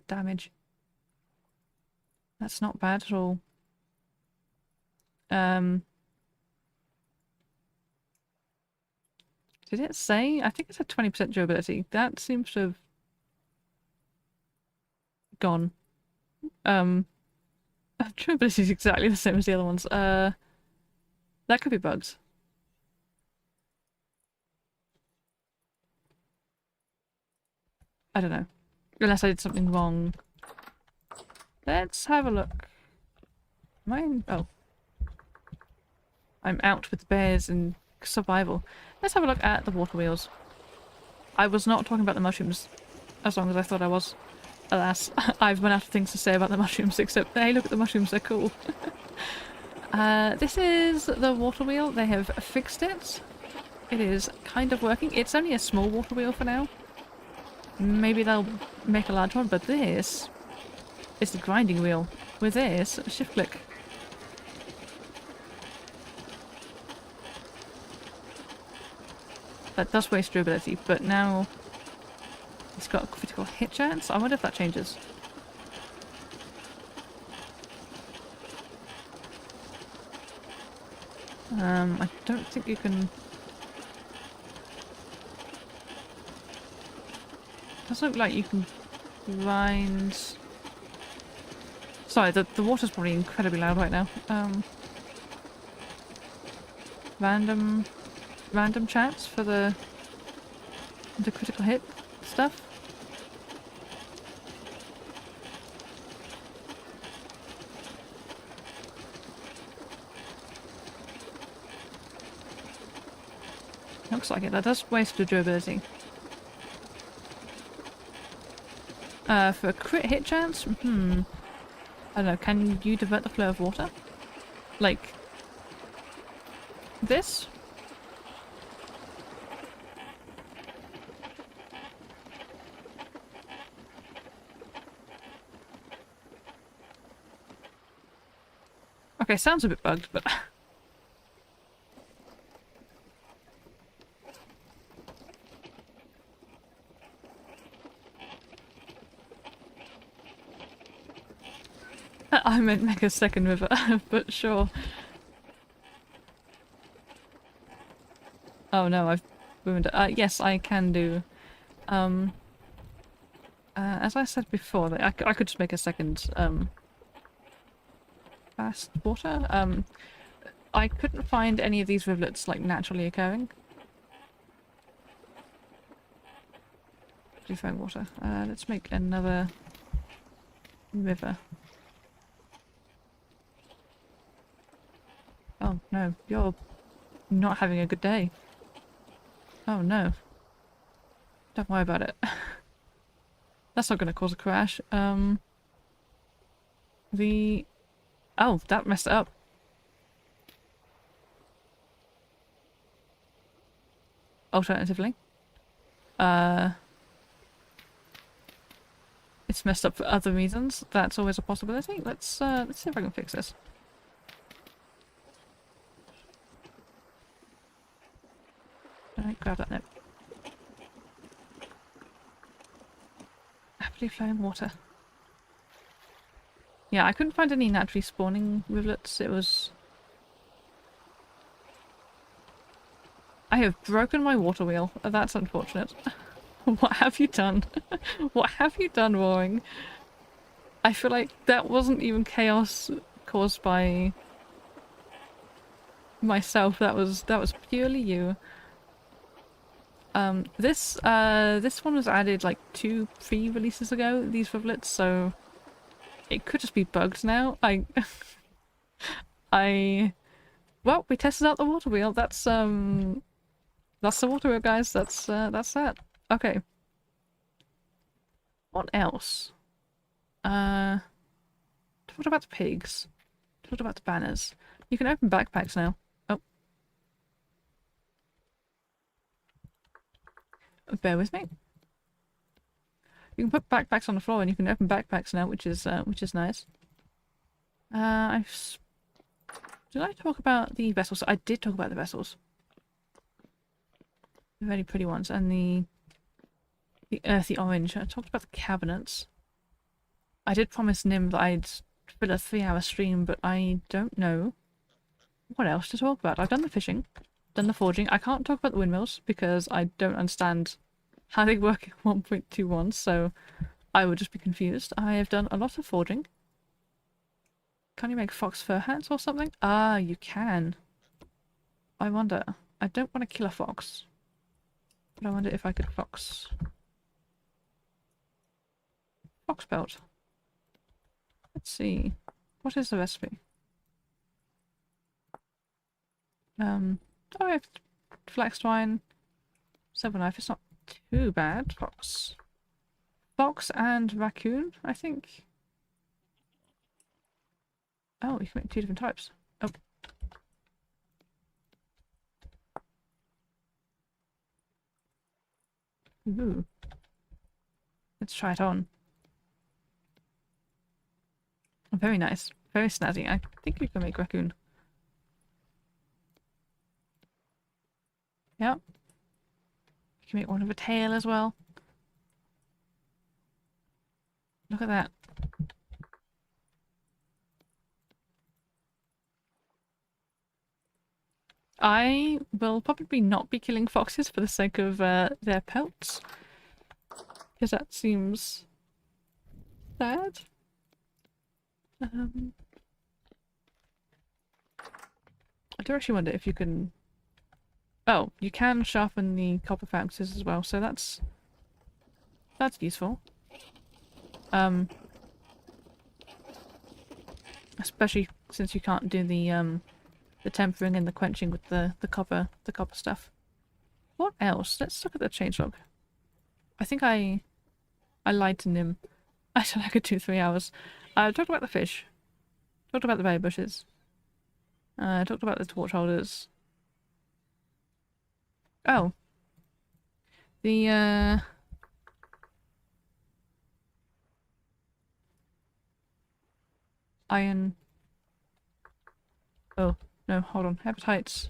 Speaker 1: damage. That's not bad at all. Did it say? I think it said 20% durability. That seems to have gone. Durability is exactly the same as the other ones. That could be bugs. I don't know. Unless I did something wrong. Let's have a look. Am I in? Oh. I'm out with bears and survival. Let's have a look at the water wheels. I was not talking about the mushrooms as long as I thought I was. Alas, I've run out of things to say about the mushrooms except, hey, look at the mushrooms, they're cool. This is the water wheel. They have fixed it. It is kind of working. It's only a small water wheel for now. Maybe they'll make a large one, but this is the grinding wheel. With this, shift click. That does waste durability, but now it's got a critical hit chance. I wonder if that changes. I don't think you can... Doesn't look like you can grind... Sorry, the water's probably incredibly loud right now. Random chats for the critical hit stuff. Looks like it. That does waste the durability. For a crit hit chance? I don't know. Can you divert the flow of water? Like... this? Okay, sounds a bit bugged, but... I meant make a second river, but sure. Oh no, I've ruined it. Yes, I can do. As I said before, I could just make a second fast water. I couldn't find any of these rivulets like naturally occurring. Flowing water. Let's make another river. Oh no, you're not having a good day. Oh no. Don't worry about it. That's not going to cause a crash. Oh, that messed it up. Alternatively. It's messed up for other reasons. That's always a possibility. Let's see if I can fix this. Alright, grab that note. Happily flowing water. Yeah, I couldn't find any naturally spawning rivulets. It was... I have broken my water wheel. That's unfortunate. What have you done? What have you done, Roaring? I feel like that wasn't even chaos caused by myself. That was purely you. This one was added like 2 pre-releases ago, these rivulets, so it could just be bugs now. Well, we tested out the water wheel. That's the water wheel, guys. That's that. Okay. What else? What about the pigs? What about the banners? You can open backpacks now. Oh. Bear with me. You can put backpacks on the floor and you can open backpacks now, which is nice. Did I talk about the vessels? I did talk about the vessels. The very pretty ones. And the earthy orange. I talked about the cabinets. I did promise Nim that I'd fill a 3-hour stream, but I don't know what else to talk about. I've done the fishing, done the forging. I can't talk about the windmills because I don't understand how they work in 1.21, so I would just be confused. I have done a lot of forging. Can you make fox fur hats or something? Ah, you can. I wonder. I don't want to kill a fox, but I wonder if I could fox pelt. Let's see. What is the recipe? Oh, I have flax twine, silver knife. It's not too bad. Fox and raccoon, I think. Oh, you can make 2 different types. Oh. Ooh. Let's try it on. Very nice. Very snazzy. I think we can make raccoon. Yep. You can make one of a tail as well. Look at that. I will probably not be killing foxes for the sake of their pelts, because that seems sad. Um, I do actually wonder if you can... Oh, you can sharpen the copper phalanxes as well, so that's useful. Especially since you can't do the tempering and the quenching with the copper stuff. What else? Let's look at the changelog. I think I lied to Nim. I said I could do 3 hours. I talked about the fish. Talked about the berry bushes. Talked about the torch holders. Oh. The iron... Oh, no, hold on. Hepatites.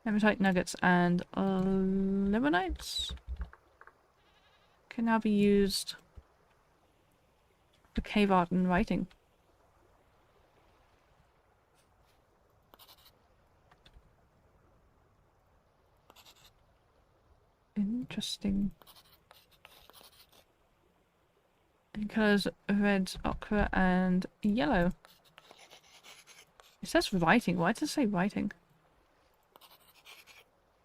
Speaker 1: Hematite nuggets and lemonites can now be used for cave art and writing. Interesting. In colours red, ochre, and yellow. It says writing. Why does it say writing?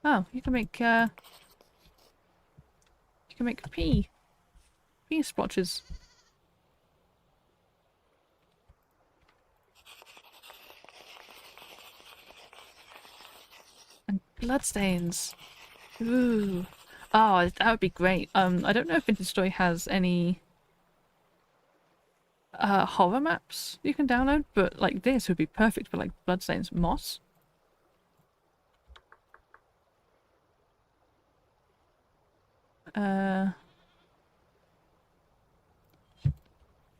Speaker 1: Oh, you can make pea splotches. And bloodstains. Ooh. Oh, that would be great. I don't know if Vintage Story has any horror maps you can download, but like this would be perfect for like bloodstains. Moss. Uh,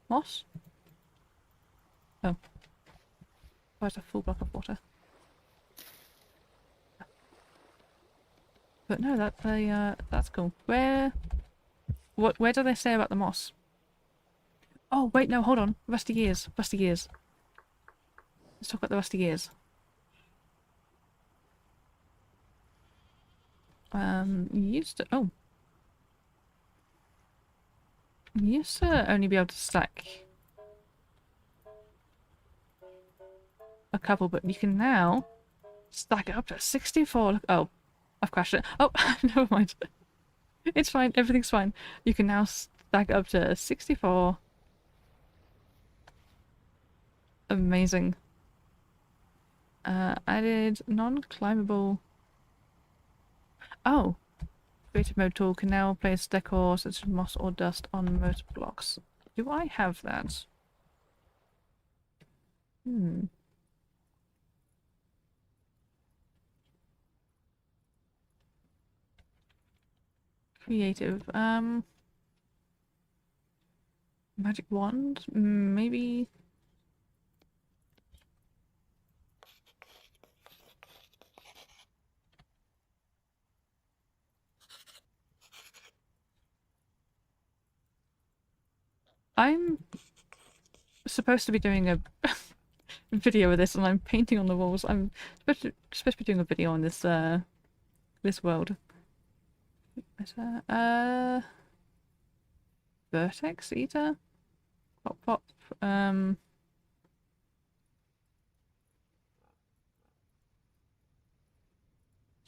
Speaker 1: Moss? Oh. Where's a full block of water? But no, that's cool. Where do they say about the moss? Oh wait, no, hold on. Rusty gears. Rusty gears. Let's talk about the rusty gears. You used to you used to only be able to stack a couple, but you can now stack it up to 64. Look, oh, I've crashed it. Oh, never mind. It's fine. Everything's fine. You can now stack it up to 64. Amazing. Added non-climbable. Oh, creative mode tool can now place decor such as moss or dust on most blocks. Do I have that? Hmm. Creative. Magic wand? Maybe. I'm supposed to be doing a video of this and I'm painting on the walls. I'm supposed to be doing a video on this world. Is that, Vertex Eater? Pop pop.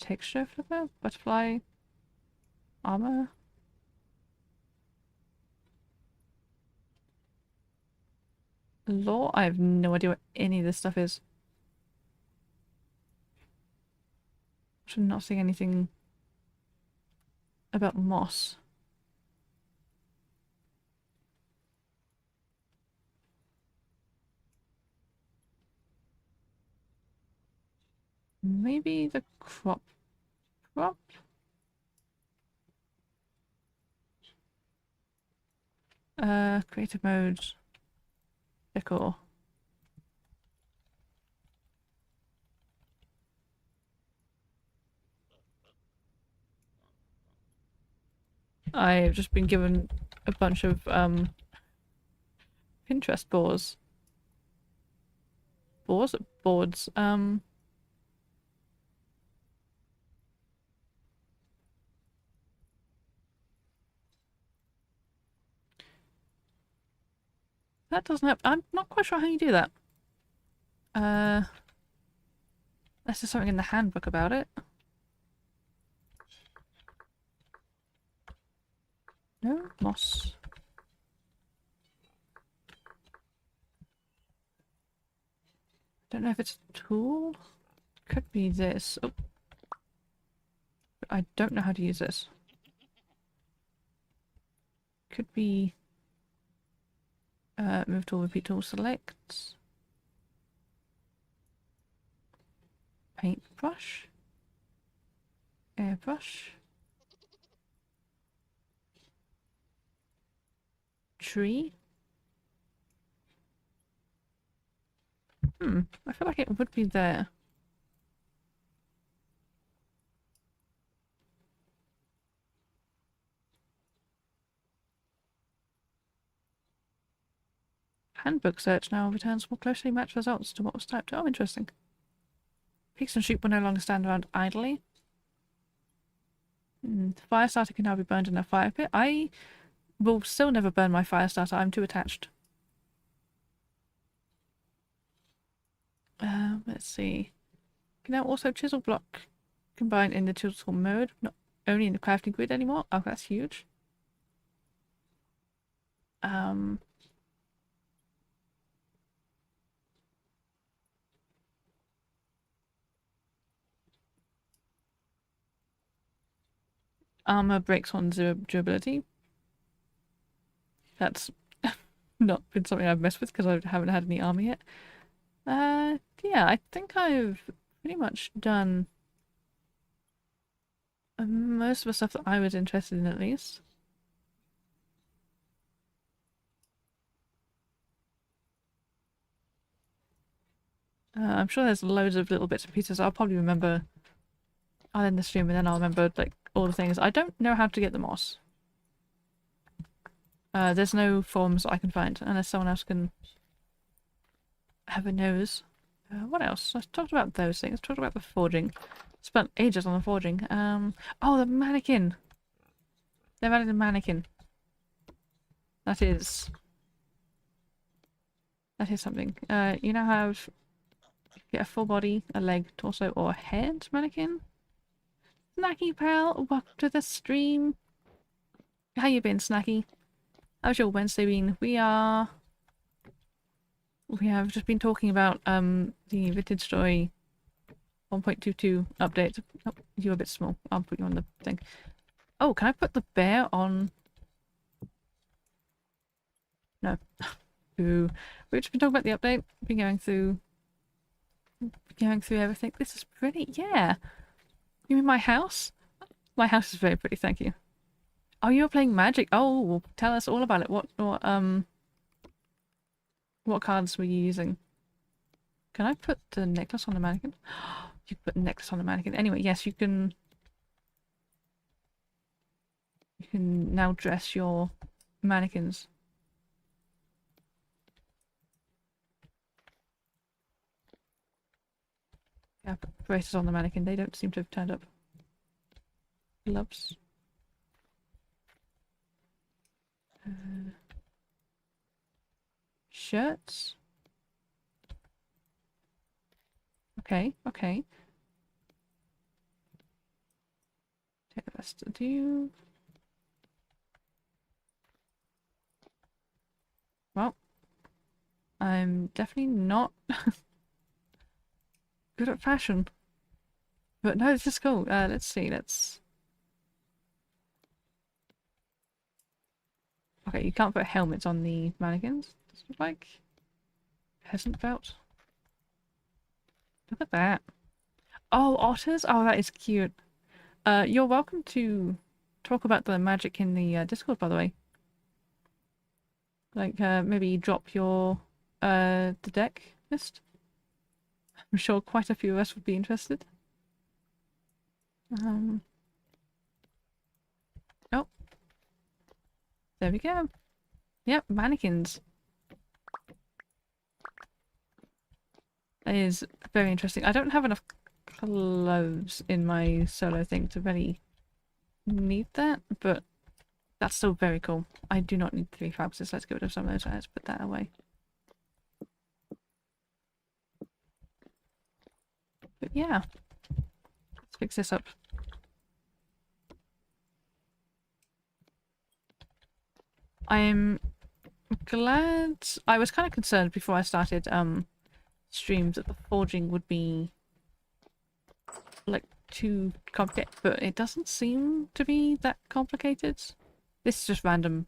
Speaker 1: Texture flipper? Butterfly? Armor? Law? I have no idea what any of this stuff is. I'm not seeing anything about moss. Maybe the crop? Creative mode. Decor. I've just been given a bunch of Pinterest boards. That doesn't have. I'm not quite sure how you do that. Unless there's something in the handbook about it. No moss. Don't know if it's a tool. Could be this. Oh. I don't know how to use this. Could be move tool, repeat tool, select. Paintbrush. Airbrush. Tree. I feel like it would be there. Handbook search now returns more closely matched results to what was typed. Oh, interesting. Pigs and sheep will no longer stand around idly. The fire starter can now be burned in a fire pit. I will still never burn my fire starter. I'm too attached. Let's see. Can now also chisel block combined in the chisel mode, not only in the crafting grid anymore. Oh, that's huge. Armor breaks on 0 durability. That's not been something I've messed with because I haven't had any armor yet. Yeah, I think I've pretty much done most of the stuff that I was interested in, at least. I'm sure there's loads of little bits and pieces. I'll probably remember. I'll end the stream and then I'll remember like all the things. I don't know how to get the moss. There's no forms I can find unless someone else can have a nose. What else? I talked about those things. I talked about the forging. Spent ages on the forging. Oh, the mannequin. They've added a mannequin. That is something. You now have get a full body, a leg, torso, or a head mannequin. Snacky pal, welcome to the stream. How you been, Snacky? How's your Wednesday been? We have just been talking about the Vintage Story 1.22 update. Oh, you're a bit small. I'll put you on the thing. Oh, can I put the bear on? No. Ooh. We've just been talking about the update. Been going through everything. This is pretty. Yeah. You mean my house? My house is very pretty, thank you. Oh, you were playing Magic. Oh, well, tell us all about it. What cards were you using? Can I put the necklace on the mannequin? You can put the necklace on the mannequin. Anyway, yes, you can now dress your mannequins. Yeah, put braces on the mannequin. They don't seem to have turned up. Gloves. Shirts. Okay, okay. Take the best to do. Well, I'm definitely not good at fashion. But no, this is cool. Let's see, Okay, you can't put helmets on the mannequins. Does it look like? Peasant belt? Look at that. Oh, otters? Oh, that is cute. You're welcome to talk about the magic in the Discord, by the way. Like, maybe drop your, the deck list. I'm sure quite a few of us would be interested. Oh. There we go. Yep, mannequins. is very interesting. I don't have enough clothes in my solo thing to really need that, but that's still very cool. I do not need 3 foxes. Let's get rid of some of those. Let's put that away. But yeah, let's fix this up. I'm glad. I was kind of concerned before I started streams that the forging would be like too complicated, but it doesn't seem to be that complicated. This is just random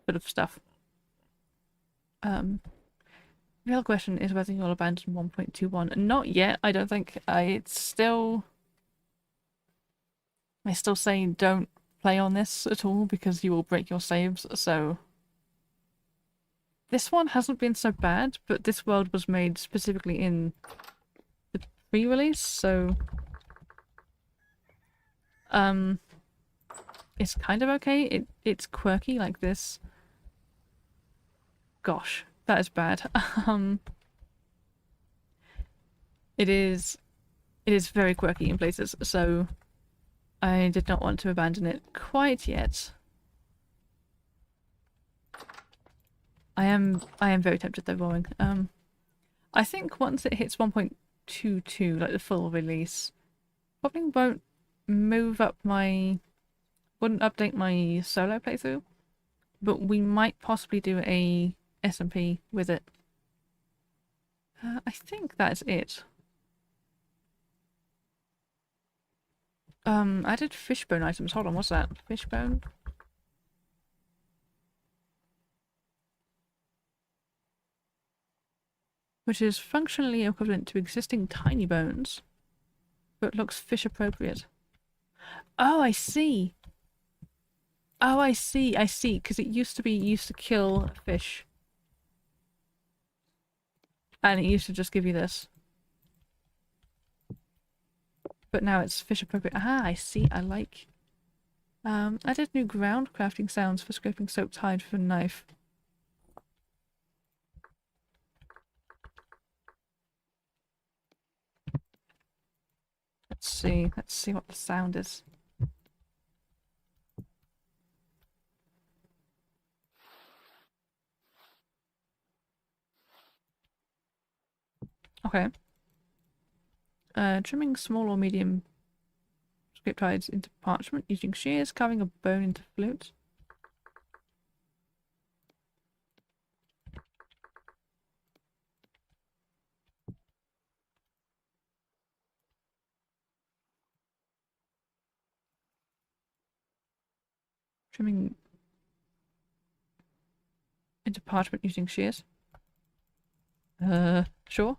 Speaker 1: bit of stuff. The real question is whether you'll abandon 1.21. Not yet, I don't think. I still say don't play on this at all because you will break your saves, so... This one hasn't been so bad, but this world was made specifically in the pre-release, so... It's kind of okay. It's quirky like this. Gosh, that is bad. It is very quirky in places, so I did not want to abandon it quite yet. I am very tempted though, Roaring. I think once it hits 1.22, like the full release, probably won't wouldn't update my solo playthrough, but we might possibly do a SMP with it. I think that's it. I did fishbone items. Hold on, what's that? Fishbone? Which is functionally equivalent to existing tiny bones, but looks fish appropriate. Oh, I see! Oh, I see, because it used to kill fish. And it used to just give you this. But now it's fish appropriate. Ah, I see, I like. I did new ground crafting sounds for scraping soaked hide for a knife. Let's see what the sound is. Okay. Trimming small or medium scraped hides into parchment using shears, carving a bone into flute. Trimming into parchment using shears. Sure.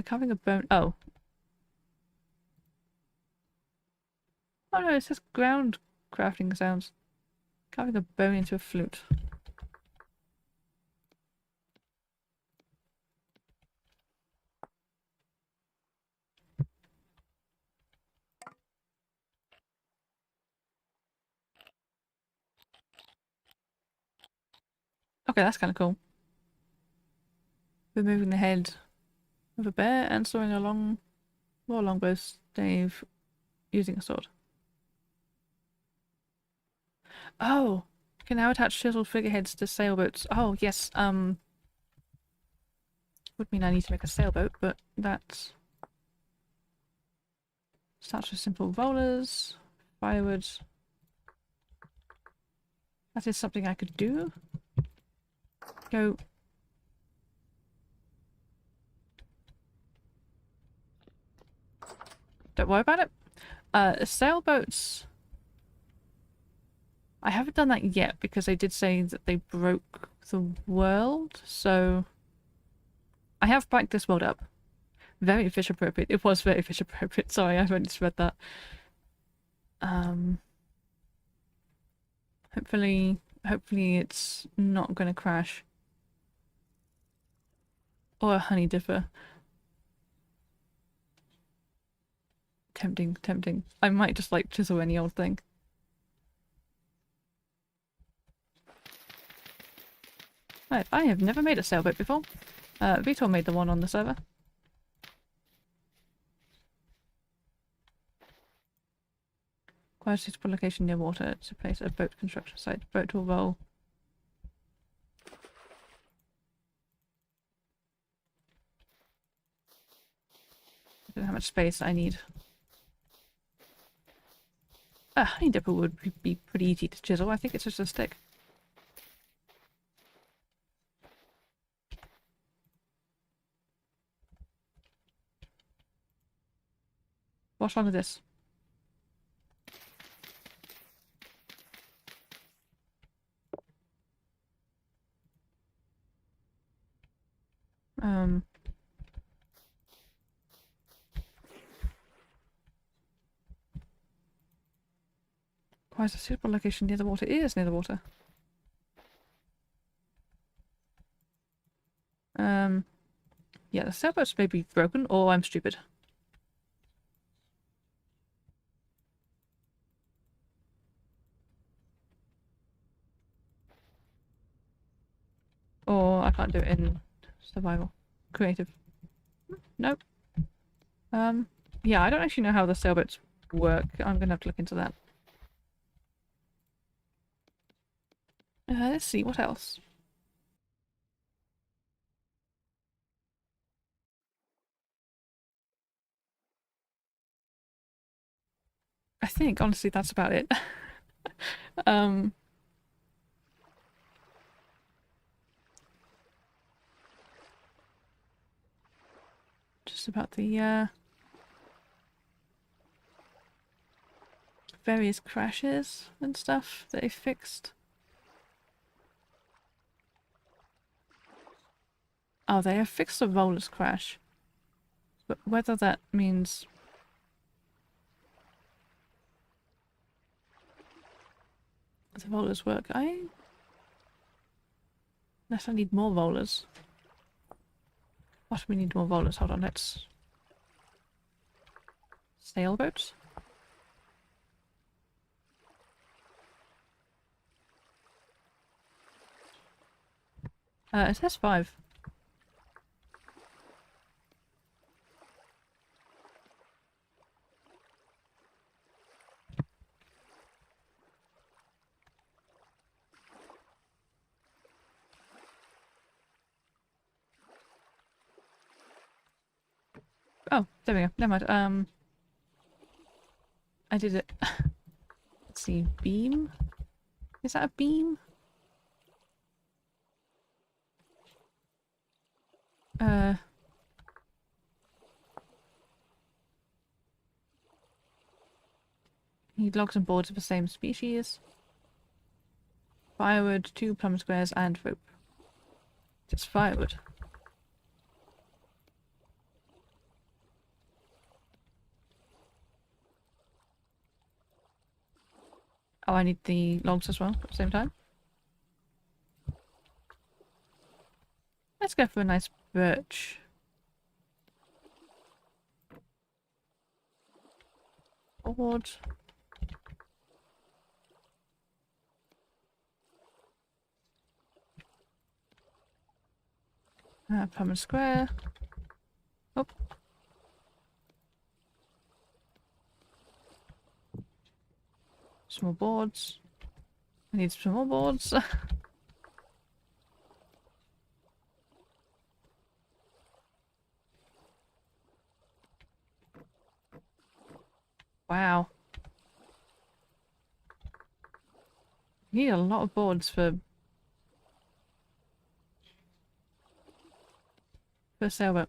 Speaker 1: Carving a bone. Oh. Oh no, it says ground crafting sounds. Carving a bone into a flute. Okay, that's kind of cool. Removing the head of a bear and sawing a longbow stave using a sword. Oh! You can now attach chiseled figureheads to sailboats. Oh, yes, would mean I need to make a sailboat, but that's... Such as simple rollers, firewood. That is something I could do. Go. Don't worry about it. Sailboats... I haven't done that yet because they did say that they broke the world, so... I have backed this world up. Very fish appropriate. It was very fish appropriate. Sorry, I've only just read that. Hopefully it's not gonna crash. Or a honey dipper. Tempting, tempting. I might just like chisel any old thing. Right, I have never made a sailboat before. Vitor made the one on the server. Requires a suitable location near water to place a boat construction site. Boat will roll. I don't know how much space I need. Honey dipper would be pretty easy to chisel. I think it's just a stick. What's wrong with this? Requires a suitable location near the water. It is near the water. Yeah, the sailboats may be broken, or I'm stupid. Or I can't do it in survival. Creative. Nope. Yeah, I don't actually know how the sailboats work. I'm gonna have to look into that. Let's see, what else? I think, honestly, that's about it. um, just about the, various crashes and stuff that they fixed. Oh, they have fixed the rollers crash. But whether that means... the rollers work, unless I need more rollers. What do we need more rollers? Hold on, let's... Sailboats? It says 5. Oh, there we go. Never mind. I did it. Let's see. Beam? Is that a beam? Need logs and boards of the same species. Firewood, 2 plum squares, and rope. Just firewood. Oh, I need the logs as well at the same time. Let's go for a nice birch. Board. Plum and square. Oh. Some more boards. I need some more boards. Wow. You need a lot of boards for a sailboat.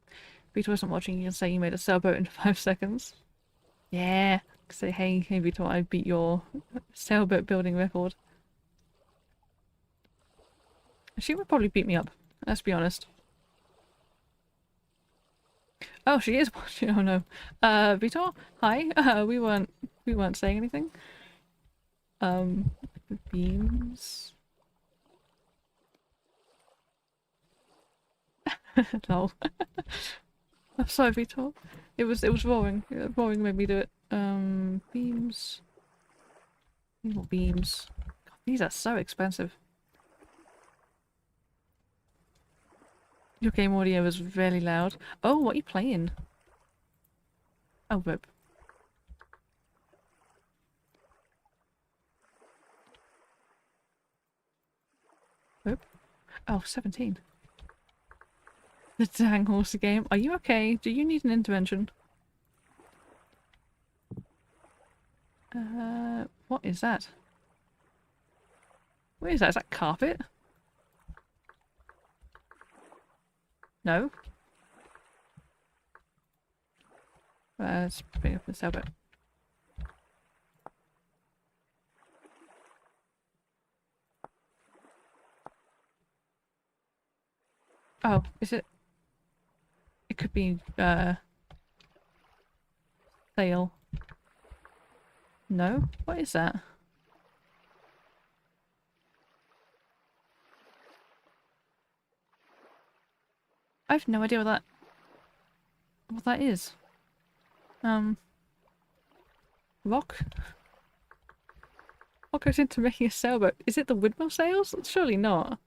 Speaker 1: If Vito wasn't watching, you can say you made a sailboat in 5 seconds. Yeah. Say, hey Vito, I beat your sailboat building record. She would probably beat me up, let's be honest. Oh, she is watching. Oh no. Vito, hi. We weren't saying anything. Beams. No. I'm sorry, Vito. It was roaring. Roaring made me do it. Beams. Need more beams. God, these are so expensive. Your game audio was really loud. Oh, what are you playing? Oh, rip. Rip. Oh, 17. The dang horsey game. Are you okay? Do you need an intervention? What is that? What is that? Is that carpet? No? Let's bring up the sailboat. Oh, is it? It could be, sail. No? What is that? I have no idea what that is. Rock? What goes into making a sailboat? Is it the windmill sails? Surely not.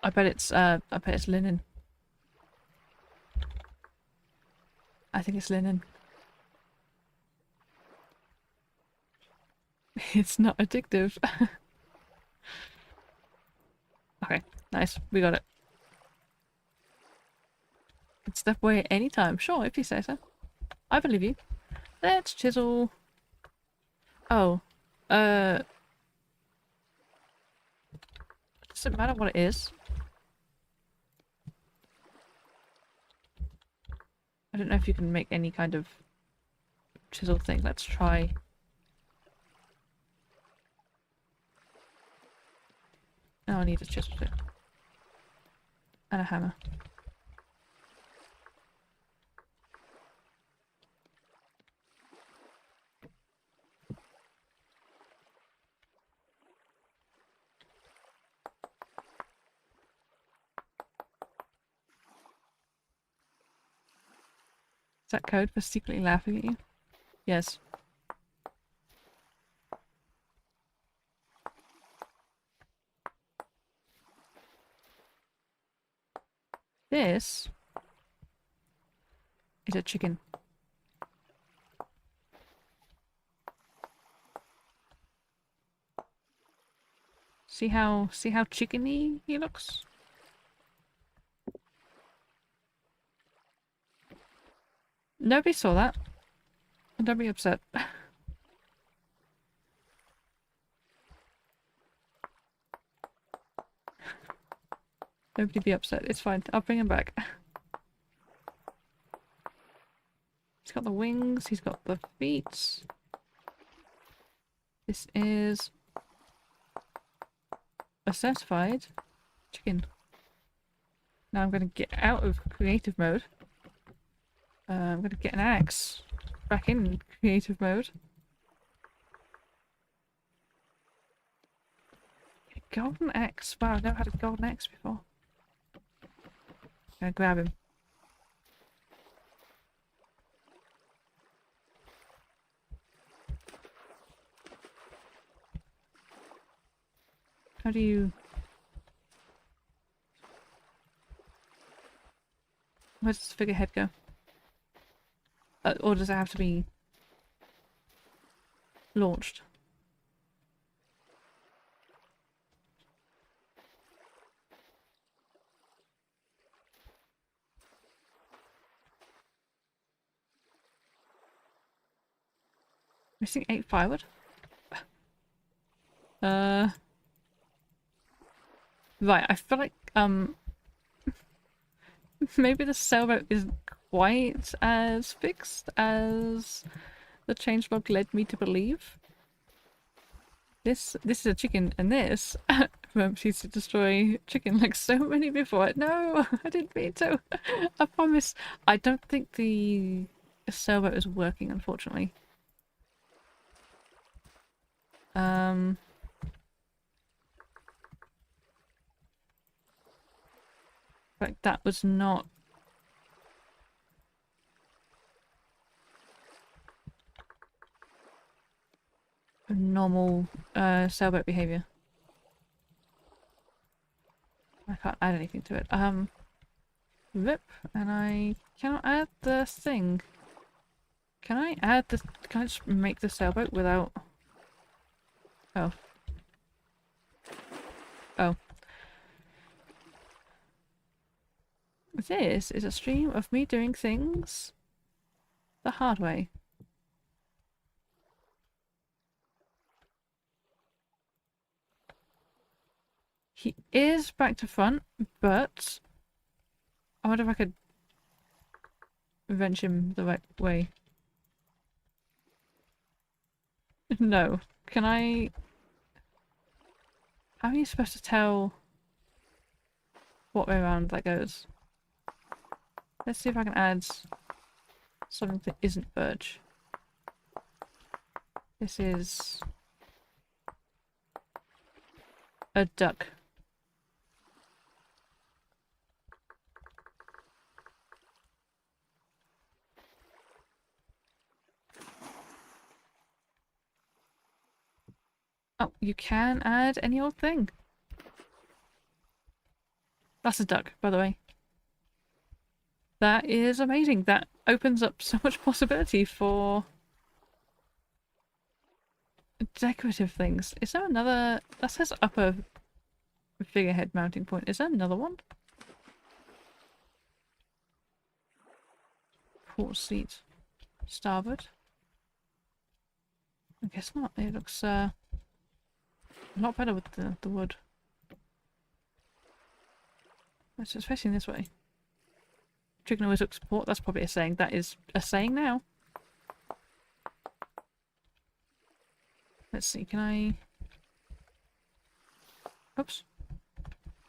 Speaker 1: I bet it's linen. I think it's linen. It's not addictive. Okay, nice. We got it. Can step away at any time. Sure, if you say so. I believe you. Let's chisel. Oh. Does it matter what it is? I don't know if you can make any kind of chisel thing. Let's try. Oh, I need a chisel too. And a hammer. Is that code for secretly laughing at you? Yes. This is a chicken. See how chickeny he looks? Nobody saw that. Don't be upset. Nobody be upset. It's fine. I'll bring him back. He's got the wings. He's got the feet. This is a certified chicken. Now I'm going to get out of creative mode. I'm going to get an axe back in creative mode. A golden axe. Wow, I've never had a golden axe before. I'm going to grab him. How do you... Where does the figurehead go? Or does it have to be launched? Missing 8 firewood? Right, I feel like, maybe the sailboat isn't quite as fixed as the changelog led me to believe. This is a chicken, and this she's to destroy chicken like so many before. No, I didn't mean to. I promise. I don't think the sailboat is working, unfortunately. Like that was not normal sailboat behavior. I can't add anything to it. Rip, and I cannot add the thing. Can I add the? Can I just make the sailboat without? Oh. Oh. This is a stream of me doing things the hard way. He is back to front, but I wonder if I could wrench him the right way. No. Can I... How are you supposed to tell what way around that goes? Let's see if I can add something that isn't birch. This is a duck. Oh, you can add any old thing. That's a duck, by the way. That is amazing. That opens up so much possibility for decorative things. Is there another... That says upper figurehead mounting point. Is there another one? Port seat. Starboard. I guess not. It looks a lot better with the wood. It's just facing this way. Chicken always looks port. That's probably a saying. That is a saying now. Let's see, can I... Oops.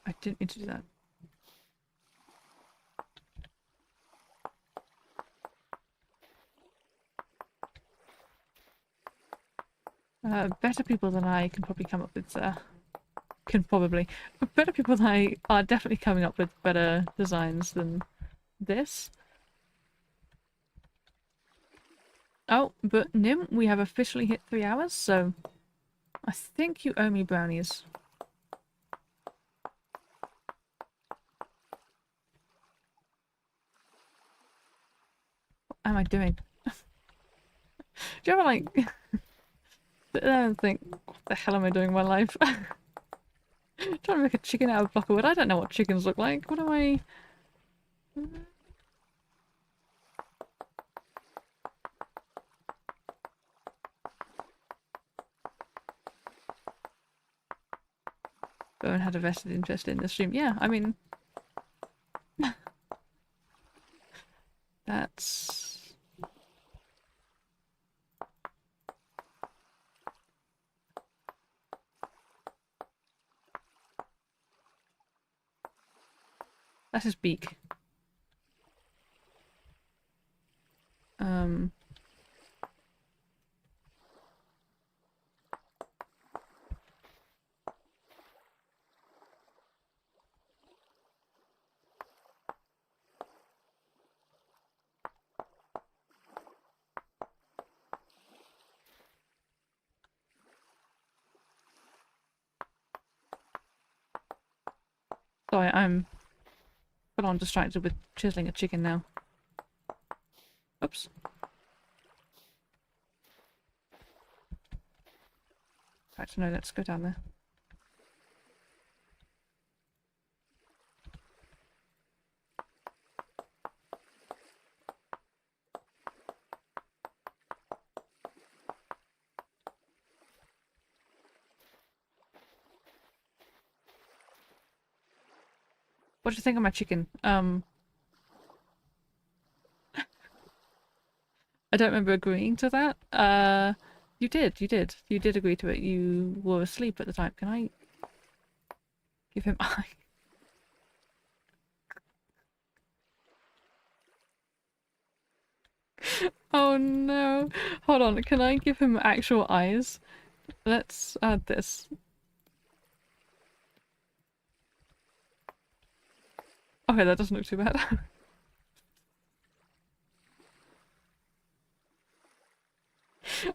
Speaker 1: I didn't mean to do that. Better people than I can probably come up with... Better people than I are definitely coming up with better designs than this. Oh, but Nim, we have officially hit 3 hours, so I think you owe me brownies. What am I doing? Do you ever like sit there and think, what the hell am I doing in my life? Trying to make a chicken out of a block of wood. I don't know what chickens look like. What am I... Bowen had a vested interest in the stream. Yeah, I mean... That's... That's his beak. Sorry, I'm full on distracted with chiseling a chicken now. Oops. Right, no, let's go down there. What do you think of my chicken? I don't remember agreeing to that. You did, you did. You did agree to it. You were asleep at the time. Can I give him eye? Oh no. Hold on, can I give him actual eyes? Let's add this. Okay, that doesn't look too bad.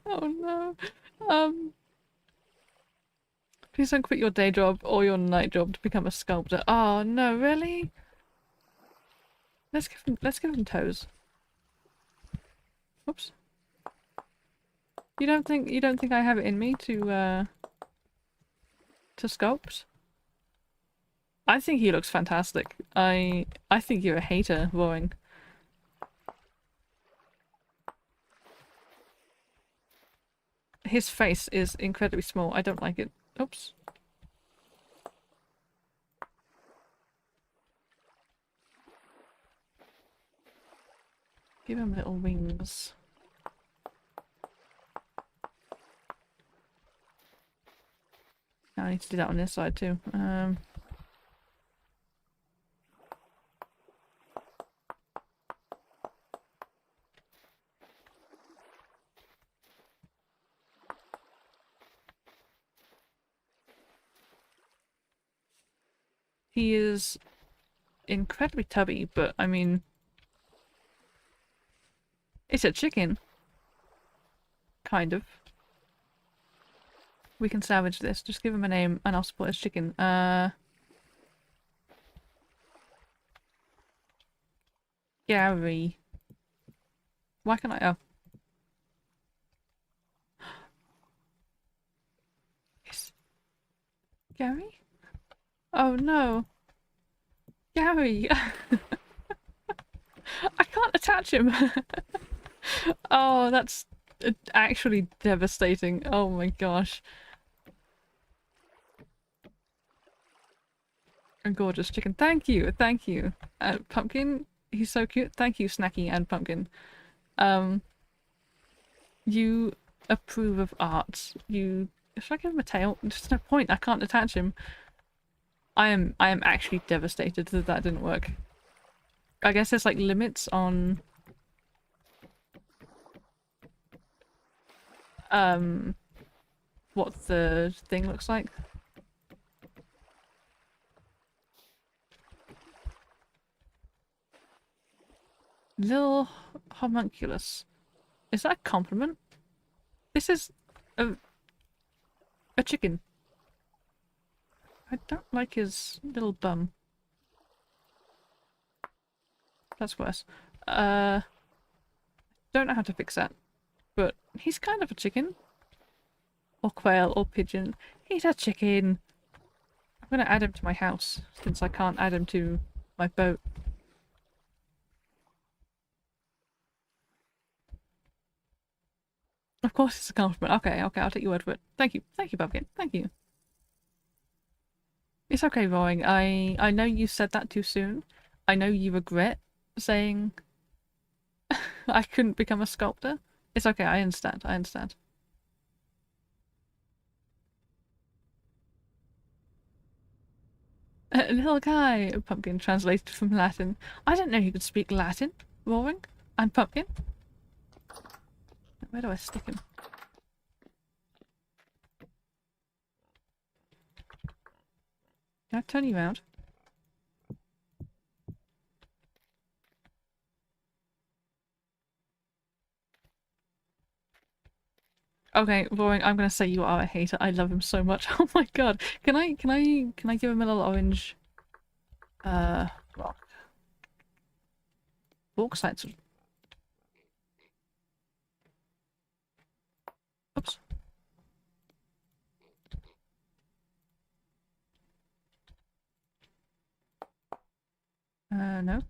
Speaker 1: Oh no. Um, please don't quit your day job or your night job to become a sculptor. Oh no, really? Let's give him toes. Oops. You don't think I have it in me to sculpt? I think he looks fantastic. I think you're a hater, Roaring. His face is incredibly small. I don't like it. Oops. Give him little wings. Now I need to do that on this side too. He is incredibly tubby, but I mean, it's a chicken. Kind of. We can salvage this. Just give him a name and I'll support his chicken. Gary. Why can't I? Oh. Yes. Gary? Oh no. Gary! I can't attach him! Oh, that's actually devastating. Oh my gosh. A gorgeous chicken. Thank you, thank you. Pumpkin, he's so cute. Thank you, Snacky and Pumpkin. Um, you approve of art. Should I give him a tail? There's no point, I can't attach him. I am actually devastated that that didn't work. I guess there's like limits on what the thing looks like. Little homunculus. Is that a compliment? This is a chicken. I don't like his little bum. That's worse. Don't know how to fix that. But he's kind of a chicken. Or quail or pigeon. He's a chicken. I'm gonna add him to my house, since I can't add him to my boat. Of course it's a compliment. Okay, okay, I'll take your word for it. Thank you. Thank you, Pumpkin. Thank you. It's okay, Roaring. I know you said that too soon. I know you regret saying I couldn't become a sculptor. It's okay, I understand. I understand. Little guy, Pumpkin translated from Latin. I didn't know you could speak Latin, Roaring. And Pumpkin. Where do I stick him? Can I turn you around? Okay, Roaring, I'm gonna say you are a hater. I love him so much. Oh my god. Can I give him a little orange rock? Bauxite. Oops. No.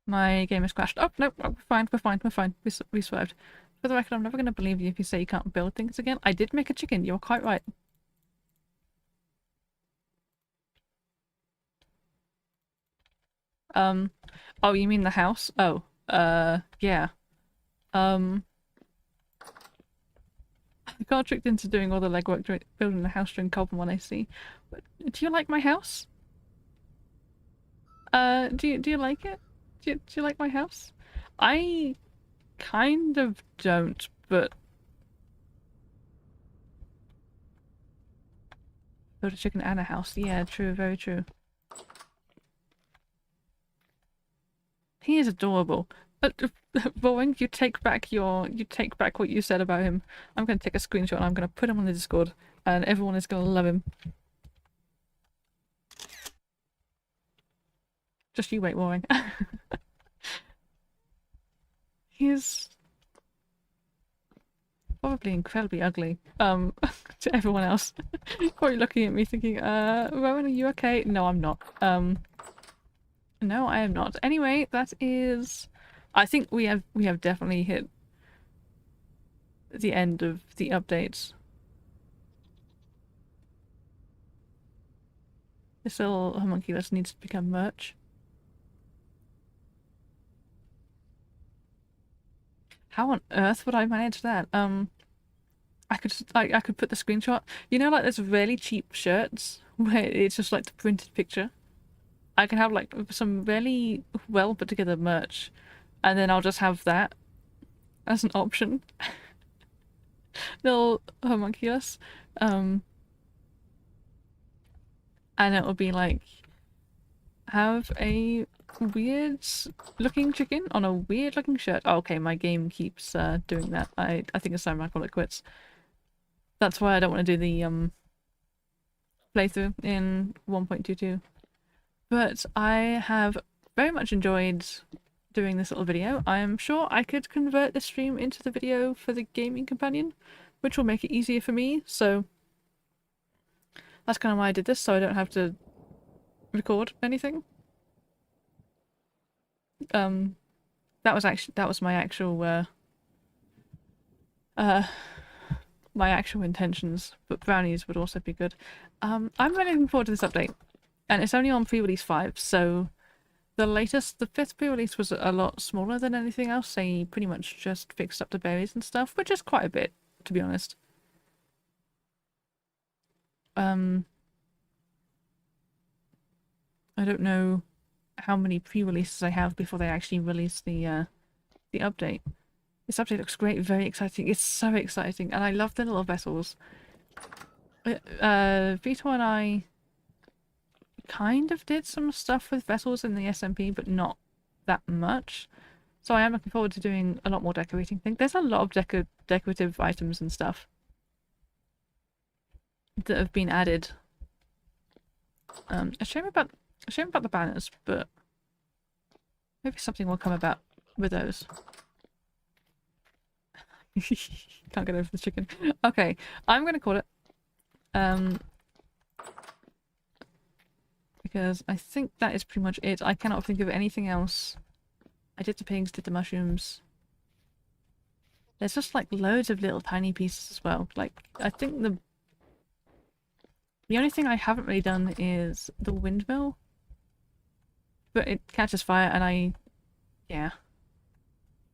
Speaker 1: My game has crashed. Oh, no, we're fine, we're fine, we're fine. We survived. For the record, I'm never gonna believe you if you say you can't build things again. I did make a chicken, you were quite right. Oh, you mean the house? Oh, yeah. Um, I got tricked into doing all the legwork building the house during Cobham when I see. But do you like my house? Do you like it? Do you like my house? I kind of don't, but build a chicken and a house. Yeah, true, very true. He is adorable. But Boeing, you take back what you said about him. I'm gonna take a screenshot and I'm gonna put him on the Discord, and everyone is gonna love him. Just you wait, Boeing. He's probably incredibly ugly. To everyone else. Probably looking at me thinking, Rowan, are you okay? No, I'm not. No, I am not. Anyway, that is... I think we have definitely hit the end of the updates. This little homunculus needs to become merch. How on earth would I manage that? I could put the screenshot. You know, like those really cheap shirts where it's just like the printed picture. I can have like some really well put together merch, and then I'll just have that as an option. Little homunculus, and it will be like have a weird looking chicken on a weird looking shirt. Oh, okay, my game keeps doing that. I think it's time I call it quits. That's why I don't want to do the playthrough in 1.22. But I have very much enjoyed doing this little video. I am sure I could convert this stream into the video for the gaming companion, which will make it easier for me, so that's kind of why I did this, so I don't have to record anything. That was my actual my actual intentions, but brownies would also be good. I'm really looking forward to this update, and it's only on pre-release 5, so the fifth pre-release was a lot smaller than anything else. They pretty much just fixed up the berries and stuff, which is quite a bit, to be honest. I don't know how many pre-releases I have before they actually release the update. This update looks great, very exciting. It's so exciting, and I love the little vessels. Vito and I kind of did some stuff with vessels in the SMP, but not that much. So I am looking forward to doing a lot more decorating things. There's a lot of decorative items and stuff that have been added. A shame about the banners, but maybe something will come about with those. Can't get over the chicken. Okay, I'm gonna call it. Because I think that is pretty much it. I cannot think of anything else. I did the pigs, did the mushrooms. There's just like loads of little tiny pieces as well. Like, I think the only thing I haven't really done is the windmill. But it catches fire and yeah.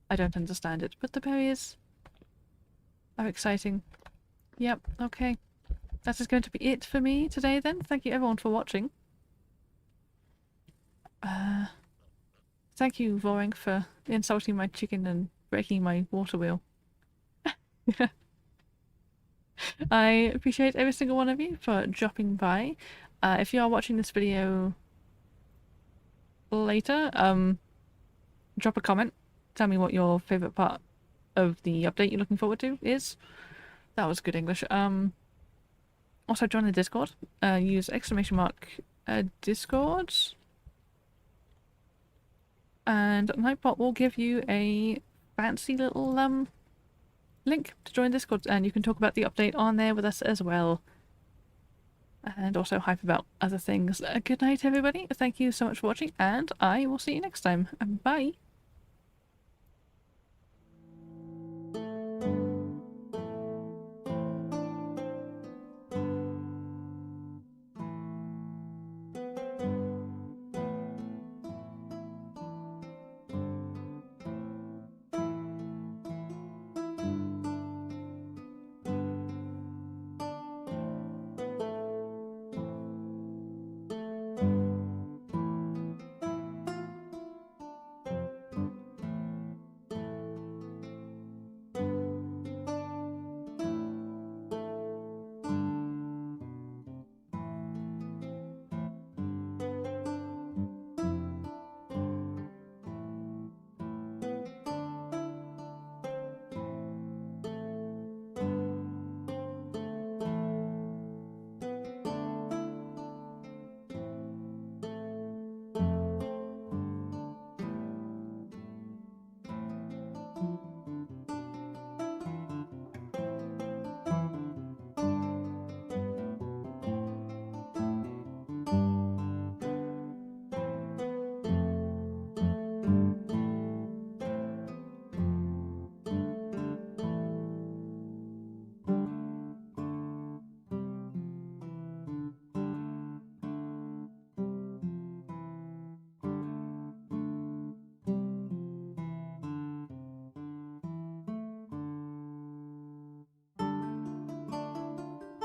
Speaker 1: I don't understand it. But the berries are exciting. Yep, okay. That is going to be it for me today then. Thank you everyone for watching. Thank you, Voring, for insulting my chicken and breaking my water wheel. I appreciate every single one of you for dropping by. If you are watching this video later, drop a comment. Tell me what your favourite part of the update you're looking forward to is. That was good English. Also join the Discord. Use !Discord. And Nightbot will give you a fancy little link to join Discord, and you can talk about the update on there with us as well. And also hype about other things. Good night everybody, thank you so much for watching, and I will see you next time. Bye!